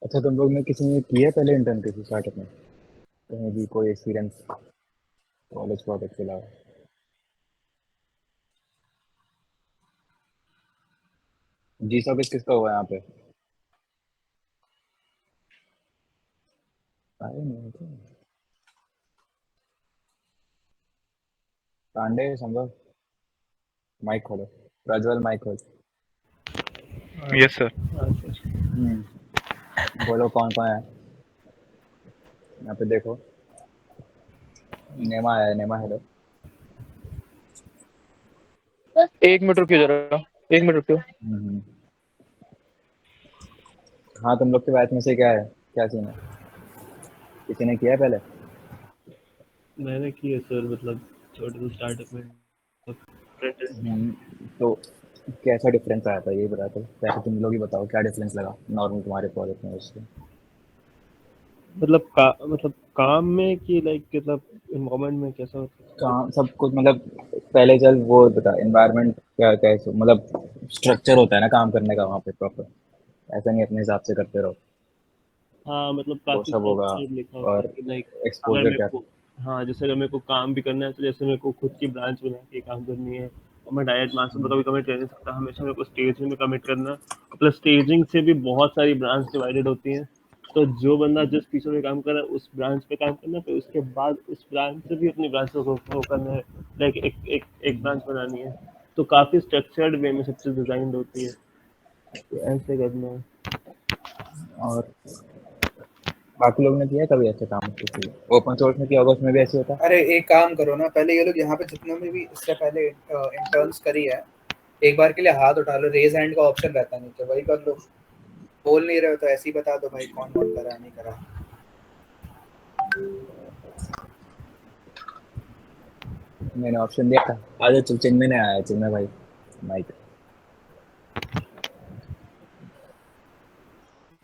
अच्छा, तुम लोग ने किसी ने किया है पहले इंटर्न किसी स्टार्टअप में? कहीं भी कोई एक्सपीरियंस कॉलेज प्रोजेक्ट के अलावा? जी सर्विस किसका हुआ है यहाँ पे? आए नहीं तो। पांडे संभव। माइक खोलो। प्रज्वल माइक खोल। Yes sir. बोलो कौन कौन है यहाँ पे, देखो। नेमा है, नेमा हेलो। एक मिनट रुकियो जरा, एक मिनट रुकियो। हम्म। हाँ, तुम लोग के बैच में से क्या है, क्या सीन है? किसी ने किया है पहले? मैंने की है सर, मतलब छोटे से स्टार्टअप में फ्रंट एंड। तो कैसा डिफरेंस आया था, ये बता। तो पहले तुम लोग ही बताओ, क्या डिफरेंस लगा नॉर्मल तुम्हारे प्रोजेक्ट में उससे? मतलब काम में कि लाइक मतलब इन्वायरमेंट में कैसा काम सब कुछ मतलब। पहले चल वो बता, एनवायरनमेंट क्या कैसे, मतलब स्ट्रक्चर होता है ना काम करने का वहाँ पे प्रॉपर। ऐसा नहीं अपने हिसाब से करते रहो। हाँ मतलब वो काफी सब होगा। स्ट्रक्चर्ड लिखा होता है और कि लाइक अगर एक्सपोजर मेरे क्या? को, हाँ जैसे अगर मेरे को काम भी करना है तो जैसे मेरे को खुद की ब्रांच बना के काम करनी है, और मैं डायरेक्ट मास्टर में कभी कमिट कर नहीं सकता, हमेशा मेरे को स्टेजिंग में कमिट करना है। प्लस स्टेजिंग से भी बहुत सारी ब्रांच डिवाइडेड होती हैं, तो जो बंदा जिस फीचर में काम कर रहा है उस ब्रांच पे काम करना है, फिर उसके बाद उस ब्रांच से भी अपनी ब्रांच को grow करना है, लाइक एक ब्रांच बनानी है। तो काफी स्ट्रक्चर्ड वे में सब चीज़ डिजाइन होती है, तो ऐसे करना है। और बाकी लोग ने किया है कभी ऐसे काम? किसी ओपन सोर्स में किया होगा, उसमें भी ऐसे होता है? अरे एक काम करो ना, पहले ये लोग यहाँ पे जितने में भी इससे पहले इंटर्न्स करी है, एक बार के लिए हाथ उठा लो, रेज हैंड का ऑप्शन रहता है नीचे, वही कर लो। बोल नहीं रहे हो तो ऐसे ही बता दो भाई कौन कौन करा नहीं करा। मैंने ऑप्शन दिया था। आज तो चिन्मय ने आया, चिन्मय भाई माइक।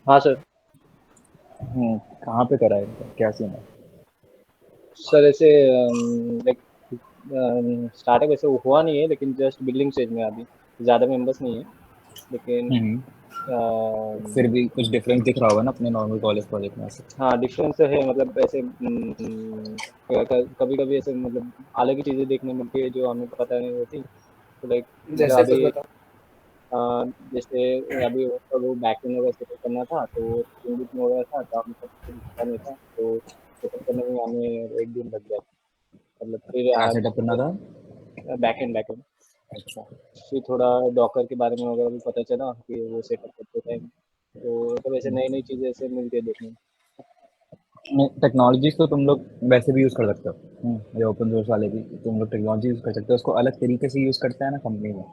हाँ सर। कहाँ पे करा है इनका, क्या सीन है? सर ऐसे लाइक स्टार्टअप ऐसे हुआ नहीं है, लेकिन जस्ट बिल्डिंग स्टेज में है अभी। ज़्यादा मेंबर्स नहीं है, लेकिन हम्म। फिर भी कुछ डिफरेंस दिख रहा होगा ना अपने नॉर्मल कॉलेज प्रोजेक्ट में से? हाँ डिफरेंस है, मतलब ऐसे कभी कभी ऐसे मतलब अलग ही चीज़ें देखने मिलती है जो हमें पता नहीं होती। तो लाइक मतलब जैसे कुछ अभी बताओ। अ, जैसे अभी वो बैकएंड वगैरह सेटअप करना था, तो इंग्लिश में हो रहा था, तो हमें सब कुछ पता नहीं था, तो सेटअप करने में हमें एक दिन लग गया। मतलब फिर क्या सेटअप करना था? बैकएंड बैकएंड अच्छा। फिर थोड़ा डॉकर के बारे में वगैरह भी पता चला कि वो सेटअप करते टाइम, तो मतलब ऐसे नई नई चीज़ें ऐसे मिलती है देखने में। टेक्नोलॉजीज तो तुम लोग वैसे भी यूज़ कर सकते हो। ये ओपन सोर्स वाले भी तुम लोग टेक्नोलॉजी यूज़ कर सकते हो, उसको अलग तरीके से यूज़ करते हैं ना कंपनी में।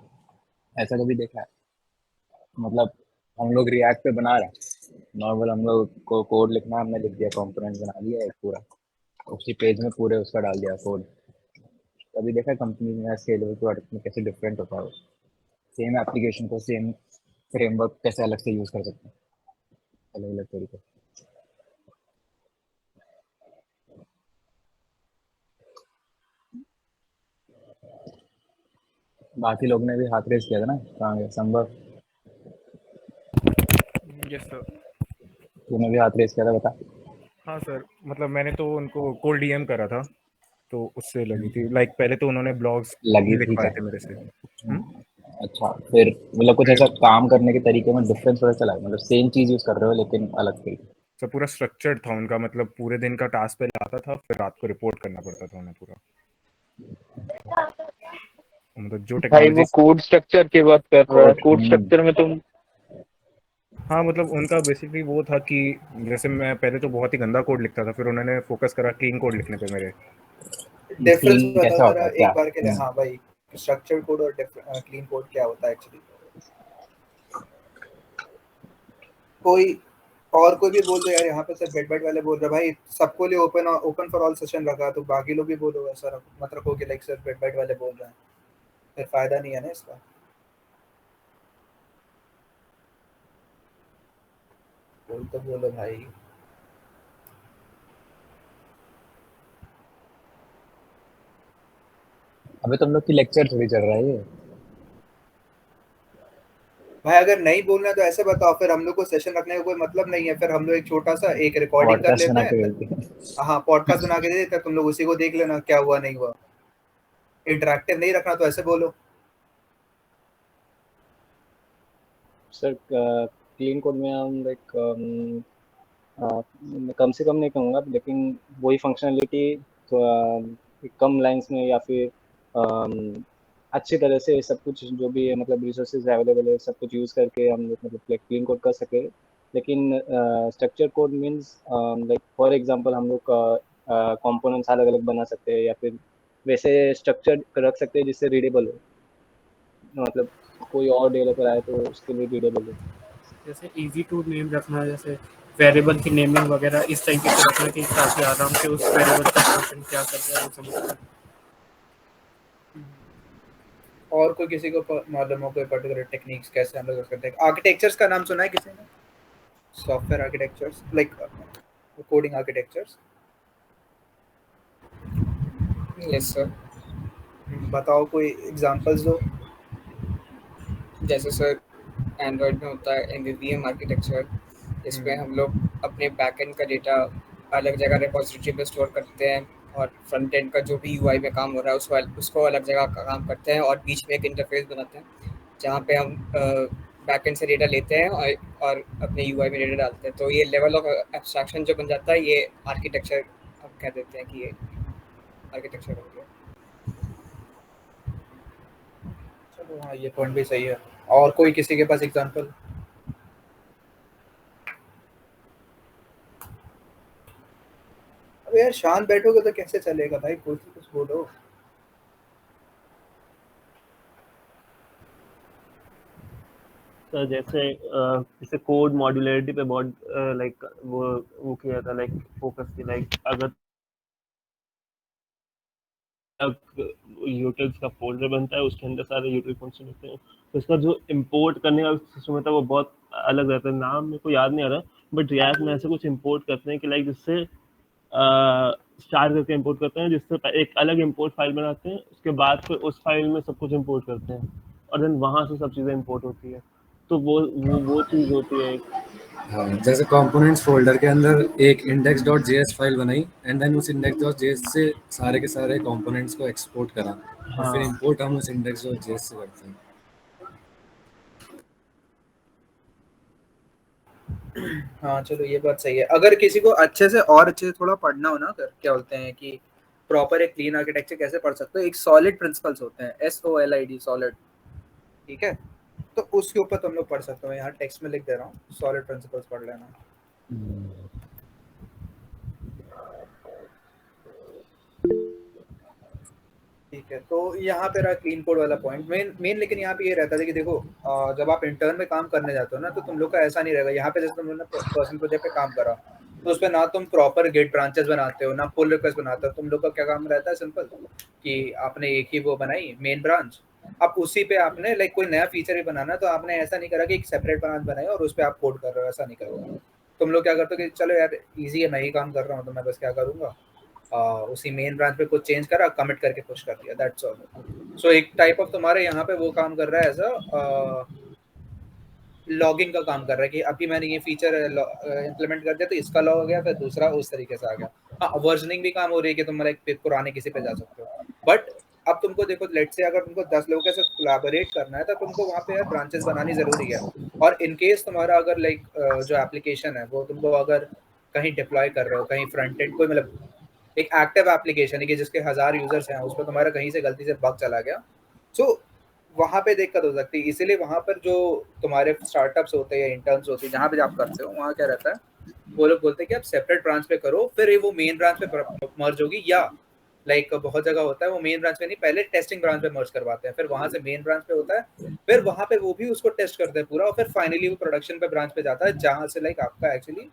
ऐसा कभी देखा है? मतलब हम लोग रिएक्ट पे बना रहे हैं नॉर्मल, हम लोग को कोड लिखना है, हमने लिख दिया, कंपोनेंट बना दिया एक पूरा, उसी पेज में पूरे उसका डाल दिया कोड। कभी देखा है कंपनी में या स्केलेबल प्रोडक्ट में कैसे डिफरेंट होता है वो? सेम एप्लीकेशन को सेम फ्रेमवर्क कैसे अलग से यूज़ कर सकते हैं, अलग अलग तरीके से। बाकी लोग ने भी हाथ रेस किया था ना, कहाँ गया संभव? Yes sir. तूने भी हाथ रेस किया था, बता। हाँ सर, मतलब मैंने तो उनको कोल्ड डीएम करा था, तो उससे लगी थी। लाइक पहले तो उन्होंने ब्लॉग्स लगी थी लिखवाए क्या? थे मेरे से। अच्छा, फिर मतलब कुछ फिर ऐसा काम करने के तरीके में डिफरेंस पता चला, मतलब सेम चीज़ यूज़ कर रहे हो लेकिन अलग तरीके? सब पूरा स्ट्रक्चर्ड था उनका, मतलब पूरे दिन का टास्क पहले आता था, फिर रात को रिपोर्ट करना पड़ता था उन्हें पूरा। मतलब जो भाई वो टेक्नोलॉजी। कोड स्ट्रक्चर की बात कर रहा है, कोड। कोड स्ट्रक्चर में तुम। हाँ मतलब उनका बेसिकली वो था कि जैसे मैं पहले तो बहुत ही गंदा कोड लिखता था, फिर उन्होंने फोकस करा क्लीन कोड लिखने पे मेरे। डिफरेंस क्लीन बताओ कैसा होता जरा है क्या? एक बार के लिए, हाँ भाई। स्ट्रक्चर्ड कोड और क्लीन कोड क्या होता है एक्चुअली? कोई और कोई भी बोल दो यार, यहाँ पे सिर्फ बेड वाले बोल रहे हैं भाई, सबको लिए open open for all session रखा, तो बाकी लोग भी बोलो ऐसा मत रखो कि लाइक सिर्फ बेड वाले बोल रहे हैं, फिर फायदा नहीं है ना इसका। बोल तो बोलो भाई। अबे तुम लोग की लेक्चर थोड़ी चल रहा है ये। भाई अगर नहीं बोलना है तो ऐसे बताओ, फिर हम लोग को सेशन रखने का कोई मतलब नहीं है, फिर हम लोग एक छोटा सा एक रिकॉर्डिंग कर पॉडकास्ट लेते बना के हैं। भेजते हैं। हाँ पॉडकास्ट बना के दे देते हैं, तुम लोग उसी को देख लेना क्या हुआ नहीं हुआ। इंटरैक्टिव नहीं रखना तो ऐसे बोलो। सर क्लीन कोड में हम लाइक कम से कम नहीं कहूँगा, लेकिन वही फंक्शनलिटी तो कम लाइंस में या फिर अच्छी तरह से सब कुछ जो भी है मतलब रिसोर्सेज अवेलेबल है सब कुछ यूज़ करके हम लोग मतलब लाइक क्लीन कोड कर सके। लेकिन structure code means like for example हम लोग कंपोनेंट्स अलग अलग बना सकते हैं या फिर वैसे स्ट्रक्चर रख सकते हैं जिससे रीडेबल हो, मतलब कोई और डेवलपर आए तो उसके लिए रीडेबल हो। जैसे इजी टू नेम रखना, जैसे वेरिएबल की नेमिंग वगैरह इस तरीके से रखना कि काफ़ी आराम से उस वेरिएबल का फंक्शन क्या कर रहा है वो समझ सकते हैं। और कोई किसी को मालूम हो कोई पर्टिकुलर टेक्निक्स कैसे हम लोग कर सकते हैं? आर्किटेक्चर्स का नाम सुना है किसी ने? Software architectures like coding architectures. Yes sir. बताओ कोई एग्जांपल्स दो। जैसे सर एंड्रॉयड में होता है एमवीवीएम आर्किटेक्चर, इसमें हम लोग अपने बैकएंड का डेटा अलग जगह रिपोजिटरी पे स्टोर करते हैं और फ्रंट एंड का जो भी यूआई में काम हो रहा है उसको अलग जगह का काम करते हैं और बीच में एक इंटरफेस बनाते हैं जहाँ पे हम बैकएंड से डेटा लेते हैं और अपने यूआई में डेटा डालते हैं। तो ये लेवल ऑफ एब्स्ट्रैक्शन जो बन जाता है ये आर्किटेक्चर हम कह देते हैं कि ये आर्किटेक्चर हो गया। चलो हाँ ये पॉइंट भी सही है। और कोई किसी के पास एग्जांपल? अब यार शांत बैठोगे तो कैसे चलेगा भाई, कुछ बोलो। तो जैसे कोड मॉड्यूलरिटी पे बहुत लाइक वो किया था, लाइक फोकस की, लाइक अगर यूटिल्स का फोल्डर बनता है उसके अंदर सारे यूटिल फंक्शन होते हैं, तो इसका जो इंपोर्ट करने का सिस्टम होता है वो बहुत अलग रहता है। नाम मेरे को याद नहीं आ रहा, बट रिएक्ट में ऐसे कुछ इंपोर्ट करते हैं कि लाइक जिससे स्टार करके इंपोर्ट करते हैं, जिससे एक अलग इंपोर्ट फाइल बनाते हैं, उसके बाद फिर उस फाइल में सब कुछ इंपोर्ट करते हैं और देन वहां से सब चीज़ें इंपोर्ट होती है। तो वो चीज़ होती है एक। हाँ, जैसे कंपोनेंट्स फोल्डर के अंदर एक index.js फाइल बनाई एंड देन उस index.js से सारे के सारे कंपोनेंट्स को एक्सपोर्ट करा और फिर इंपोर्ट हम उस index.js से करते हैं। हाँ चलो ये बात सही है। अगर किसी को अच्छे से थोड़ा पढ़ना हो ना, अगर क्या बोलते हैं कि प्रॉपर एक क्लीन आर्किटेक्चर कैसे पढ़ सकते हो, एक सॉलिड प्रिंसिपल्स होते हैं SOLID सॉलिड, ठीक है? तो उसके ऊपर तुम लोग पढ़ सकते हो। यहाँ टेक्स्ट में लिख दे रहा हूँ, सॉलिड प्रिंसिपल्स पढ़ लेना। ठीक है, तो यहाँ पे रहा क्लीन कोड वाला पॉइंट। मेन लेकिन यहाँ पे ये रहता है कि देखो जब आप इंटर्न में काम करने जाते हो ना तो तुम लोग का ऐसा नहीं रहेगा। यहाँ पे जैसे तुम लोग ने पर्सनल प्रोजेक्ट पे काम करा तो उसपे ना तुम प्रॉपर गेट ब्रांचेस बनाते हो ना पुल रिक्वेस्ट बनाते हो। तुम लोग का क्या काम रहता है, सिंपल, कि आपने एक ही वो बनाई मेन ब्रांच, अब उसी पे आपने लाइक कोई नया फीचर ही बनाना तो आपने ऐसा नहीं करा कि एक सेपरेट ब्रांच बनाई और उस पर आप कोड कर रहे हो, ऐसा नहीं करोगे। तुम लोग क्या करते हो कि चलो यार इजी है, मैं ही काम कर रहा हूँ तो मैं बस क्या करूँगा, उसी मेन ब्रांच पे कुछ चेंज करा, कमिट करके पुश कर दिया, दैट्स ऑल। सो एक टाइप ऑफ तुम्हारे यहाँ पे वो काम कर रहा है ऐसा लॉगिंग का काम कर रहा है कि अभी मैंने ये फीचर इंप्लीमेंट कर दिया तो इसका लॉग हो गया, फिर दूसरा उस तरीके से आ गया। हाँ वर्जनिंग भी काम हो रही है कि तुम एक पुराने किसी पे जा सकते हो। बट अब तुमको देखो, लेट से अगर तुमको 10 लोगों के साथ कोलैबोरेट करना है तो तुमको वहाँ पे यार ब्रांचेस बनानी जरूरी है। और इन केस तुम्हारा अगर लाइक जो एप्लीकेशन है वो तुमको अगर कहीं डिप्लॉय कर रहे हो, कहीं फ्रंट एंड कोई मतलब एक एक्टिव एप्लीकेशन है कि जिसके 1000 यूजर्स हैं, उस पर तुम्हारा कहीं से गलती से बग चला गया, सो वहाँ पे दिक्कत हो सकती है। इसीलिए वहाँ पर जो तुम्हारे स्टार्टअप्स होते हैं या इंटर्न्स होते हैं जहाँ पे आप करते हो, वहाँ क्या रहता है, वो लोग बोलते हैं कि आप सेपरेट ब्रांच पे करो, फिर ये वो मेन ब्रांच पे मर्ज होगी। या लाइक बहुत जगह होता है वो मेन ब्रांच पे नहीं, पहले टेस्टिंग ब्रांच पे मर्ज करवाते हैं, फिर वहाँ से मेन ब्रांच पे होता है, फिर वहाँ पे वो भी उसको टेस्ट करते हैं पूरा, और फिर फाइनली वो प्रोडक्शन पे ब्रांच पे जाता है जहाँ से लाइक आपका एक्चुअली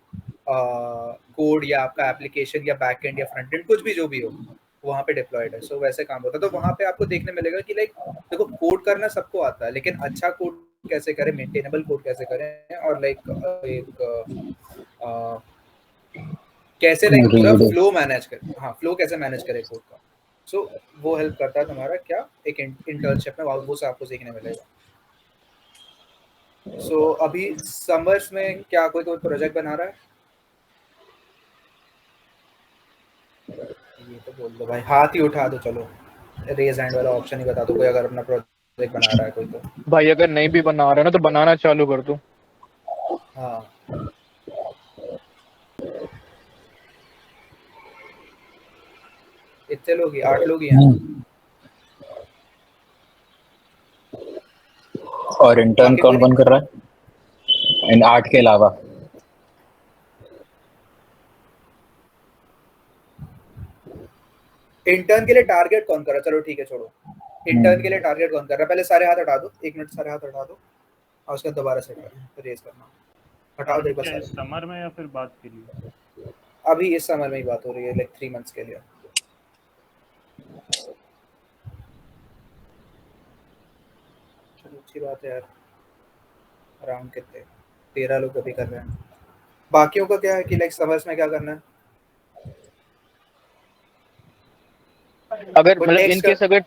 कोड या आपका एप्लीकेशन या बैकएंड या फ्रंट एंड कुछ भी जो भी हो वहाँ पे डिप्लॉयड है। सो वैसे काम होता है। तो वहाँ पे आपको देखने मिलेगा कि लाइक देखो कोड करना सबको आता है, लेकिन अच्छा कोड कैसे करें, मेंटेनेबल कोड कैसे करें, और लाइक एक कैसे लाइक पूरा फ्लो मैनेज करें। हाँ फ्लो कैसे मैनेज करें कोड का। सो वो हेल्प करता है तुम्हारा क्या एक इंटर्नशिप में, वो से आपको सीखने मिलेगा। सो अभी समर्स में क्या कोई प्रोजेक्ट बना रहा है? ये तो बोल दो भाई, हाथ ही उठा दो, चलो रेज हैंड वाला ऑप्शन ही बता दो, कोई अगर अपना प्रोजेक्ट बना रहा है कोई तो। भाई अगर नहीं भी बना रहा है ना तो बनाना चालू कर दो। हाँ कितने लोग ही? 8 लोग ही हैं। और इंटर्न बाकी कौन कोई कौन कर रहा है इन 8 के अलावा? इंटर्न के लिए टारगेट कौन कर रहा है? चलो ठीक है छोड़ो, इंटर्न के लिए टारगेट कौन कर रहा है? पहले सारे हाथ हटा दो, 1 मिनट सारे हाथ हटा दो और उसके बाद दोबारा से रेज करना। हटाओ देखो सारे। समर में या फिर बात के लिए? अभी इस समर में ही बात हो रही है, लाइक 3 मंथ्स के लिए। चलो अच्छी बात है यार। अराउंड कितने 13 लोग अभी कर रहे हैं। बाकियों का क्या है कि लाइक समर्स में क्या करना है? अगर मतलब इन केस अगर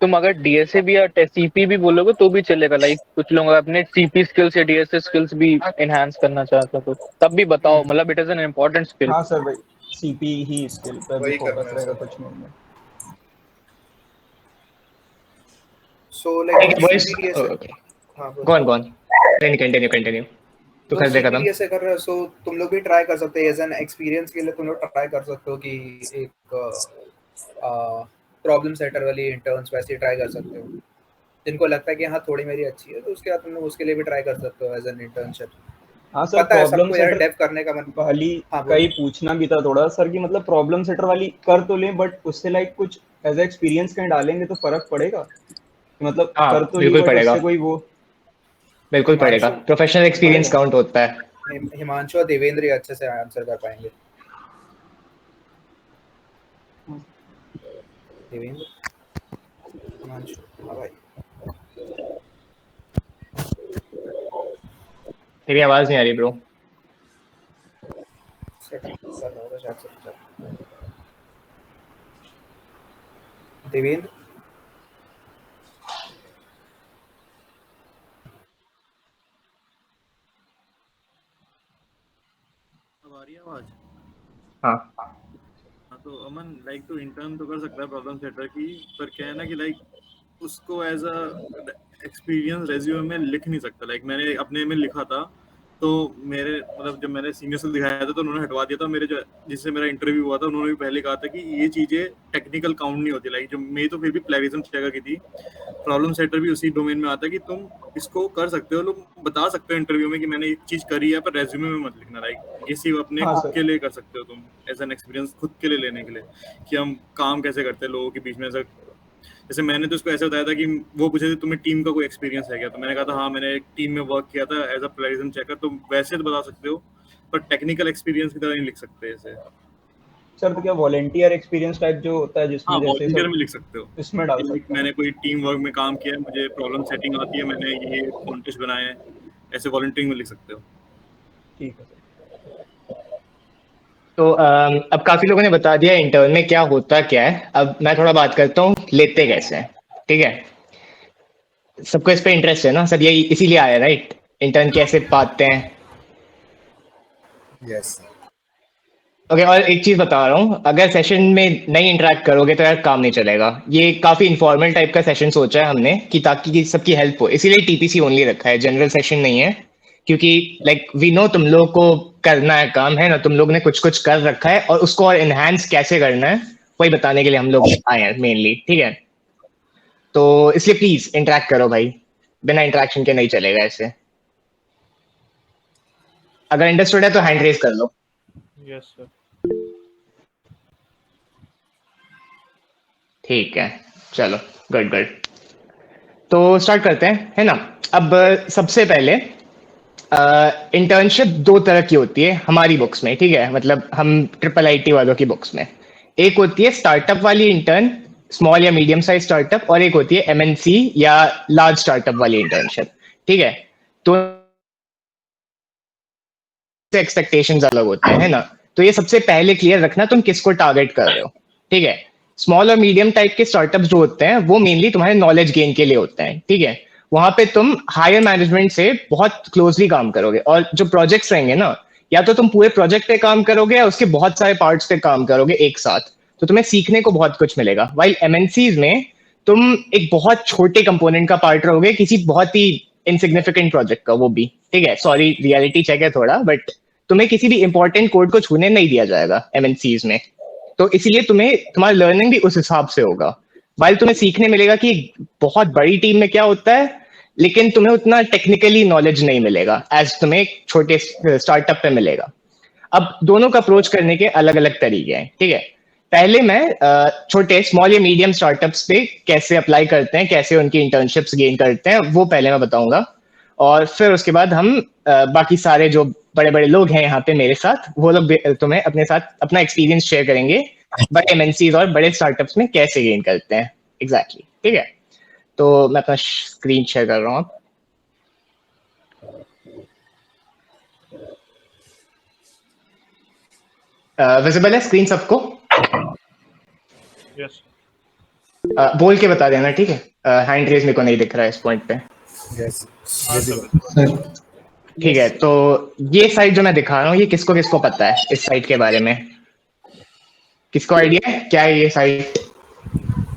तुम अगर डीएसए भी या सीपी भी बोलोगे तो भी चलेगा। लाइक कुछ लोग अपने सीपी स्किल्स या डीएसए स्किल्स भी एनहांस करना चाहते हो तो तब भी बताओ, मतलब it is an important skill. हाँ सर भाई, सीपी ही स्किल पे भी वही फोकस करना है रहेगा सर। कुछ नहीं में। सो लाइक वॉइस सीपीडीएस हां कौन कंटिन्यू तो कर देगा सीपीडीएस से कर रहे हो, सो तुम लोग भी ट्राई कर सकते हो एज एन एक्सपीरियंस के लिए। तुम लोग ट्राई कर सकते हो कि एक प्रॉब्लम सेटर वाली इंटर्न्स वैसे ट्राई कर सकते हो। जिनको लगता है कि हाँ थोड़ी मेरी अच्छी है तो उसके बाद तुम लोग उसके लिए भी ट्राई कर सकते हो एज एन इंटर्नशिप। हाँ सर, पता है प्रॉब्लम सबको यार सेटर डेव करने का मन। वाली हाँ, का ही पूछना भी था थोड़ा सर कि मतलब प्रॉब्लम सेटर वाली कर तो लें बट उससे लाइक कुछ एज ए एक्सपीरियंस कहीं डालेंगे तो फर्क पड़ेगा? मतलब हाँ, कर तो ली बिल्कुल बट पड़ेगा। उससे कोई वो बिल्कुल पड़ेगा, प्रोफेशनल एक्सपीरियंस काउंट होता है। हिमांशु और देवेंद्र ही अच्छे से आंसर कर पाएंगे। देवेंद्र, हिमांशु, हाँ भाई। तेरी आवाज नहीं आ रही ब्रो। देवेंद्र, हमारी आवाज? हाँ तो अमन लाइक तो इंटर्न तो कर सकता है प्रॉब्लम सेटर की, पर क्या है ना कि लाइक उसको एज अ एक्सपीरियंस रेज्यूमे में लिख नहीं सकता। लाइक मैंने अपने में लिखा था तो मेरे मतलब जब मैंने सीनियर्स को दिखाया था तो उन्होंने हटवा दिया था। मेरे जो जिससे मेरा इंटरव्यू हुआ था उन्होंने भी पहले कहा था कि ये चीज़ें टेक्निकल काउंट नहीं होती। लाइक जो मेरी तो फिर भी प्लेगरिज्म जगह की थी, प्रॉब्लम सेटर भी उसी डोमेन में आता है कि तुम इसको कर सकते हो, लोग बता सकते हो इंटरव्यू में कि मैंने एक चीज़ करी है, पर रेज्यूमे में मत लिखना। लाइक ये सिर्फ अपने हाँ खुद सर। के लिए कर सकते हो तुम एज एन एक्सपीरियंस, खुद के लिए लेने के लिए कि हम काम कैसे करते हैं लोगों के बीच में। ऐसा जैसे मैंने तो उसको ऐसे बताया था कि वो पूछे थे तुम्हें टीम का कोई एक्सपीरियंस है क्या, तो मैंने कहा था हाँ मैंने एक टीम में वर्क किया था एज अ प्लेगरिज्म चेकर। तो वैसे तो बता सकते हो पर टेक्निकल एक्सपीरियंस की तरह नहीं लिख सकते ऐसे। सर तो क्या वॉलंटियर एक्सपीरियंस टाइप जो होता है जिसमें हाँ, जैसे वॉलंटियर सब में लिख सकते हो, इसमें डाल कि सकते हैं। मैंने कोई टीम वर्क में काम किया है, मुझे प्रॉब्लम सेटिंग आती है, मैंने ये कॉन्टेस्ट बनाए हैं, ऐसे वॉलंटियरिंग में लिख सकते हो। ठीक है सर। तो अब काफी लोगों ने बता दिया इंटर्न में क्या होता क्या है। अब मैं थोड़ा बात करता हूँ लेते कैसे हैं। ठीक है, सबको इस पे इंटरेस्ट है ना, सब यही इसीलिए आया राइट, इंटर्न कैसे पाते हैं। यस ओके, और एक चीज बता रहा हूँ, अगर सेशन में नहीं इंटरेक्ट करोगे तो यार काम नहीं चलेगा। ये काफी इन्फॉर्मल टाइप का सेशन सोचा है हमने कि ताकि सबकी हेल्प हो, इसीलिए टीपीसी ओनली रखा है, जनरल सेशन नहीं है। क्योंकि लाइक वी नो तुम लोग को करना है काम, है ना, तुम लोग ने कुछ कुछ कर रखा है और उसको और एनहांस कैसे करना है वही बताने के लिए हम लोग आए हैं मेनली। ठीक है, तो इसलिए प्लीज इंटरेक्ट करो भाई, बिना इंटरेक्शन के नहीं चलेगा ऐसे। अगर अंडरस्टूड है तो हैंड रेज कर लो। Yes sir. ठीक है, चलो गुड गुड। तो स्टार्ट करते हैं, है ना। अब सबसे पहले इंटर्नशिप 2 तरह की होती है हमारी बुक्स में, ठीक है, मतलब हम ट्रिपल आईटी वालों की बुक्स में। एक होती है स्टार्टअप वाली इंटर्न, स्मॉल या मीडियम साइज स्टार्टअप, और एक होती है एमएनसी या लार्ज स्टार्टअप वाली इंटर्नशिप। ठीक है, तो एक्सपेक्टेशंस अलग होते हैं, है ना। तो ये सबसे पहले क्लियर रखना तुम किसको टारगेट कर रहे हो। ठीक है, स्मॉल और मीडियम टाइप के स्टार्टअप्स जो होते हैं वो मेनली तुम्हारे नॉलेज गेन के लिए होते हैं। ठीक है, वहां पे तुम हायर मैनेजमेंट से बहुत क्लोजली काम करोगे, और जो प्रोजेक्ट्स रहेंगे ना, या तो तुम पूरे प्रोजेक्ट पे काम करोगे या उसके बहुत सारे पार्ट्स पे काम करोगे एक साथ, तो तुम्हें सीखने को बहुत कुछ मिलेगा। वाइल एमएनसीज में तुम एक बहुत छोटे कंपोनेंट का पार्ट रहोगे किसी बहुत ही इनसिग्निफिकेंट प्रोजेक्ट का, वो भी ठीक है, सॉरी रियलिटी चेक है थोड़ा, बट तुम्हें किसी भी इंपॉर्टेंट कोड को छूने नहीं दिया जाएगा एमएनसीज में। तो इसीलिए तुम्हारा लर्निंग भी उस हिसाब से होगा। वाइल तुम्हें सीखने मिलेगा कि बहुत बड़ी टीम में क्या होता है, लेकिन तुम्हें उतना टेक्निकली नॉलेज नहीं मिलेगा एज तुम्हें एक छोटे स्टार्टअप पे मिलेगा। अब दोनों का अप्रोच करने के अलग अलग तरीके हैं, ठीक है। पहले मैं छोटे स्मॉल या मीडियम स्टार्टअप्स पे कैसे अप्लाई करते हैं, कैसे उनकी इंटर्नशिप्स गेन करते हैं, वो पहले मैं बताऊंगा, और फिर उसके बाद हम बाकी सारे जो बड़े बड़े लोग हैं यहाँ पे मेरे साथ, वो लोग तुम्हें अपने साथ अपना एक्सपीरियंस शेयर करेंगे बड़े एमएनसीज और बड़े स्टार्टअप्स में कैसे गेन करते हैं एग्जैक्टली, ठीक है। तो मैं अपना स्क्रीन शेयर कर रहा हूँ। विजिबल है स्क्रीन सबको? यस। बोल के बता देना, ठीक है। हैंड रेज मेरे को नहीं दिख रहा है इस पॉइंट पे। यस ठीक है, तो ये साइट जो मैं दिखा रहा हूँ, ये किसको किसको पता है इस साइट के बारे में? किसको आइडिया है क्या है ये site?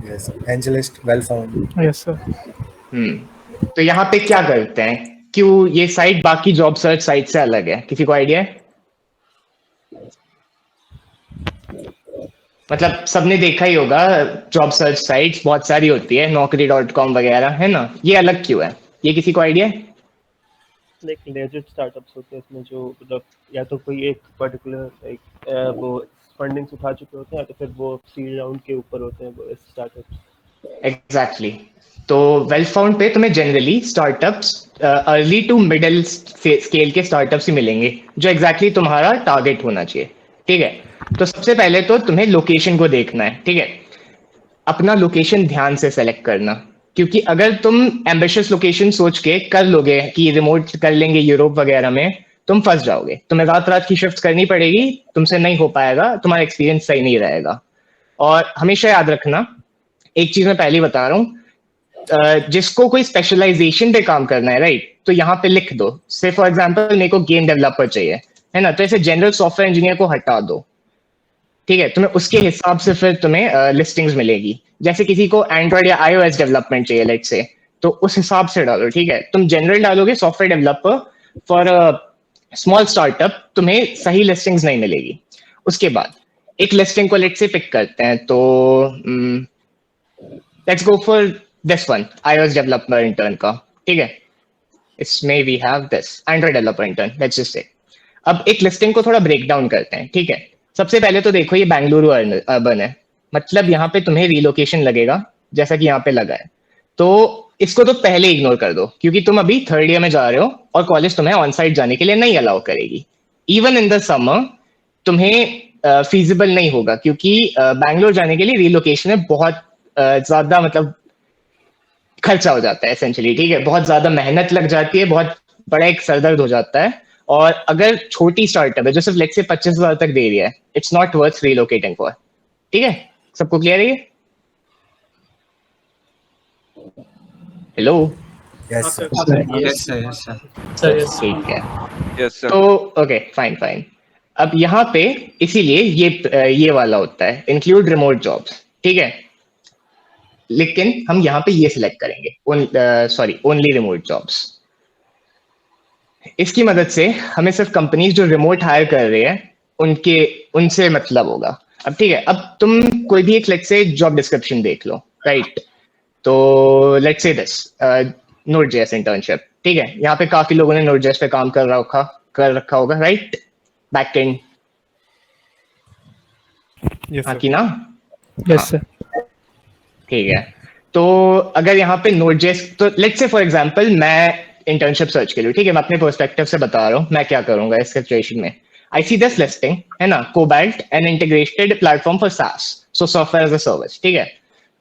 Yes, AngelList Wellfound. Yes sir. तो यहाँ पे क्या करते हैं, क्यों ये साइट बाकी जॉब सर्च साइट से अलग है, किसी को आइडिया है? मतलब सबने देखा ही होगा, जॉब सर्च साइट्स बहुत सारी होती है, naukri.com वगैरह, है ना। ये अलग क्यों है, ये किसी को आइडिया है? लाइक लेजिट स्टार्टअप्स होते हैं इसमें, जो मतलब या तो कोई एक पर्टिकुलर लाइक वो फंडिंग उठा चुके होते हैं, या तो फिर वो सीड राउंड के ऊपर होते हैं वो स्टार्टअप्स। एग्जैक्टली। तो वेल फाउंड पे तुम्हें generally startups early to middle scale के स्टार्टअप्स ही मिलेंगे, जो एग्जैक्टली तुम्हारा टारगेट होना चाहिए, ठीक है। तो सबसे पहले तो तुम्हें लोकेशन को देखना है, ठीक है। अपना लोकेशन ध्यान से सेलेक्ट करना, क्योंकि अगर तुम एम्बिशियस लोकेशन सोच के कर लोगे कि रिमोट कर लेंगे यूरोप वगैरह में, तुम फंस जाओगे। तुम्हें रात रात की शिफ्ट करनी पड़ेगी, तुमसे नहीं हो पाएगा, तुम्हारा एक्सपीरियंस सही नहीं रहेगा। और हमेशा याद रखना, एक चीज मैं पहले बता रहा हूँ, जिसको कोई स्पेशलाइजेशन पे काम करना है, राइट, तो यहाँ पे लिख दो, से फॉर एग्जाम्पल मेरे को गेम डेवलपर चाहिए, है ना, तो ऐसे जनरल सॉफ्टवेयर इंजीनियर को हटा दो, ठीक है। तुम्हें उसके हिसाब से फिर तुम्हें लिस्टिंग्स मिलेगी। जैसे किसी को एंड्रॉइड या iOS डेवलपमेंट चाहिए लेट्स से, तो उस हिसाब से डालो, ठीक है। तुम जनरल डालोगे software developer for small startup, तुम्हें सही लिस्टिंग्स नहीं मिलेगी। उसके बाद एक लिस्टिंग को लेट्स से पिक करते हैं, तो let's go for this one, iOS developer intern का, ठीक है। इसमें we have this android developer intern, let's just say. अब एक लिस्टिंग को थोड़ा ब्रेक डाउन करते हैं, ठीक है। सबसे पहले तो देखो ये बेंगलुरु अर्बन है, मतलब यहाँ पे तुम्हें रिलोकेशन लगेगा, जैसा कि यहाँ पे लगा है। तो इसको तो पहले इग्नोर कर दो, क्योंकि तुम अभी थर्ड ईयर में जा रहे हो और कॉलेज तुम्हें ऑन साइट जाने के लिए नहीं अलाउ करेगी। इवन इन द समर तुम्हें फीजिबल नहीं होगा, क्योंकि बैंगलोर जाने के लिए रिलोकेशन में बहुत ज्यादा मतलब खर्चा हो जाता है एसेंशियली, ठीक है। बहुत ज्यादा मेहनत लग जाती है, बहुत बड़ा एक सरदर्द हो जाता है। और अगर छोटी स्टार्टअप है जो सिर्फ लेट्स से 25,000 तक दे रही है, it's not worth relocating for, ठीक है। सबको क्लियर है ये? Hello? Yes sir. Yes sir, yes sir yes ठीक है, यस सर। तो ओके फाइन फाइन। अब यहाँ पे इसीलिए ये वाला होता है इंक्लूड रिमोट जॉब्स, ठीक है। लेकिन हम यहाँ पे ये सिलेक्ट करेंगे, ओनली रिमोट जॉब्स। इसकी मदद से हमें सिर्फ कंपनीज जो रिमोट हायर कर रहे हैं उनसे मतलब होगा। अब ठीक है, अब तुम कोई भी एक लेट्स से जॉब डिस्क्रिप्शन देख लो, राइट। तो लेट्स से दिस Node.js इंटर्नशिप, ठीक है। यहाँ पे काफी लोगों ने Node.js पे काम कर रखा होगा, राइट, बैकएंड। बाकी ना? Yes sir. ठीक है, तो अगर यहाँ पे Node.js, तो लेट्स से फॉर एग्जांपल मैं इंटर्नशिप सर्च के लिए, ठीक है, मैं अपने पर्सपेक्टिव से बता रहा हूँ मैं क्या करूंगा इस सिचुएशन में। आई सी दिस लिस्टिंग, है ना, Cobalt an integrated platform for SaaS, so software as a service, ठीक है।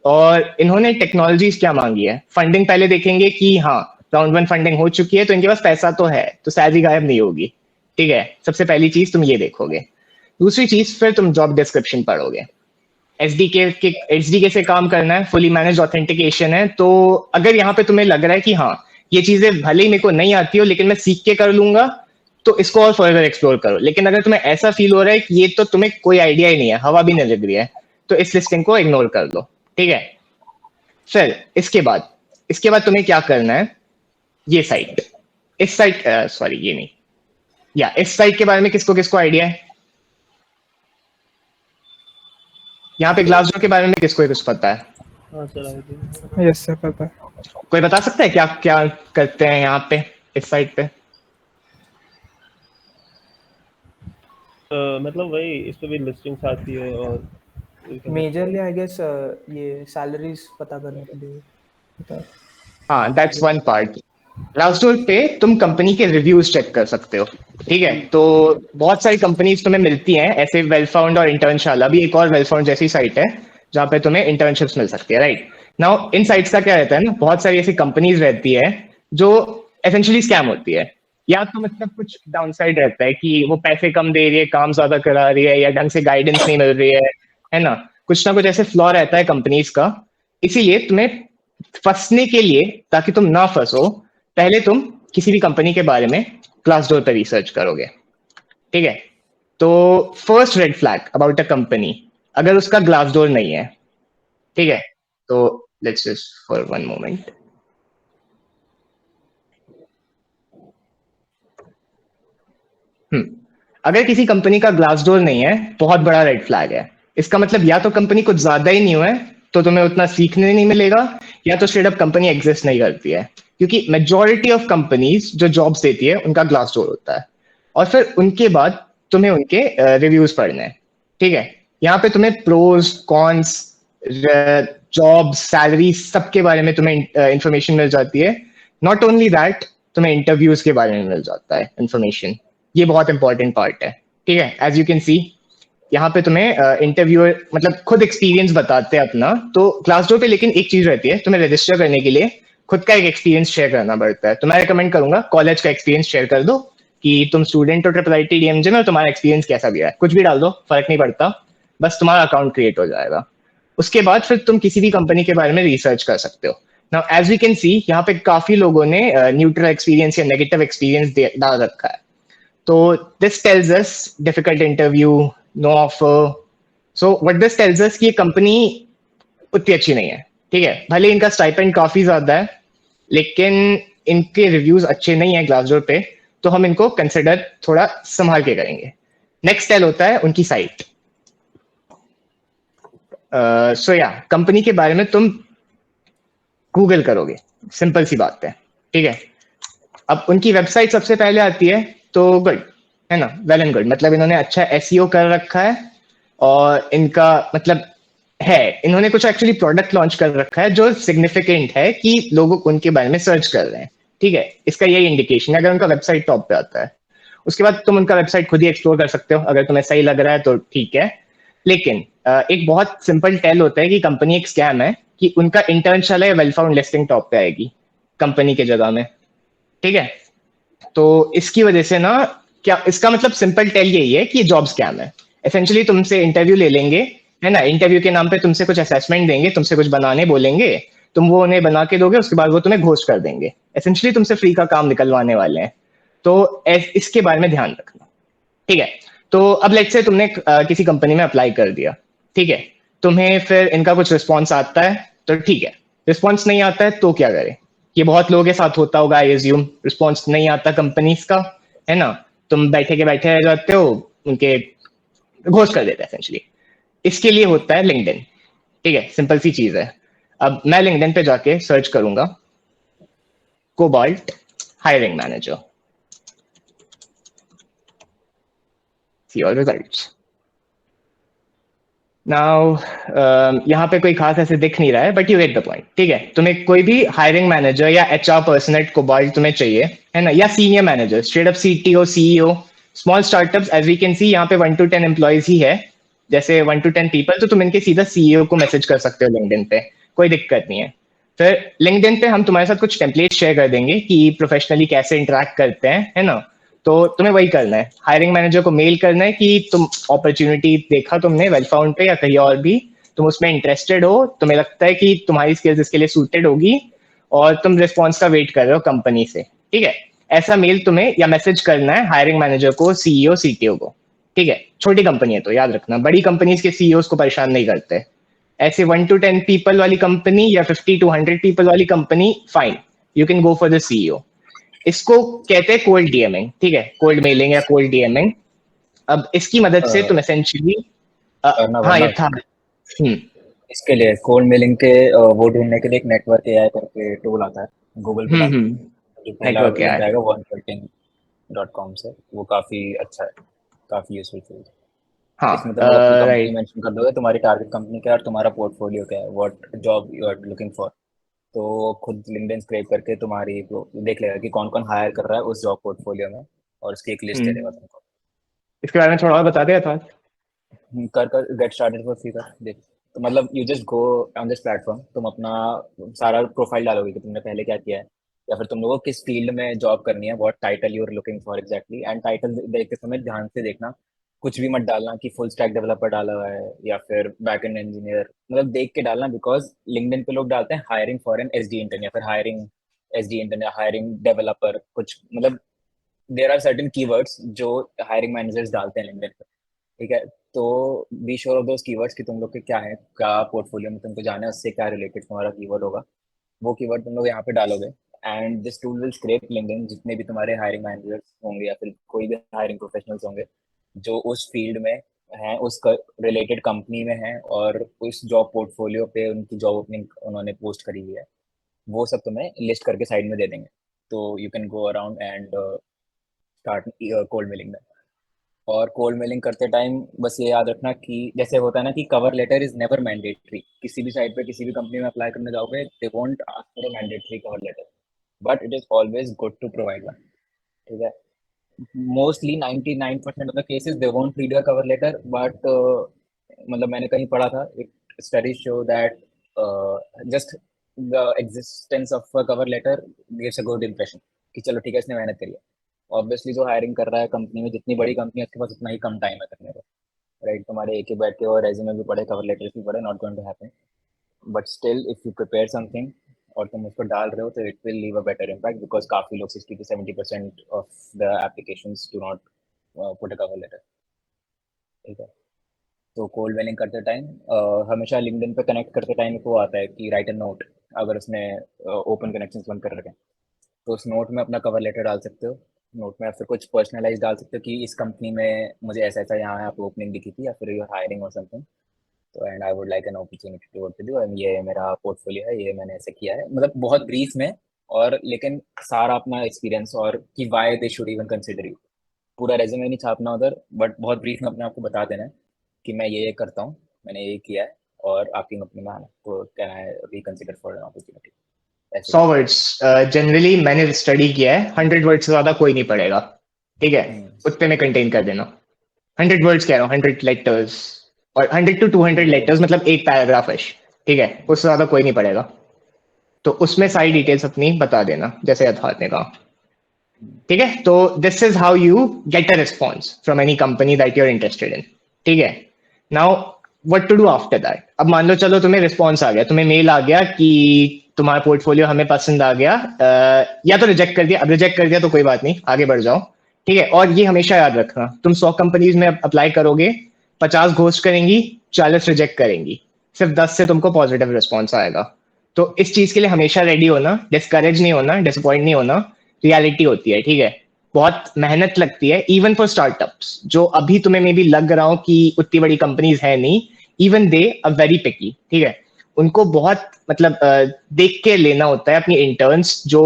और इन्होंने टेक्नोलॉजीज क्या मांगी है, फंडिंग पहले देखेंगे कि हाँ राउंड 1 फंडिंग हो चुकी है, तो इनके पास पैसा तो है, तो सैलरी गायब नहीं होगी, ठीक है। सबसे पहली चीज तुम ये देखोगे। दूसरी चीज फिर तुम जॉब डिस्क्रिप्शन पढ़ोगे। एसडीके से काम करना है, फुली मैनेज ऑथेंटिकेशन है, तो अगर यहाँ पे तुम्हें लग रहा है कि हाँ ये चीजें भले ही मेरे को नहीं आती हो लेकिन मैं सीख के कर लूंगा, तो इसको और फर्दर एक्सप्लोर करो। लेकिन अगर तुम्हें ऐसा फील हो रहा है कि ये तो तुम्हें कोई आइडिया ही नहीं है, हवा भी नहीं लग रही है, तो इस लिस्टिंग को इग्नोर कर लो, ठीक है। फिर इसके बाद तुम्हें क्या करना है, ये साइट, इस साइट सॉरी ये नहीं, या इस साइट के बारे में किसको किसको आइडिया है? यहाँ पे ग्लासडोर के बारे में किसको कुछ पता है? हाँ सर, यस सर पता है। कोई बता सकता है क्या क्या करते हैं यहाँ पे इस साइट पे? मतलब वही इस पे भी लिस्टिंग्स आती है और मेजरली आई गेस ये सैलरीज पता करने के लिए। हाँ, दैट्स वन पार्ट। ग्लासडोर पे तुम कंपनी के रिव्यूज चेक कर सकते हो, ठीक है। तो बहुत सारी कंपनीज तुम्हें मिलती हैं ऐसे, वेल फाउंड और इंटर्नशाला भी एक और वेल फाउंड जैसी साइट है जहाँ पे तुम्हें इंटर्नशिप्स मिल सकती है, राइट। नाउ इन साइट्स का क्या रहता है ना, बहुत सारी ऐसी कंपनीज रहती है जो एसेंशियली स्कैम होती है, या तो मतलब कुछ डाउनसाइड रहता है कि वो पैसे कम दे रही है, काम ज्यादा करा रही है, या ढंग से गाइडेंस नहीं मिल रही है ना, कुछ ना कुछ ऐसे फ्लॉ रहता है कंपनीज का। इसीलिए तुम्हें फंसने के लिए, ताकि तुम ना फंसो, पहले तुम किसी भी कंपनी के बारे में ग्लासडोर पे रिसर्च करोगे, ठीक है। तो first red flag about a company, अगर उसका ग्लासडोर नहीं है, ठीक है, तो let's just for one moment, अगर किसी कंपनी का ग्लासडोर नहीं है, बहुत बड़ा रेड फ्लैग है। इसका मतलब या तो कंपनी कुछ ज्यादा ही न्यू है, तो तुम्हें उतना सीखने नहीं मिलेगा, या तो स्ट्रेट अप कंपनी एग्जिस्ट नहीं करती है, क्योंकि मेजॉरिटी ऑफ कंपनीज जो जॉब्स देती है उनका ग्लासडोर होता है। और फिर उनके बाद तुम्हें उनके रिव्यूज पढ़ने हैं, ठीक है। यहाँ पे तुम्हें प्रोज कॉन्स, जॉब, सैलरी, सबके बारे में तुम्हें इंफॉर्मेशन मिल जाती है। नॉट ओनली दैट, तुम्हें इंटरव्यूज के बारे में मिल जाता है इंफॉर्मेशन। ये बहुत इंपॉर्टेंट पार्ट है, ठीक है। एज यू कैन सी यहाँ पे तुम्हें इंटरव्यूअर मतलब खुद एक्सपीरियंस बताते हैं अपना। तो ग्लासडोर पे लेकिन एक चीज रहती है, तुम्हें रजिस्टर करने के लिए खुद का एक एक्सपीरियंस शेयर करना पड़ता है। तो मैं रिकमेंड करूंगा कॉलेज का एक्सपीरियंस शेयर कर दो कि तुम स्टूडेंट हो IIIT DMJ में, तुम्हारा एक्सपीरियंस कैसा भी है, कुछ भी डाल दो, फर्क नहीं पड़ता, बस तुम्हारा अकाउंट क्रिएट हो जाएगा। उसके बाद फिर तुम किसी भी कंपनी के बारे में रिसर्च कर सकते हो। Now as we can see यहाँ पे काफी लोगों ने न्यूट्रल एक्सपीरियंस या नेगेटिव एक्सपीरियंस डाल रखा है। तो this tells us difficult interview, no offer. So what this tells us कि ये कंपनी उतनी अच्छी नहीं है, ठीक है। भले इनका स्टाइपेंड काफी ज्यादा है, लेकिन इनके रिव्यूज अच्छे नहीं है ग्लासडोर पे, तो हम इनको कंसिडर थोड़ा संभाल के करेंगे। नेक्स्ट टेल होता है उनकी साइट। सो या कंपनी के बारे में तुम गूगल करोगे, सिंपल सी बात है, ठीक है। अब उनकी वेबसाइट सबसे पहले आती है, तो गुड है ना, वेल एंड गुड, मतलब इन्होंने अच्छा SEO कर रखा है, और इनका मतलब है, इन्होंने कुछ एक्चुअली प्रोडक्ट लॉन्च कर रखा है जो सिग्निफिकेंट है कि लोग उनके बारे में सर्च कर रहे हैं, ठीक है। इसका यही इंडिकेशन है अगर उनका वेबसाइट टॉप पे आता है। उसके बाद तुम उनका वेबसाइट खुद ही एक्सप्लोर कर सकते हो, अगर तुम्हें सही लग रहा है तो ठीक है। लेकिन एक बहुत सिंपल टेल होता है कि कंपनी एक स्कैम है, कि उनका इंटर्नशाला या वेल फाउंड लिस्टिंग टॉप पे आएगी कंपनी के जगह में, ठीक है। तो इसकी वजह से ना, क्या इसका मतलब सिंपल टेल यही है कि ये जॉब स्कैम है। एसेंशियली तुमसे इंटरव्यू ले लेंगे, है ना, इंटरव्यू के नाम पे तुमसे कुछ असेसमेंट देंगे, तुमसे कुछ बनाने बोलेंगे, तुम वो उन्हें बना के दोगे, उसके बाद वो तुम्हें घोस्ट कर देंगे। एसेंशियली तुमसे फ्री का काम निकलवाने वाले हैं। तो इसके बारे में ध्यान रखना, ठीक है। तो अब लेट्स से तुमने किसी कंपनी में अप्लाई कर दिया, ठीक है, तुम्हें फिर इनका कुछ रिस्पॉन्स आता है तो ठीक है, रिस्पॉन्स नहीं आता है तो क्या करें? ये बहुत लोगों के साथ होता होगा, आई एज्यूम। रिस्पॉन्स नहीं आता कंपनीज का, है ना, तुम बैठे के बैठे रह जाते हो, उनके घोस्ट कर देते हैं एसेंशियली। इसके लिए होता है लिंक्डइन, ठीक है, सिंपल सी चीज है। अब मैं लिंक्डइन पे जाके सर्च करूंगा Cobalt hiring manager, see your results. Now यहाँ पे कोई खास ऐसे दिख नहीं रहा है, but you get the point, ठीक है। तुम्हें कोई भी हायरिंग मैनेजर या HR पर्सन एट कोबाल्ट तुम्हें चाहिए, है ना, या senior manager, straight up CTO, CEO, small startups, as we can see यहाँ पे 1 to 10 एम्प्लॉयज ही है, जैसे 1 to 10 पीपल, तो तुम इनके सीधा CEO को मैसेज कर सकते हो लिंक्डइन पे, कोई दिक्कत नहीं है। फिर लिंक्डइन पे हम तुम्हारे साथ कुछ टेम्पलेट शेयर कर देंगे कि प्रोफेशनली कैसे इंटरेक्ट करते हैं, है ना। तो तुम्हें वही करना है, हायरिंग मैनेजर को मेल करना है कि तुम अपॉर्चुनिटी देखा तुमने वेल फाउंड पे या कहीं और भी, तुम उसमें इंटरेस्टेड हो, तुम्हें लगता है कि तुम्हारी स्किल्स इसके लिए सूटेड होगी और तुम रिस्पॉन्स का वेट कर रहे हो कंपनी से, ठीक है। ऐसा मेल तुम्हें या मैसेज करना है हायरिंग मैनेजर को, सीईओ, सीटीओ को, ठीक है। छोटी कंपनी है तो याद रखना, बड़ी कंपनीज के सीईओs को परेशान नहीं करते। ऐसे 1 to 10 पीपल वाली कंपनी या 50 to 100 पीपल वाली company, fine, you can go for the CEO. इसको कहते हैं कोल्ड डीएमइंग, ठीक है, कोल्ड मेलिंग या कोल्ड डीएमइंग। अब इसकी मदद से तुम एसेंशियली हाँ ये था इसके लिए कोल्ड मेलिंग के वो ढूंढने के लिए एक नेटवर्क एआई करके टूल आता है गूगल पे, जो पहला नेटवर्क लिंक एआई, आएगा 113.com से, वो काफी अच्छा है, काफी यूजफुल टूल। हाँ इसमें तुम अपनी कंपनी राइट। मेंशन कर दोगे, तुम्हारी टारगेट कंपनी क्या है और तुम्हारा पोर्टफोलियो क्या है, what job you are looking for, तो खुद लिंक्डइन स्क्रैप करके तुम्हारी वो देख लेगा कि कौन कौन हायर कर रहा है उस जॉब पोर्टफोलियो में, और उसकी एक लिस्ट दे देगा तुमको। इसके बारे में थोड़ा और बता दे था। कर गेट स्टार्टेड फॉर फ्री कर देख। तो मतलब you just go on this platform, तुम अपना सारा प्रोफाइल डालोगे कि तुमने पहले क्या किया है, या फिर तुम लोगों को किस फील्ड में जॉब करनी है, what title you are looking for exactly, and title देखते समय ध्यान से देखना, कुछ भी मत डालना कि फुल स्टैक डेवलपर डाला हुआ है या फिर बैकएंड इंजीनियर, मतलब देख के डालना, बिकॉज लिंक्डइन पे लोग डालते हैं hiring for an SD intern या फिर हायरिंग एसडी इंटर्न या हायरिंग डेवलपर, कुछ मतलब देयर आर सर्टेन कीवर्ड्स जो हायरिंग मैनेजर्स डालते हैं लिंक्डइन पे, ठीक है। तो be sure of those keywords कि तुम लोग के क्या है, क्या पोर्टफोलियो में तुमको जाना है, उससे क्या रिलेटेड तुम्हारा कीवर्ड होगा, वो कीवर्ड तुम लोग यहाँ पे डालोगे, and this tool will scrap LinkedIn जितने भी तुम्हारे हायरिंग मैनेजर्स होंगे या फिर कोई भी हायरिंग प्रोफेशनल्स होंगे जो उस फील्ड में हैं, उस रिलेटेड कंपनी में हैं और उस जॉब पोर्टफोलियो पे उनकी जॉब ओपनिंग उन्होंने पोस्ट करी हुई है, वो सब तुम्हें लिस्ट करके साइड में दे देंगे। तो you can go around and start cold mailing में। और कोल्ड मेलिंग करते टाइम बस ये याद रखना कि जैसे होता है ना कि cover letter is never mandatory, किसी भी साइट पे किसी भी कंपनी में अप्लाई करने जाओगे they won't ask for a mandatory cover letter, but it is always good to provide one, ठीक है। Mostly 99% of the cases they won't read your cover letter, but मतलब मैंने कहीं पढ़ा था, एक study show that just the existence of a cover letter gives a good impression कि चलो ठीक है इसने मेहनत करी है। ऑब्वियसली जो हायरिंग कर रहा है कंपनी में, जितनी बड़ी कंपनी है उसके पास उतना ही कम टाइम है करने का, राइट। तुम्हारे एक ही बैठ के और रेज्यूमे भी पढ़े, कवर लेटर भी पढ़े, not going to happen, but still if you prepare something और तुम उसको डाल रहे हो तो it will leave a better impact, because काफ़ी लोग 60 to 70% of the applications do not put a cover letter, ठीक है। तो कोल्ड मेलिंग करते टाइम हमेशा लिंक्डइन पे कनेक्ट करते टाइम वो आता है कि राइट अ नोट, अगर उसने ओपन कनेक्शंस बंद कर रखे हैं तो उस नोट में अपना कवर लेटर डाल सकते हो, नोट में, या फिर कुछ पर्सनलाइज डाल सकते हो कि इस कंपनी में मुझे ऐसा ऐसा यहाँ आपको ओपनिंग दिखी थी या फिर यू हायरिंग और समथिंग, तो and I would like an opportunity to work with you, and ये मेरा पोर्टफोलियो है, ये मैंने ऐसे किया है, मतलब बहुत ब्रीफ में, और लेकिन सारा अपना एक्सपीरियंस और कि why they should even consider you, पूरा रेज्यूमे नहीं छापना उधर, बट बहुत ब्रीफ में अपने आपको बता देना है कि मैं ये करता हूँ, मैंने ये किया है और आपकी कंपनी में आना, तो can I be consider for an opportunity. 100 words generally मैंने स्टडी किया है, 100 वर्ड्स से ज्यादा कोई नहीं पढ़ेगा, ठीक है, उतने में कंटेन कर देना। 100 वर्ड्स कह रहा हूँ, 100 लेटर्स और 100 to 200 लेटर्स, मतलब एक पैराग्राफ है, ठीक है, उससे ज्यादा कोई नहीं पढ़ेगा। तो उसमें सारी डिटेल्स अपनी बता देना जैसे यथार्थ ने कहा, ठीक है। तो this is how you get a response from any company that you are interested in, ठीक है। Now what to do after that. अब मान लो चलो तुम्हें रिस्पॉन्स आ गया, तुम्हें मेल आ गया कि तुम्हारा पोर्टफोलियो हमें पसंद आ गया, या तो रिजेक्ट कर दिया, अब रिजेक्ट कर दिया तो कोई बात नहीं, आगे बढ़ जाओ, ठीक है। और ये हमेशा याद रखना, तुम 100 कंपनीज में अप्लाई करोगे, 50 घोस्ट करेंगी, 40 रिजेक्ट करेंगी, सिर्फ 10 से तुमको पॉजिटिव रिस्पॉन्स आएगा। तो इस चीज के लिए हमेशा रेडी होना, डिस्करेज नहीं होना, डिसअपॉइंट नहीं होना, रियलिटी होती है, ठीक है। बहुत मेहनत लगती है इवन फॉर स्टार्टअप्स, जो अभी तुम्हें मे बी लग रहा हो कि उतनी बड़ी कंपनीज है नहीं, even they are very picky, ठीक है। उनको बहुत मतलब देख के लेना होता है अपनी इंटर्न्स, जो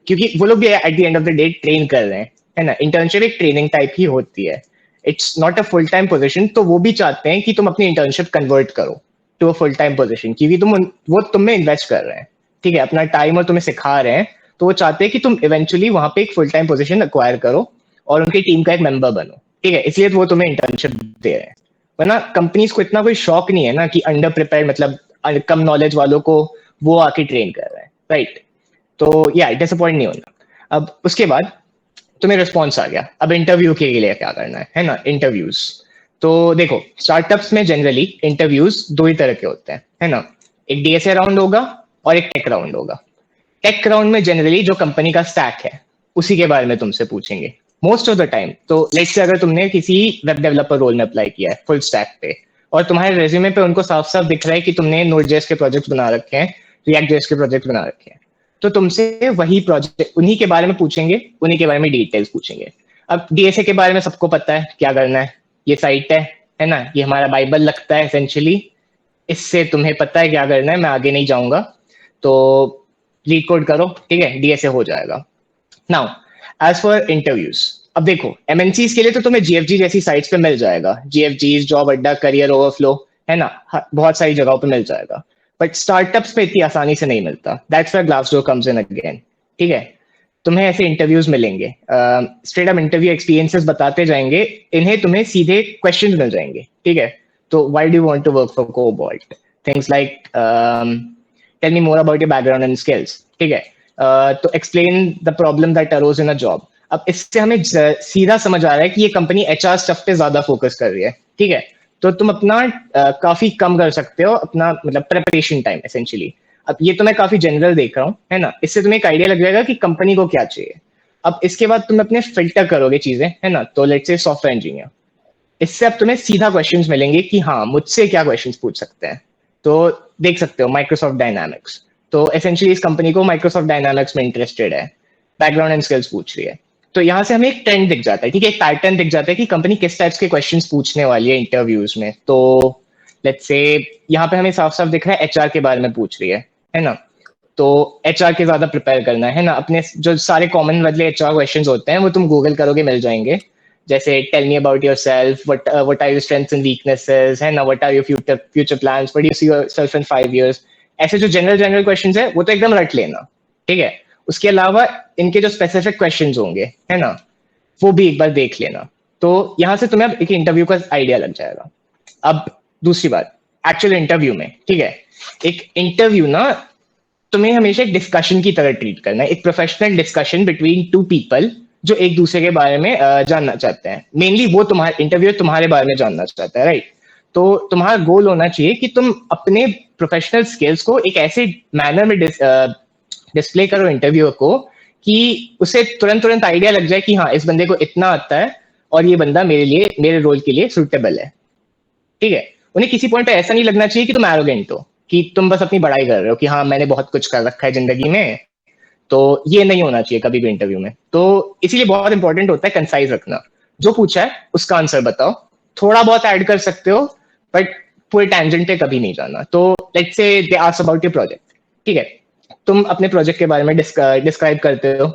क्योंकि वो लोग भी at the end of the day train कर रहे हैं, है ना। इंटर्नशिप एक ट्रेनिंग टाइप ही होती है, it's not a full time position. तो वो भी चाहते हैं कि तुम अपनी इंटर्नशिप कन्वर्ट करो to a full time position, क्योंकि वो तुम में इन्वेस्ट कर रहे हैं, ठीक है, अपना टाइम और तुम्हें सिखा रहे हैं, तो वो चाहते हैं कि तुम इवेंचुअली वहां पे एक फुल टाइम पोजीशन एक्वायर करो और उनकी टीम का एक मेंबर बनो, ठीक है। इसलिए वो तुम्हें इंटर्नशिप दे रहे हैं, वरना कंपनीज को इतना कोई शौक नहीं है ना कि अंडर प्रिपेयर मतलब कम नॉलेज वालों को वो आके ट्रेन कर रहे हैं, राइट। तो या डिसअपॉइंट नहीं होना। अब उसके बाद तुम्हें रिस्पॉन्स आ गया, अब इंटरव्यू के लिए क्या करना है ना, इंटरव्यूज। तो देखो स्टार्टअप्स में जनरली इंटरव्यूज दो ही तरह के होते हैं, है ना? एक डीएसए राउंड होगा और एक टेक राउंड होगा। टेक राउंड में जनरली जो कंपनी का स्टैक है उसी के बारे में तुमसे पूछेंगे मोस्ट ऑफ द टाइम। तो लेट्स से अगर तुमने किसी वेब डेवलपर रोल में अप्लाई किया है फुल स्टैक पे और तुम्हारे रेज्यूमे पे उनको साफ साफ दिख रहा है कि तुमने नोड.जेएस के प्रोजेक्ट बना रखे हैं, रिएक्ट.जेएस के प्रोजेक्ट बना रखे हैं, तो तुमसे वही प्रोजेक्ट उन्हीं के बारे में पूछेंगे, उन्हीं के बारे में डिटेल्स पूछेंगे। अब डीएसए के बारे में सबको पता है क्या करना है, ये साइट है ना, ये हमारा बाइबल लगता है एसेंशियली, इससे तुम्हें पता है क्या करना है, मैं आगे नहीं जाऊंगा, तो रीड कोड करो, ठीक है, डीएसए हो जाएगा। नाउ एज फॉर इंटरव्यूज, अब देखो एमएनसीज के लिए तो तुम्हें जीएफजी जैसी साइट्स पे मिल जाएगा, जीएफजी, जॉब अड्डा, करियर ओवरफ्लो, है ना, बहुत सारी जगहों पे मिल जाएगा, बट स्टार्टअप्स पे इतनी आसानी से नहीं मिलता। That's where Glassdoor comes in again, ठीक है। तुम्हें ऐसे इंटरव्यूज मिलेंगे, स्ट्रेट अप इंटरव्यू एक्सपीरियंसेस बताते जाएंगे, इन्हें तुम्हें सीधे क्वेश्चंस मिल जाएंगे, ठीक है। तो why do you want to work for Cobalt, things like tell me more about your background and skills, ठीक है, तो explain the problem that arose in a job. अब इससे हमें सीधा समझ आ रहा है कि ये कंपनी एचआर स्टफ पे ज्यादा फोकस कर रही है, ठीक है। तो तुम अपना काफी कम कर सकते हो अपना मतलब प्रेपरेशन टाइम एसेंशियली। अब ये तो मैं काफी जनरल देख रहा हूँ, है ना, इससे तुम्हें एक आइडिया लग जाएगा कि कंपनी को क्या चाहिए। अब इसके बाद तुम अपने फिल्टर करोगे चीजें, है ना, तो लेट्स से सॉफ्टवेयर इंजीनियर, इससे अब तुम्हें सीधा क्वेश्चंस मिलेंगे कि हाँ मुझसे क्या क्वेश्चंस पूछ सकते हैं। तो देख सकते हो माइक्रोसॉफ्ट डायनामिक्स, तो एसेंशियली इस कंपनी को माइक्रोसॉफ्ट डायनामिक्स में इंटरेस्टेड है, बैकग्राउंड एंड स्किल्स पूछ रही है। तो यहाँ से हमें एक ट्रेंड दिख जाता है, ठीक है, एक पैटर्न दिख जाता है कि कंपनी किस टाइप्स के क्वेश्चंस पूछने वाली है इंटरव्यूज में। तो लेट्स से यहाँ पे हमें साफ साफ दिख रहा है एचआर के बारे में पूछ रही है ना, तो एचआर के ज्यादा प्रिपेयर करना है ना, अपने जो सारे कॉमन वाले एचआर क्वेश्चंस होते हैं वो तुम गूगल करोगे मिल जाएंगे, जैसे tell me about yourself, what are your strengths and weaknesses, है ना, what are your future plans, what do you see yourself in 5 years। ऐसे जो जनरल क्वेश्चंस है वो तो एकदम रट लेना, ठीक है। उसके अलावा इनके जो स्पेसिफिक क्वेश्चंस होंगे, है ना, वो भी एक बार देख लेना। तो यहाँ से तुम्हें अब एक इंटरव्यू का आइडिया लग जाएगा। अब दूसरी बात, एक्चुअल इंटरव्यू में, ठीक है, एक इंटरव्यू ना तुम्हें हमेशा एक डिस्कशन की तरह ट्रीट करना है, एक professional discussion between two people जो एक दूसरे के बारे में जानना चाहते हैं। मेनली वो तुम्हारे इंटरव्यू तुम्हारे बारे में जानना चाहता है, राइट। तो तुम्हारा गोल होना चाहिए कि तुम अपने प्रोफेशनल स्किल्स को एक ऐसे मैनर में डिस्प्ले करो इंटरव्यूअर को कि उसे तुरंत आइडिया लग जाए कि हाँ इस बंदे को इतना आता है और ये बंदा मेरे रोल के लिए सुटेबल है, ठीक है। उन्हें किसी पॉइंट पे ऐसा नहीं लगना चाहिए कि तुम एरोगेंट हो, कि तुम बस अपनी बड़ाई कर रहे हो कि हाँ मैंने बहुत कुछ कर रखा है जिंदगी में, तो ये नहीं होना चाहिए कभी भी इंटरव्यू में। तो इसीलिए बहुत इंपॉर्टेंट होता है कंसाइज रखना, जो पूछा है उसका आंसर बताओ, थोड़ा बहुत ऐड कर सकते हो बट पूरे टैंजेंट पे कभी नहीं जाना। तो लेट्स से they ask about your project, ठीक है, तुम अपने प्रोजेक्ट के बारे में डिस्क्राइब करते हो,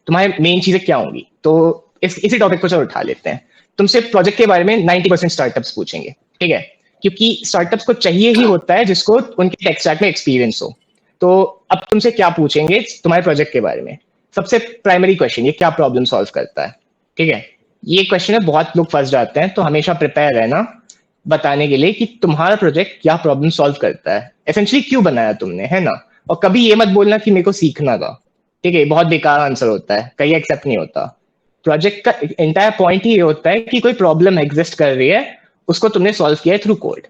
तुम्हारे मेन चीजें क्या होंगी। तो इसी टॉपिक को चलो उठा लेते हैं। तुमसे प्रोजेक्ट के बारे में 90% स्टार्टअप्स पूछेंगे, ठीक है, क्योंकि स्टार्टअप्स को चाहिए ही होता है जिसको उनके टेक स्टैक में एक्सपीरियंस हो। तो अब तुमसे क्या पूछेंगे तुम्हारे प्रोजेक्ट के बारे में। सबसे प्राइमरी क्वेश्चन, ये क्या प्रॉब्लम सॉल्व करता है, ठीक है। ये क्वेश्चन में बहुत लोग फंस जाते हैं, तो हमेशा प्रिपेयर रहना बताने के लिए कि तुम्हारा प्रोजेक्ट क्या प्रॉब्लम सॉल्व करता है, एसेंशियली क्यों बनाया तुमने, है ना। और कभी ये मत बोलना कि मेरे को सीखना था, ठीक है, बहुत बेकार आंसर होता है, कहीं एक्सेप्ट नहीं होता। प्रोजेक्ट का एंटायर पॉइंट ही ये होता है कि कोई प्रॉब्लम एग्जिस्ट कर रही है, उसको तुमने सॉल्व किया है थ्रू कोड,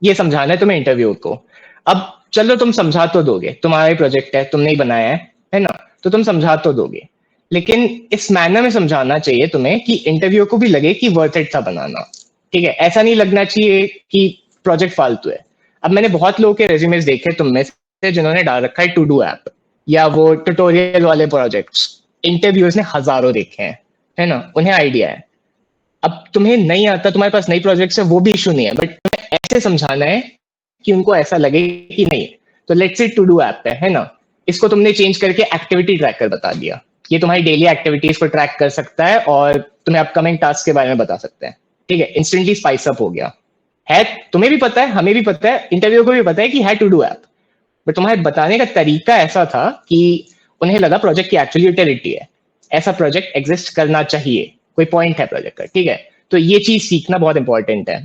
ये समझाना है तुम्हें इंटरव्यू को। अब चलो तुम समझा तो दोगे, तुम्हारा प्रोजेक्ट है, तुमने ही बनाया है ना, तो तुम समझा तो दोगे, लेकिन इस मैनर में समझाना चाहिए तुम्हें कि इंटरव्यू को भी लगे कि वर्थ इट था बनाना, ठीक है। ऐसा नहीं लगना चाहिए कि प्रोजेक्ट फालतू है। अब मैंने बहुत लोगों के रेज्यूमेस देखे तुम में से जिन्होंने डाल रखा है टू डू ऐप या वो ट्यूटोरियल वाले प्रोजेक्ट्स, इंटरव्यूज ने हजारों देखे हैं, है ना, उन्हें आइडिया है। अब तुम्हें नहीं आता, तुम्हारे पास नई प्रोजेक्ट्स है, वो भी इशू नहीं है, बट तुम्हें ऐसे समझाना है कि उनको ऐसा लगे कि नहीं। तो लेट्स से टू डू ऐप है ना, इसको तुमने चेंज करके एक्टिविटी ट्रैकर बता दिया, ये तुम्हारी डेली एक्टिविटीज को ट्रैक कर सकता है और तुम्हें अपकमिंग टास्क के बारे में बता सकता है, ठीक है। इंस्टेंटली स्पाइस अप हो गया है, तुम्हें भी पता है, हमें भी पता है, इंटरव्यू को भी पता है कि है टू डू ऐप, बट तुम्हारे बताने का तरीका ऐसा था कि उन्हें लगा प्रोजेक्ट की एक्चुअली यूटिलिटी है, ऐसा प्रोजेक्ट एग्जिस्ट करना चाहिए, कोई पॉइंट है प्रोजेक्ट का, ठीक है। तो ये चीज सीखना बहुत इंपॉर्टेंट है।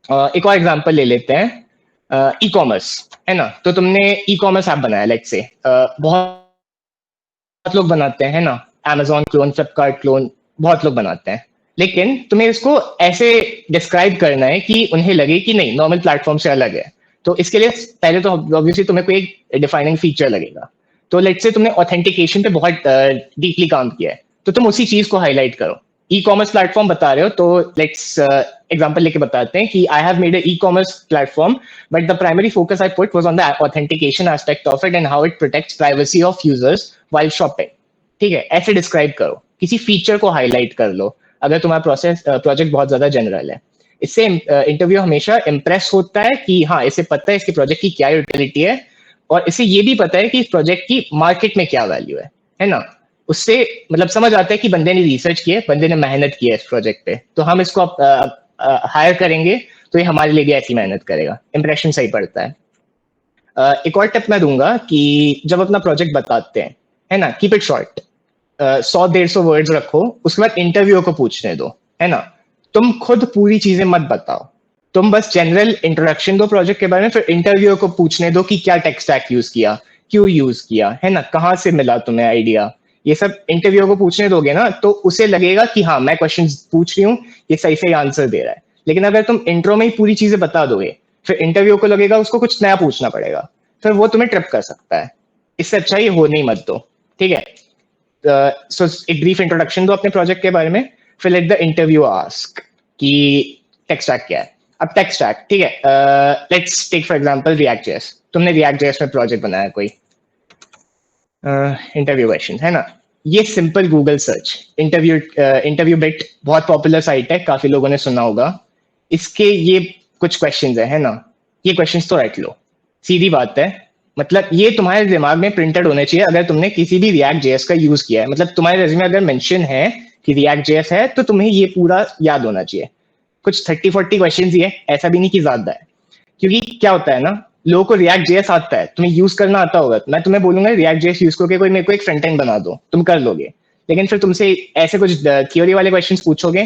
एक और एग्जांपल ले लेते हैं, ई कॉमर्स, है ना। तो तुमने ई कॉमर्स ऐप बनाया, लेट्स से बहुत लोग बनाते हैं, है ना, Amazon क्लोन, फ्लिपकार्ट क्लोन, बहुत लोग बनाते हैं, लेकिन तुम्हें इसको ऐसे डिस्क्राइब करना है कि उन्हें लगे कि नहीं नॉर्मल प्लेटफॉर्म से अलग है। तो इसके लिए पहले तो ऑब्वियसली तुम्हें कोई एक डिफाइनिंग फीचर लगेगा। तो लेट्स से तुमने ऑथेंटिकेशन पे बहुत डीपली काम किया है, तो तुम उसी चीज को हाईलाइट करो। ई कॉमर्स प्लेटफॉर्म बता रहे हो, तो लेट्स एग्जांपल लेके बताते हैं कि I have made a e commerce platform but the primary focus I put was on the authentication aspect of it and how it protects privacy of users while shopping. ठीक है, ऐसे describe करो, किसी feature को highlight कर लो अगर तुम्हारा project बहुत ज्यादा जनरल है। इससे इंटरव्यू हमेशा इम्प्रेस होता है कि हाँ इसे पता है इसके प्रोजेक्ट की क्या यूटिलिटी है, और इसे ये भी पता है कि इस प्रोजेक्ट की मार्केट में क्या वैल्यू है ना। उससे मतलब समझ आता है कि बंदे ने रिसर्च किया है, बंदे ने मेहनत की है इस प्रोजेक्ट पे, तो हम इसको हायर करेंगे तो ये हमारे लिए भी ऐसी मेहनत करेगा, इंप्रेशन सही पड़ता है। एक और टिप मैं दूंगा कि जब अपना प्रोजेक्ट बताते हैं, है ना, कीप इट शॉर्ट, 100-150 वर्ड्स रखो, उसके बाद इंटरव्यू को पूछने दो, है ना। तुम खुद पूरी चीजें मत बताओ, तुम बस जनरल इंट्रोडक्शन दो प्रोजेक्ट के बारे में, फिर इंटरव्यू को पूछने दो कि क्या टेक स्टैक यूज किया, क्यों यूज किया, है ना, कहाँ से मिला तुम्हें आइडिया। ये सब इंटरव्यू को पूछने दोगे ना तो उसे लगेगा कि हाँ मैं क्वेश्चन पूछ रही हूँ, ये सही सही आंसर दे रहा है। लेकिन अगर तुम इंट्रो में ही पूरी चीजें बता दोगे, फिर इंटरव्यू को लगेगा उसको कुछ नया पूछना पड़ेगा, फिर वो तुम्हें ट्रिप कर सकता है। इससे अच्छा ये होने ही मत दो, ठीक है। सो एक ब्रीफ इंट्रोडक्शन दो अपने प्रोजेक्ट के बारे में, फिर लेट द इंटरव्यू आस्क कि टेक स्टैक क्या है। अब टेक स्टैक, ठीक है, let's take for example React JS. तुमने रिएक्ट जेएस में प्रोजेक्ट बनाया कोई, इंटरव्यू क्वेश्चन, है ना। ये simple Google search InterviewBit बहुत पॉपुलर साइट है, काफी लोगों ने सुना होगा। इसके ये कुछ क्वेश्चंस है ना, ये क्वेश्चंस तो रट लो, सीधी बात है। मतलब ये तुम्हारे दिमाग में प्रिंटेड होने चाहिए अगर तुमने किसी भी रिएक्ट जेएस का यूज किया है। मतलब तुम्हारे रेज्यूमे अगर मेंशन है कि रिएक्ट जेएस है तो तुम्हें ये पूरा याद होना चाहिए। कुछ 30-40 क्वेश्चंस ही है, ऐसा भी नहीं कि ज्यादा है। क्योंकि क्या होता है ना, लोगों को रिएक्ट जेएस आता है, तुम्हें यूज करना आता होगा, मैं तुम्हें बोलूंगा रिएक्ट जेएस यूज करके कोई मेरे को एक फ्रंट एंड बना दो, तुम कर लोगे। लेकिन फिर तुमसे ऐसे कुछ थ्योरी वाले क्वेश्चंस पूछोगे,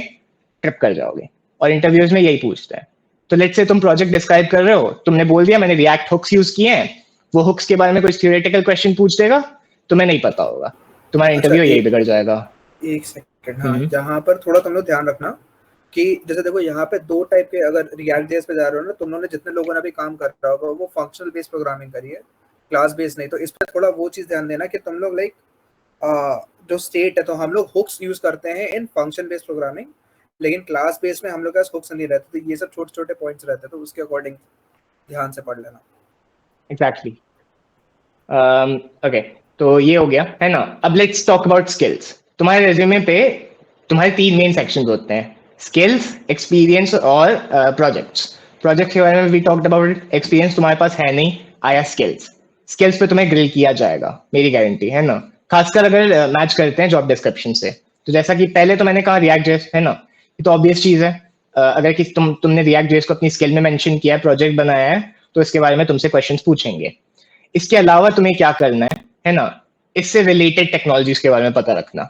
ट्रिप कर जाओगे। और इंटरव्यूज में यही पूछते हैं। तो लेट्स से तुम प्रोजेक्ट डिस्क्राइब कर रहे हो, तुमने बोल दिया मैंने रिएक्ट हुक्स यूज किए हैं, वो हुक्स के बारे में कुछ थ्योरेटिकल क्वेश्चन पूछ देगा, तुम्हें नहीं पता होगा, तुम्हारा इंटरव्यू यही बिगड़ जाएगा। एक सेकंड, हाँ, यहाँ पर थोड़ा तुम लोग ध्यान रखना कि जैसे देखो यहाँ पे दो टाइप के, अगर रिएक्ट जेएस पे जा रहे हो ना, तुम लोगों ने जितने लोगों ने अभी काम कर रहा होगा वो फंक्शनल बेस्ड प्रोग्रामिंग करी है, क्लास बेस्ड नहीं। तो इस पे थोड़ा वो चीज ध्यान देना कि तुम लोग लाइक जो स्टेट है, तो हम लोग हुक्स यूज करते हैं इन फंक्शन बेस्ड प्रोग्रामिंग, लेकिन क्लास बेस्ड में हम लोग के पास हुक्स नहीं रहते। तो ये सब छोटे छोटे पॉइंट्स रहते हैं, तो उसके अकॉर्डिंग ध्यान से पढ़ लेना। एग्जैक्टली। ओके, तो ये हो गया, है ना। अब लेट्स टॉक अबाउट स्किल्स। तुम्हारे रेज्यूमे पे तुम्हारे 3 मेन सेक्शंस होते हैं, स्किल्स, एक्सपीरियंस और प्रोजेक्ट्स। प्रोजेक्ट के बारे में वी टॉक्ड अबाउट, एक्सपीरियंस तुम्हारे पास है नहीं, आया स्किल्स। स्किल्स पे तुम्हें ग्रिल किया जाएगा, मेरी गारंटी है ना, खासकर अगर मैच करते हैं जॉब डिस्क्रिप्शन से। तो जैसा कि पहले तो मैंने कहा रिएक्ट जेएस, है ना, ये तो ऑब्वियस चीज है। अगर कि तुमने रिएक्ट जेएस को अपनी स्किल में मेंशन किया है, प्रोजेक्ट बनाया है, तो इसके बारे में तुमसे क्वेश्चंस पूछेंगे। इसके अलावा तुम्हें क्या करना है ना, इससे रिलेटेड टेक्नोलॉजीज के बारे में पता रखना।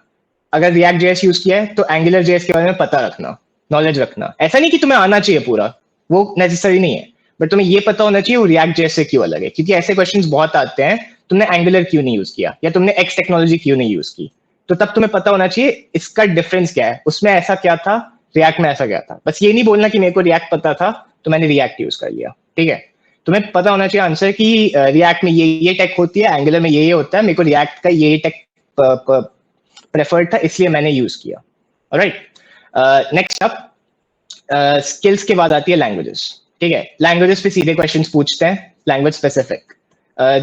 अगर रिएक्ट जेएस यूज किया है तो एंगुलर जेएस के बारे में पता रखना, नॉलेज रखना। ऐसा नहीं कि तुम्हें आना चाहिए पूरा, वो नेसेसरी नहीं है, बट तुम्हें ये पता होना चाहिए वो रिएक्ट जेएस से क्यों अलग है। क्योंकि ऐसे क्वेश्चंस बहुत आते हैं, तुमने एंगुलर क्यों नहीं यूज किया, या तुमने एक्स टेक्नोलॉजी क्यों नहीं यूज की, तो तब तुम्हें पता होना चाहिए इसका डिफरेंस क्या है, उसमें ऐसा क्या था, रिएक्ट में ऐसा क्या था। बस ये नहीं बोलना कि मेरे को रिएक्ट पता था तो मैंने रिएक्ट यूज कर लिया, ठीक है। तुम्हें पता होना चाहिए आंसर कि रिएक्ट में ये टेक होती है, एंगुलर में ये होता है, मेरे को रिएक्ट का ये टेक प्रेफर्ड था इसलिए मैंने यूज किया। ऑलराइट, नेक्स्ट अप स्किल्स के बाद आती है लैंग्वेजेस, ठीक है। लैंग्वेजेस पे सीधे क्वेश्चंस पूछते हैं, लैंग्वेज स्पेसिफिक।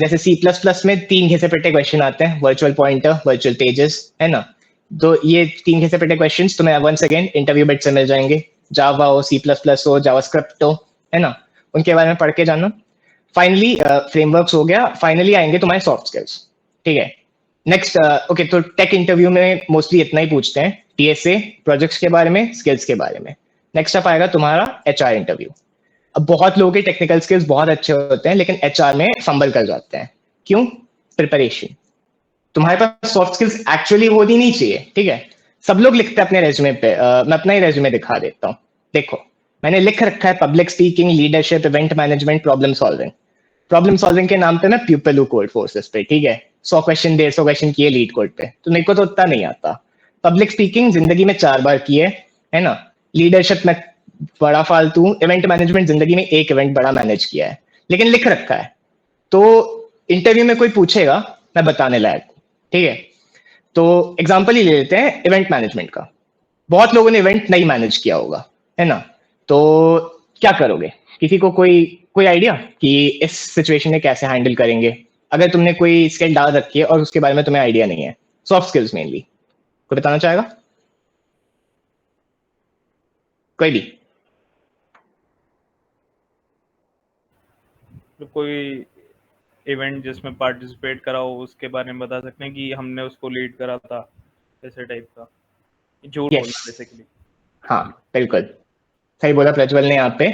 जैसे C++ में 3 घिसे पिटे क्वेश्चन आते हैं, वर्चुअल पॉइंटर, वर्चुअल पेजेस, है ना। तो ये 3 घिसे पिटे क्वेश्चंस तुम्हें वंस अगेन इंटरव्यू बिट से मिल जाएंगे। जावा हो, C++ हो, जावास्क्रिप्ट हो, है ना, उनके बारे में पढ़ के जाना। फाइनली फ्रेमवर्क्स हो गया, फाइनली आएंगे तुम्हारे सॉफ्ट स्किल्स, ठीक है। नेक्स्ट, ओके, तो टेक इंटरव्यू में मोस्टली इतना ही पूछते हैं, TSA, प्रोजेक्ट्स के बारे में, स्किल्स के बारे में। नेक्स्ट अप आएगा तुम्हारा HR इंटरव्यू। अब बहुत लोगों के टेक्निकल स्किल्स बहुत अच्छे होते हैं लेकिन HR में फंबल कर जाते हैं, क्यों? प्रिपरेशन। तुम्हारे पास सॉफ्ट स्किल्स एक्चुअली होनी नहीं चाहिए, ठीक है। सब लोग लिखते हैं अपने रेज्यूमे पे, मैं अपना ही रेज्यूमे दिखा देता हूँ, देखो मैंने लिख रखा है public speaking, leadership, event management, problem solving. Problem solving के नाम पे मैं प्यूपल हूँ कोड फोर्सेस पे, ठीक है। 100 क्वेश्चन 150 क्वेश्चन किए लीड कोड पे, तो मेरे को तो उतना नहीं आता। पब्लिक स्पीकिंग जिंदगी में 4 बार की है ना, लीडरशिप में बड़ा फालतू, इवेंट मैनेजमेंट जिंदगी में 1 इवेंट बड़ा मैनेज किया है, लेकिन लिख रखा है, तो इंटरव्यू में कोई पूछेगा मैं बताने लायक हूं, ठीक है। तो एग्जांपल ही ले लेते हैं इवेंट मैनेजमेंट का। बहुत लोगों ने इवेंट नहीं मैनेज किया होगा, है ना, तो क्या करोगे? किसी को कोई आइडिया कि इस सिचुएशन में कैसे हैंडल करेंगे? अगर तुमने कोई स्किल डाल रखी है और उसके बारे में तुम्हें आइडिया नहीं है, सॉफ्ट स्किल्स मेनली, कोई बताना चाहेगा? कोई भी? तो कोई इवेंट जिसमें पार्टिसिपेट करा हो उसके बारे में बता सकते हैं कि हमने उसको लीड करा था, ऐसे टाइप का झूठ Yes. बोलना बेसिकली। हाँ बिल्कुल सही बोला प्रज्वल ने, यहाँ पे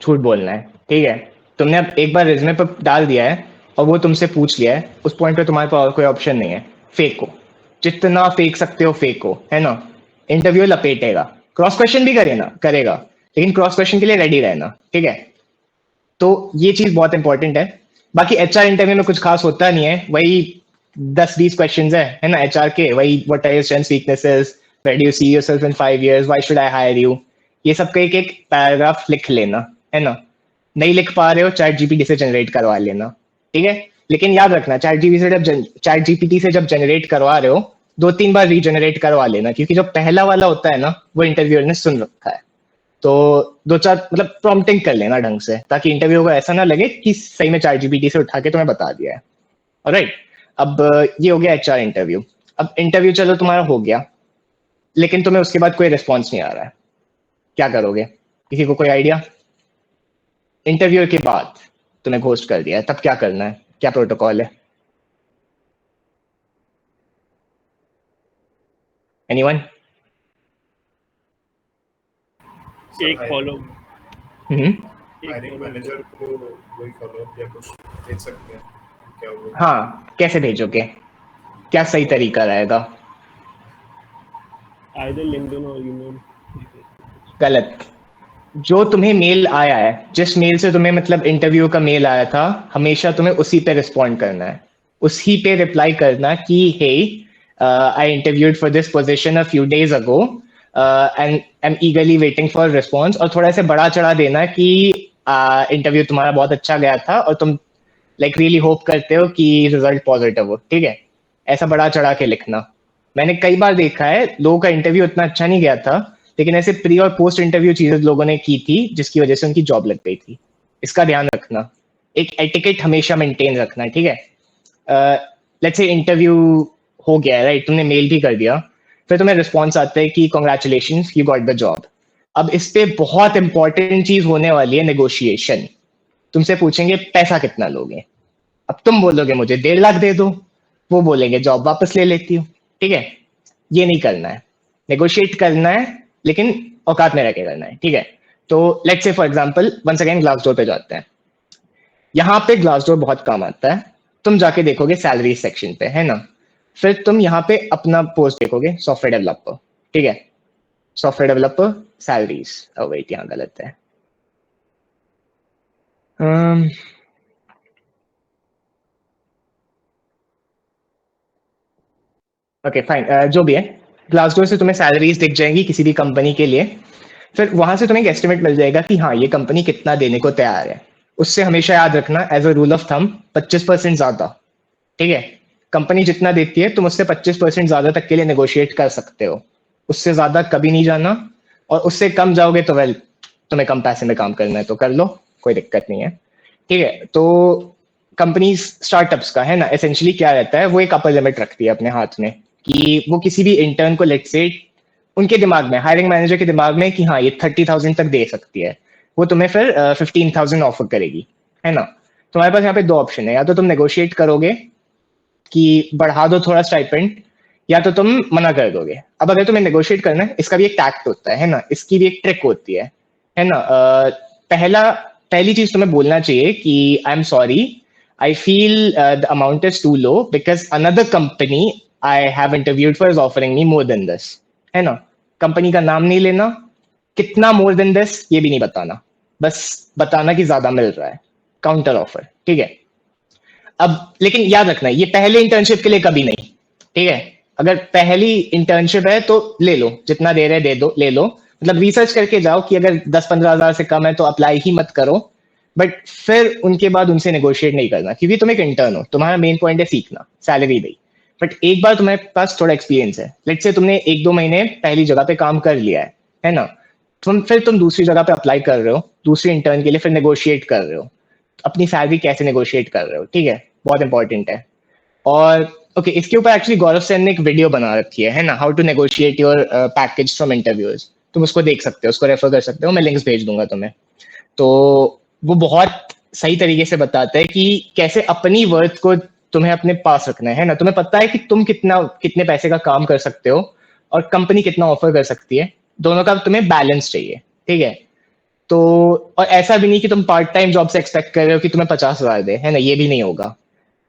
झूठ बोलना है, ठीक है। तुमने अब एक बार रिज्यूमे पर डाल दिया है और वो तुमसे पूछ लिया है, उस पॉइंट पे तुम्हारे पास और कोई ऑप्शन नहीं है, फेको, जितना फेंक सकते हो फेको, है ना। इंटरव्यू लपेटेगा, क्रॉस क्वेश्चन भी करेगा, लेकिन क्रॉस क्वेश्चन के लिए रेडी रहना, ठीक है। तो ये चीज बहुत इंपॉर्टेंट है। बाकी एचआर इंटरव्यू में कुछ खास होता नहीं है, वही 10-20 क्वेश्चंस है ना एचआर के, वही what are your strengths weaknesses, where do you see yourself in 5 years, why should I hire you, ये सब का एक पैराग्राफ लिख लेना, है ना। नहीं लिख पा रहे हो चैट जीपीटी से जनरेट करवा लेना, ठीक है। लेकिन याद रखना चैट जीपीटी से जब जनरेट करवा रहे हो 2-3 बार रीजनरेट करवा लेना, क्योंकि जो पहला वाला होता है ना वो इंटरव्यूअर ने सुन रखा है, तो 2-4 मतलब प्रॉम्प्टिंग कर लेना ढंग से, ताकि इंटरव्यू को ऐसा ना लगे कि सही में चैट जीपीटी से उठा के तुम्हें बता दिया है। ऑलराइट, अब ये हो गया एचआर इंटरव्यू। अब इंटरव्यू चलो तुम्हारा हो गया, लेकिन तुम्हें उसके बाद कोई रिस्पॉन्स नहीं आ रहा है, क्या करोगे? किसी को कोई आइडिया? इंटरव्यू के बाद तुम्हें घोस्ट कर दिया है, तब क्या करना है, क्या प्रोटोकॉल है? एनीवन? एक फॉलो हायरिंग मैनेजर को वही फॉलो अप या कुछ भेज सकते हैं क्या वो? हाँ, कैसे भेजोगे, क्या सही तरीका रहेगा? आइदर लिंक्डइन और ईमेल। गलत। जो तुम्हें मेल आया है, जिस मेल से तुम्हें मतलब इंटरव्यू का मेल आया था, हमेशा तुम्हें उसी पे रिस्पॉन्ड करना है, उसी पे रिप्लाई करना कि hey I interviewed for this position a few days ago and I am eagerly waiting for response, और थोड़ा सा बड़ा चढ़ा देना कि इंटरव्यू तुम्हारा बहुत अच्छा गया था और तुम लाइक रियली होप करते हो कि रिजल्ट पॉजिटिव हो, ठीक है। ऐसा बड़ा चढ़ा के लिखना। मैंने कई बार देखा है लोगों का इंटरव्यू उतना अच्छा नहीं गया था, लेकिन ऐसे प्री और पोस्ट इंटरव्यू चीजें लोगों ने की थी जिसकी वजह से उनकी जॉब लग गई थी। इसका ध्यान रखना, एक एटिकेट हमेशा मेंटेन रखना है, ठीक है। लेट्स से इंटरव्यू हो गया है, राइट, तुमने मेल भी कर दिया, फिर तुम्हें रिस्पॉन्स आता है कि congratulations you got the job. अब इस पे बहुत इंपॉर्टेंट चीज होने वाली है नेगोशिएशन। तुमसे पूछेंगे पैसा कितना लोगे, अब तुम बोलोगे मुझे 1.5 लाख दे दो, वो बोलेंगे जॉब वापस ले लेती हूँ, ठीक है। ये नहीं करना है, नेगोशिएट करना है, लेकिन औकात में रह के करना है, ठीक है। तो let's say for example once again Glassdoor पे जाते हैं। यहाँ पे ग्लासडोर बहुत काम आता है, तुम जाके देखोगे सैलरी सेक्शन पे, है ना। फिर तुम यहाँ पे अपना पोस्ट देखोगे सॉफ्टवेयर डेवलपर, ठीक है, सॉफ्टवेयर डेवलपर सैलरीज। वेट, यहाँ गलत है। ओके फाइन, जो भी है, ग्लासडोर से तुम्हें सैलरीज दिख जाएंगी किसी भी कंपनी के लिए। फिर वहां से तुम्हें एक एस्टिमेट मिल जाएगा कि हाँ ये कंपनी कितना देने को तैयार है। उससे हमेशा याद रखना as a rule of thumb 25% ज्यादा, ठीक है। कंपनी जितना देती है तुम उससे 25% ज्यादा तक के लिए नेगोशिएट कर सकते हो, उससे ज्यादा कभी नहीं जाना, और उससे कम जाओगे तो वेल तुम्हें कम पैसे में काम करना है तो कर लो, कोई दिक्कत नहीं है, ठीक है। तो कंपनीज स्टार्टअप्स का है ना एसेंशियली क्या रहता है, वो एक अपर लिमिट रखती है अपने हाथ में कि वो किसी भी इंटर्न को लेट से उनके दिमाग में, हायरिंग मैनेजर के दिमाग में कि हाँ ये 30,000 तक दे सकती है, वो तुम्हें फिर 15,000 ऑफर करेगी, है ना। तुम्हारे पास यहाँ पे 2 ऑप्शन है, या तो तुम नेगोशिएट करोगे कि बढ़ा दो थोड़ा स्टाइपेंड, या तो तुम मना कर दोगे। अब अगर तुम्हें नेगोशिएट करना है, इसका भी एक टैक्ट होता है ना, इसकी भी एक ट्रिक होती है ना। पहली चीज तुम्हें बोलना चाहिए कि I am sorry, I feel the amount is too low because another company I have interviewed for is offering me more than this, है ना। कंपनी का नाम नहीं लेना, कितना मोर देन दिस ये भी नहीं बताना, बस बताना कि ज्यादा मिल रहा है, काउंटर ऑफर, ठीक है। अब लेकिन याद रखना ये पहले इंटर्नशिप के लिए कभी नहीं, ठीक है। अगर पहली इंटर्नशिप है तो ले लो, जितना दे रहे दे दो, ले लो। मतलब रिसर्च करके जाओ कि अगर 10-15 हज़ार से कम है तो अप्लाई ही मत करो, बट फिर उनके बाद उनसे नेगोशिएट नहीं करना, क्योंकि तुम एक इंटर्न हो, तुम्हारा मेन पॉइंट है सीखना, सैलरी नहीं। बट एक बार तुम्हारे पास थोड़ा एक्सपीरियंस है, लेट्स से तुमने 1-2 महीने पहली जगह पे काम कर लिया है ना, तुम दूसरी जगह पे अप्लाई कर रहे हो, दूसरी इंटर्न के लिए, फिर नेगोशिएट कर रहे हो, अपनी सैलरी कैसे नेगोशिएट कर रहे हो, ठीक है, बहुत इंपॉर्टेंट है। और ओके, इसके ऊपर एक्चुअली गौरव सेन ने एक वीडियो बना रखी है ना, how to negotiate your package from interviews, तुम उसको देख सकते हो, उसको रेफर कर सकते हो, मैं लिंक्स भेज दूंगा तुम्हें। तो वो बहुत सही तरीके से बताता है कि कैसे अपनी वर्थ को तुम्हें अपने पास रखना है ना, तुम्हें पता है कि तुम कितने पैसे का काम कर सकते हो और कंपनी कितना ऑफर कर सकती है, दोनों का तुम्हें बैलेंस चाहिए, ठीक है। तो और ऐसा भी नहीं कि तुम पार्ट टाइम जॉब से एक्सपेक्ट कर रहे हो कि तुम्हें 50,000 दे, है ना, ये भी नहीं होगा।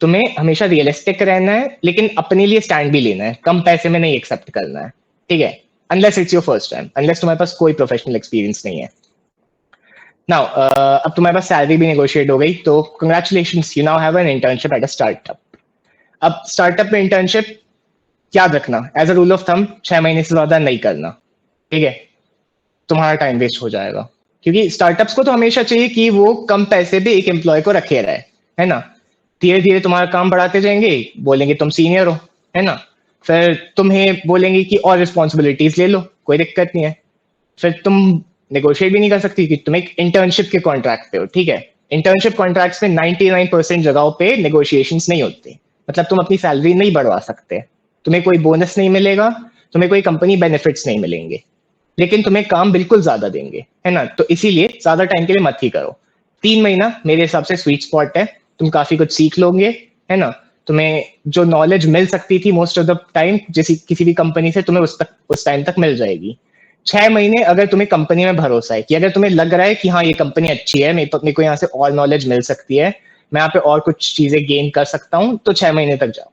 तुम्हें हमेशा रियलिस्टिक रहना है, लेकिन अपने लिए स्टैंड भी लेना है, कम पैसे में नहीं एक्सेप्ट करना है, ठीक है, unless it's your first time, unless तुम्हारे पास कोई प्रोफेशनल एक्सपीरियंस नहीं है। नाउ अब तुम्हारे पास सैलरी भी नेगोशिएट हो गई, तो congratulations, you now have an internship at a startup. अब स्टार्टअप में इंटर्नशिप याद रखना, as a rule of thumb 6 महीने से ज्यादा नहीं करना, ठीक है, तुम्हारा टाइम वेस्ट हो जाएगा, क्योंकि स्टार्टअप्स को तो हमेशा चाहिए कि वो कम पैसे पे एक एम्प्लॉय को रखे रहे, है ना। धीरे धीरे तुम्हारा काम बढ़ाते जाएंगे, बोलेंगे तुम सीनियर हो, है ना, फिर तुम्हें बोलेंगे कि और रिस्पॉन्सिबिलिटीज ले लो, कोई दिक्कत नहीं है, फिर तुम नेगोशिएट भी नहीं कर सकती कि तुम एक इंटर्नशिप के कॉन्ट्रैक्ट पे हो, ठीक है। इंटर्नशिप कॉन्ट्रैक्ट्स में 99% जगहों पे नेगोशिएशंस नहीं होते, मतलब तुम अपनी सैलरी नहीं बढ़वा सकते, तुम्हें कोई बोनस नहीं मिलेगा, तुम्हें कोई कंपनी बेनिफिट्स नहीं मिलेंगे, लेकिन तुम्हें काम बिल्कुल ज्यादा देंगे, है ना। तो इसीलिए ज्यादा टाइम के लिए मत ही करो, 3 महीना मेरे हिसाब से स्वीट स्पॉट है, तुम काफी कुछ सीख लोगे, है ना, तुम्हें जो नॉलेज मिल सकती थी मोस्ट ऑफ द टाइम किसी भी कंपनी से, तुम्हें उस टाइम तक मिल जाएगी। 6 महीने अगर तुम्हें कंपनी में भरोसा है कि अगर तुम्हें लग रहा है कि हाँ ये कंपनी अच्छी है, मेरे को यहाँ से और नॉलेज मिल सकती है, मैं यहाँ पे और कुछ चीजें गेन कर सकता हूँ, तो 6 महीने तक जाओ।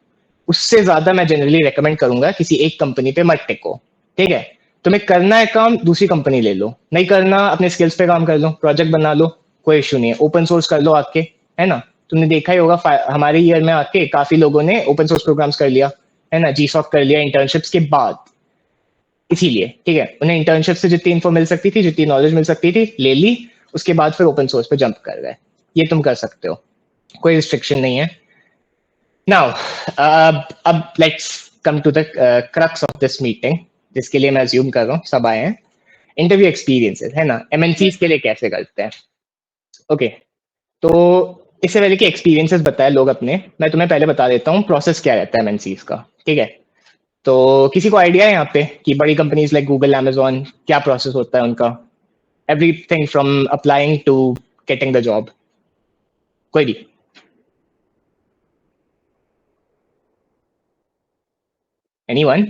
उससे ज्यादा मैं जनरली रेकमेंड करूंगा किसी एक कंपनी पे मत टिको, ठीक है। तुम्हें करना है काम, दूसरी कंपनी ले लो, नहीं करना अपने स्किल्स पे काम कर लो, प्रोजेक्ट बना लो, कोई इशू नहीं है, ओपन सोर्स कर लो आके, है ना। तुमने देखा ही होगा हमारे ईयर में आके काफी लोगों ने ओपन सोर्स प्रोग्राम्स कर लिया, है ना, जीसॉफ्ट कर लिया इंटर्नशिप्स के बाद, इसीलिए, ठीक है, उन्हें इंटर्नशिप से जितनी इन्फो मिल सकती थी, जितनी नॉलेज मिल सकती थी, ले ली, उसके बाद फिर ओपन सोर्स पे जंप कर गए, ये तुम कर सकते हो, कोई रिस्ट्रिक्शन नहीं है। नाउ अब let's come to the crux of this meeting, जिसके लिए मैं अज्यूम कर रहा हूँ सब आए हैं, इंटरव्यू एक्सपीरियंसेस, है ना, एमएनसीज के लिए कैसे करते हैं। ओके, तो इससे पहले कि एक्सपीरियंसेस बताए लोग अपने, मैं तुम्हें पहले बता देता हूँ प्रोसेस क्या रहता है एमएनसीज का, ठीक है। तो किसी को आइडिया है यहाँ पे कि बड़ी कंपनीज लाइक गूगल, अमेजॉन, क्या प्रोसेस होता है उनका, everything from applying to getting the job, कोई भी? एनीवन?